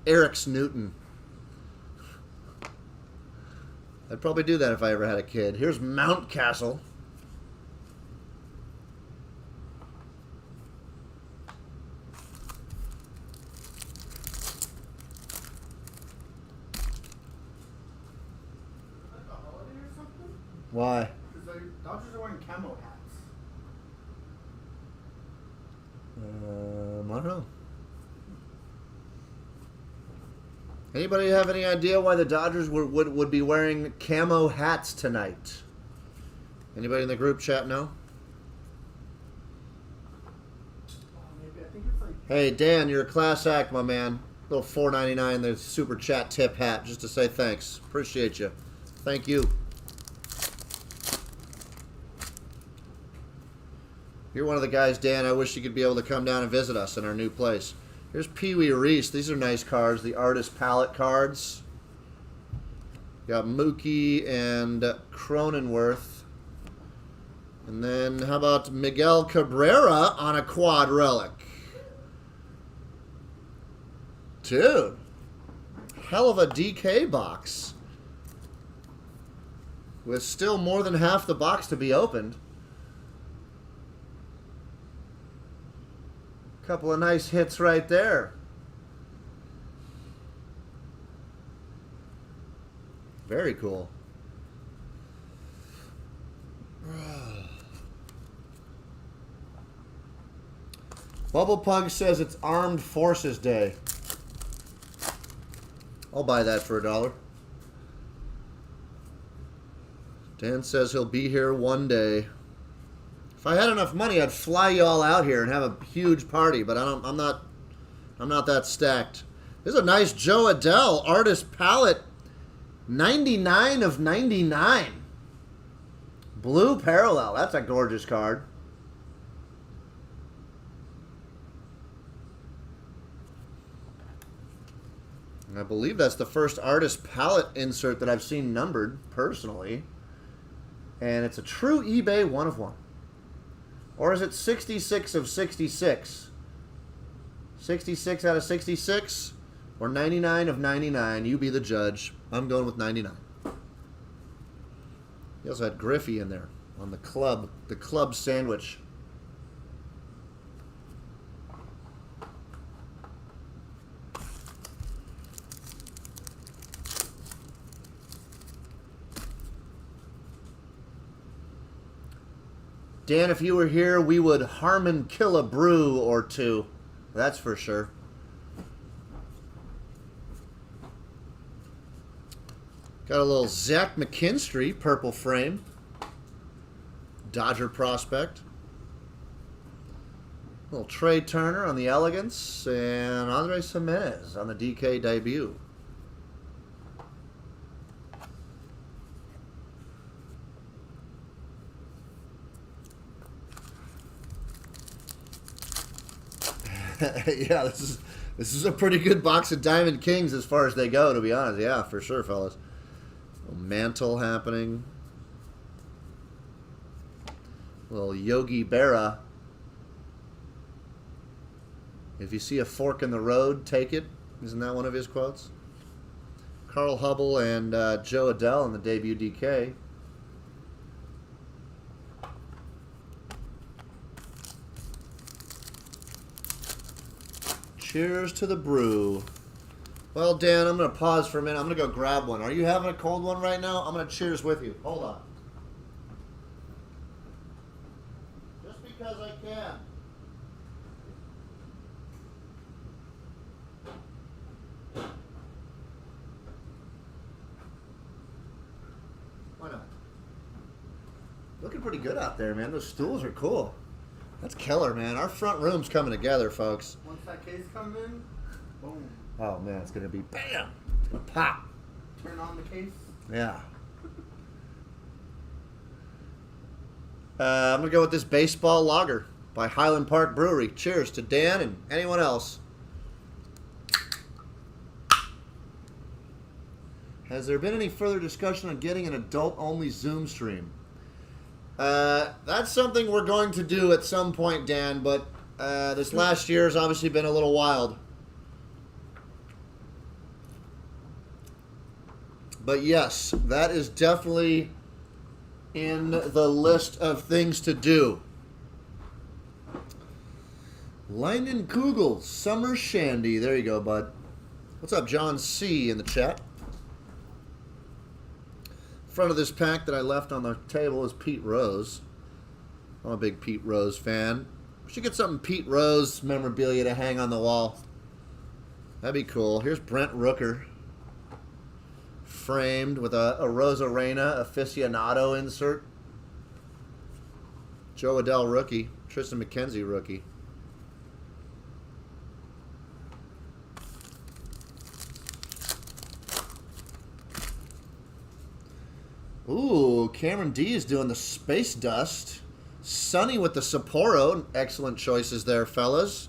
Newton. I'd probably do that if I ever had a kid. Here's Mountcastle. Why?
Because the Dodgers are wearing camo hats.
I don't know. Anybody have any idea why the Dodgers would be wearing camo hats tonight? Anybody in the group chat know?
Maybe I think it's like.
Hey Dan, you're a class act, my man. Little $4.99 the super chat tip hat just to say thanks. Appreciate you. Thank you. You're one of the guys, Dan, I wish you could be able to come down and visit us in our new place. Here's Pee Wee Reese. These are nice cards, the artist palette cards. Got Mookie and Cronenworth. And then how about Miguel Cabrera on a quad relic? Dude, hell of a DK box. With still more than half the box to be opened. Couple of nice hits right there. Very cool. Bubble Pug says it's Armed Forces Day. I'll buy that for $1. Dan says he'll be here one day. If I had enough money, I'd fly you all out here and have a huge party, but I'm not that stacked. This is a nice Joe Adele artist palette, 99 of 99. Blue parallel. That's a gorgeous card. And I believe that's the first artist palette insert that I've seen numbered personally. And it's a true eBay 1 of 1. Or is it 66 of 66? 66 out of 66? Or 99 of 99? You be the judge. I'm going with 99. He also had Griffey in there on the club sandwich. Dan, if you were here, we would Harmon kill a brew or two. That's for sure. Got a little Zach McKinstry, purple frame. Dodger prospect. Little Trey Turner on the Elegance. And Andres Jimenez on the DK debut. Yeah, this is a pretty good box of Diamond Kings as far as they go, to be honest. Yeah, for sure, fellas. Little Mantle happening. Little Yogi Berra. If you see a fork in the road, take it. Isn't that one of his quotes? Carl Hubble and Joe Adell in the debut DK. Cheers to the brew. Well, Dan, I'm going to pause for a minute. I'm going to go grab one. Are you having a cold one right now? I'm going to cheers with you. Hold on. Just because I can. Why not? Looking pretty good out there, man. Those stools are cool. That's killer, man. Our front room's coming together, folks.
Once that case comes in, boom.
Oh, man, it's going to be bam. It's going to pop.
Turn on the case.
Yeah. I'm going to go with this baseball lager by Highland Park Brewery. Cheers to Dan and anyone else. Has there been any further discussion on getting an adult-only Zoom stream? That's something we're going to do at some point, Dan, but this last year has obviously been a little wild. But yes, that is definitely in the list of things to do. Lyndon Kugel, Summer Shandy. There you go, bud. What's up, John C. in the chat? Front of this pack that I left on the table is Pete Rose. I'm a big Pete Rose fan. We should get something Pete Rose memorabilia to hang on the wall. That'd be cool. Here's Brent Rooker. Framed with a Rosarena aficionado insert. Joe Adell rookie. Tristan McKenzie rookie. Ooh, Cameron D is doing the Space Dust. Sonny with the Sapporo. Excellent choices there, fellas.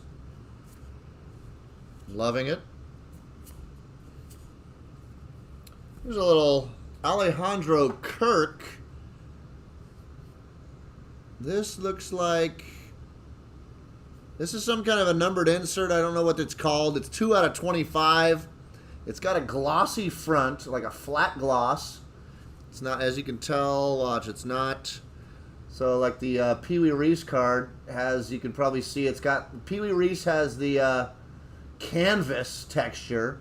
Loving it. Here's a little Alejandro Kirk. This looks like... This is some kind of a numbered insert. I don't know what it's called. It's 2 out of 25. It's got a glossy front, like a flat gloss. It's not, as you can tell, watch, it's not. So like the Pee Wee Reese card has, you can probably see it's got, Pee Wee Reese has the canvas texture.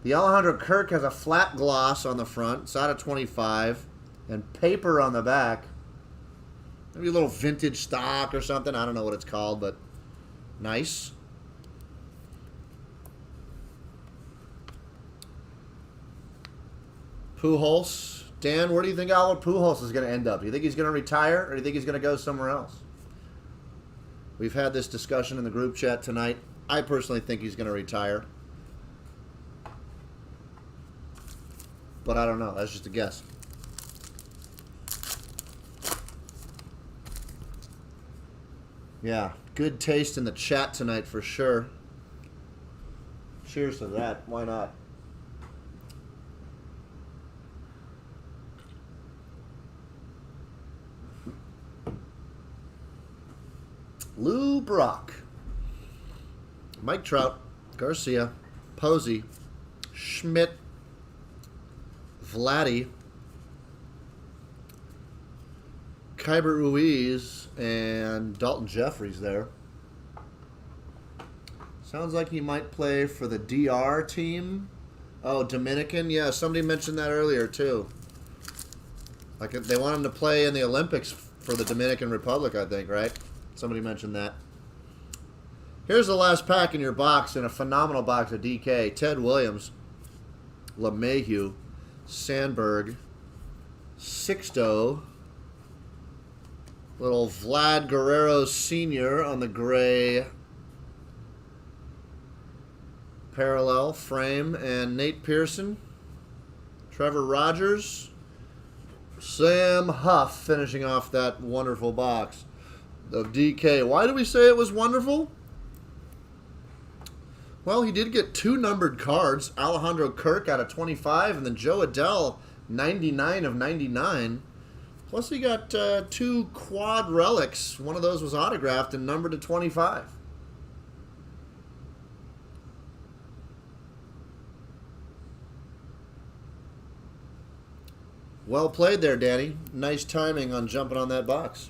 The Alejandro Kirk has a flat gloss on the front. It's out of 25. And paper on the back. Maybe a little vintage stock or something. I don't know what it's called, but nice. Pujols. Dan, where do you think Albert Pujols is going to end up? Do you think he's going to retire, or do you think he's going to go somewhere else? We've had this discussion in the group chat tonight. I personally think he's going to retire. But I don't know. That's just a guess. Yeah, good taste in the chat tonight for sure. Cheers to that. Why not? Lou Brock, Mike Trout, Garcia, Posey, Schmidt, Vladdy, Kyber Ruiz, and Dalton Jeffries there. Sounds like he might play for the DR team. Oh, Dominican? Yeah, somebody mentioned that earlier too. Like they want him to play in the Olympics for the Dominican Republic, I think, right? Somebody mentioned that. Here's the last pack in your box, in a phenomenal box of DK. Ted Williams, LeMahieu, Sandberg, Sixto, little Vlad Guerrero Sr. on the gray parallel frame, and Nate Pearson, Trevor Rogers, Sam Huff finishing off that wonderful box of DK. Why do we say it was wonderful? Well, he did get 2 numbered cards. Alejandro Kirk out of 25, and then Joe Adell, 99 of 99. Plus he got 2 quad relics. One of those was autographed and numbered to 25. Well played there, Danny. Nice timing on jumping on that box.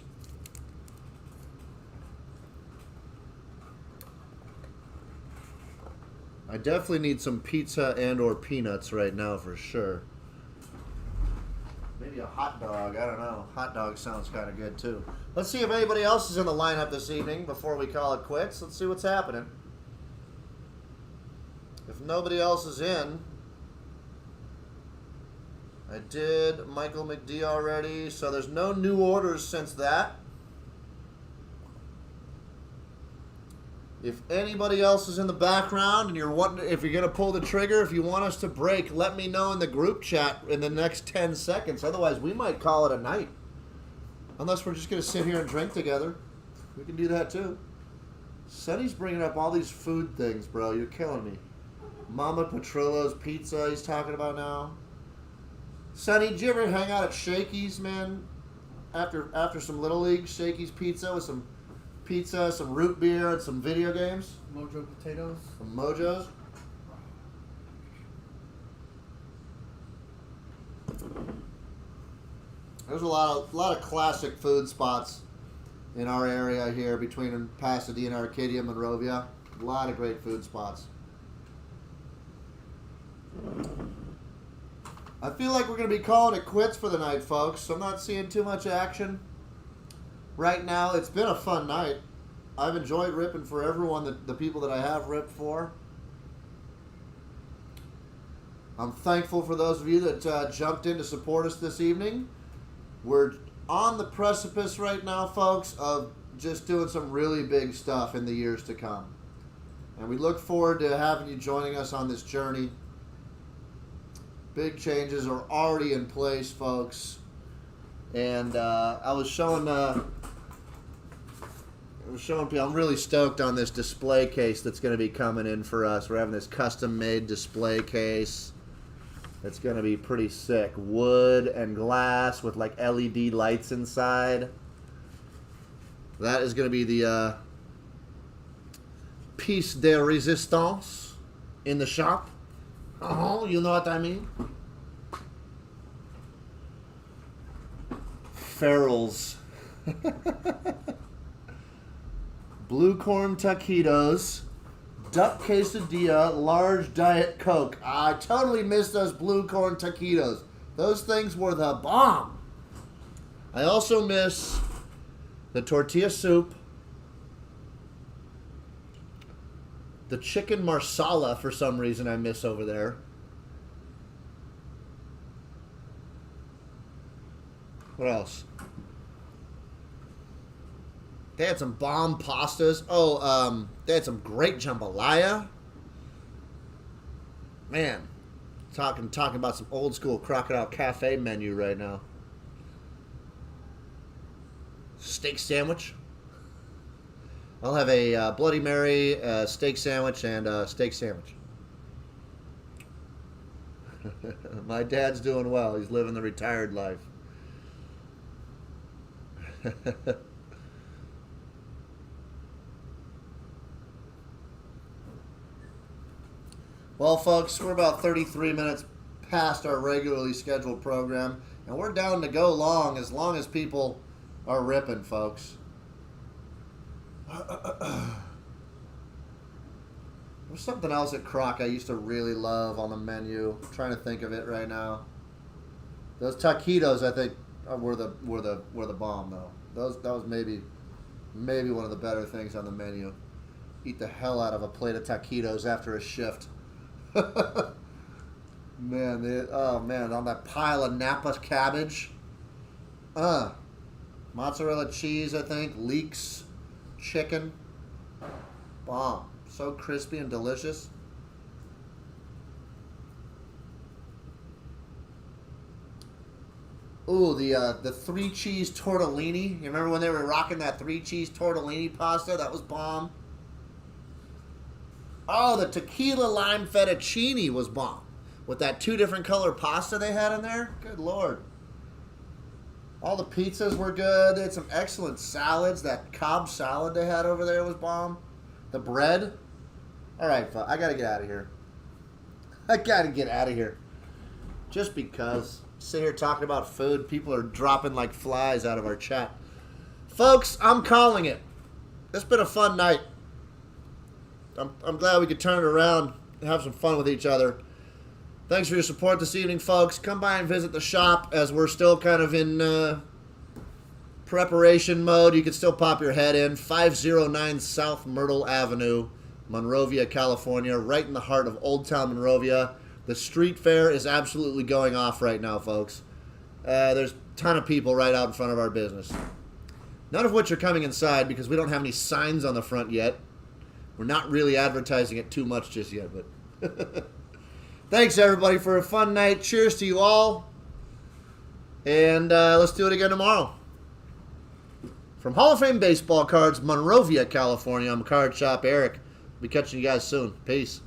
I definitely need some pizza and or peanuts right now for sure. Maybe a hot dog. I don't know. Hot dog sounds kind of good too. Let's see if anybody else is in the lineup this evening before we call it quits. Let's see what's happening. If nobody else is in, I did Michael McD already, so there's no new orders since that. If anybody else is in the background and you're wanting, if you're going to pull the trigger, if you want us to break, let me know in the group chat in the next 10 seconds. Otherwise, we might call it a night. Unless we're just going to sit here and drink together. We can do that too. Sonny's bringing up all these food things, bro. You're killing me. Mama Petrillo's Pizza he's talking about now. Sonny, did you ever hang out at Shakey's, man? After some Little League, Shakey's Pizza with some pizza, some root beer, and some video games.
Mojo potatoes.
Some Mojos. There's a lot of classic food spots in our area here between Pasadena, Arcadia, Monrovia. A lot of great food spots. I feel like we're going to be calling it quits for the night, folks. I'm not seeing too much action right now. It's been a fun night. I've enjoyed ripping for everyone, the people that I have ripped for. I'm thankful for those of you that jumped in to support us this evening. We're on the precipice right now, folks, of just doing some really big stuff in the years to come. And we look forward to having you joining us on this journey. Big changes are already in place, folks. And I was showing people, I'm really stoked on this display case that's going to be coming in for us. We're having this custom-made display case. It's going to be pretty sick. Wood and glass with like LED lights inside. That is going to be the piece de resistance in the shop. Oh, you know what I mean? Farrell's. Blue corn taquitos, duck quesadilla, large Diet Coke. I totally missed those blue corn taquitos. Those things were the bomb. I also miss the tortilla soup, the chicken marsala for some reason I miss over there. What else? They had some bomb pastas. Oh, they had some great jambalaya. Man, talking about some old school Crocodile Cafe menu right now. Steak sandwich. I'll have a Bloody Mary, steak sandwich, and a steak sandwich. My dad's doing well. He's living the retired life. Well, folks, we're about 33 minutes past our regularly scheduled program, and we're down to go long as people are ripping, folks. There's something else at Croc I used to really love on the menu. I'm trying to think of it right now. Those taquitos, I think, were the bomb though. That was maybe one of the better things on the menu. Eat the hell out of a plate of taquitos after a shift. Man, on that pile of Napa cabbage. Mozzarella cheese, I think. Leeks, chicken. Bomb. So crispy and delicious. Ooh, the 3-cheese tortellini. You remember when they were rocking that 3-cheese tortellini pasta? That was bomb. Oh, the tequila lime fettuccine was bomb. With that 2 different color pasta they had in there. Good Lord. All the pizzas were good. They had some excellent salads. That Cobb salad they had over there was bomb. The bread. All right, I got to get out of here. Just because. Sit here talking about food. People are dropping like flies out of our chat. Folks, I'm calling it. It's been a fun night. I'm glad we could turn it around and have some fun with each other. Thanks for your support this evening, folks. Come by and visit the shop as we're still kind of in preparation mode. You can still pop your head in. 509 South Myrtle Avenue, Monrovia, California, right in the heart of Old Town Monrovia. The street fair is absolutely going off right now, folks. There's a ton of people right out in front of our business. None of which are coming inside because we don't have any signs on the front yet. We're not really advertising it too much just yet, but thanks, everybody, for a fun night. Cheers to you all. And let's do it again tomorrow. From Hall of Fame Baseball Cards, Monrovia, California, I'm Card Shop Eric. Be catching you guys soon. Peace.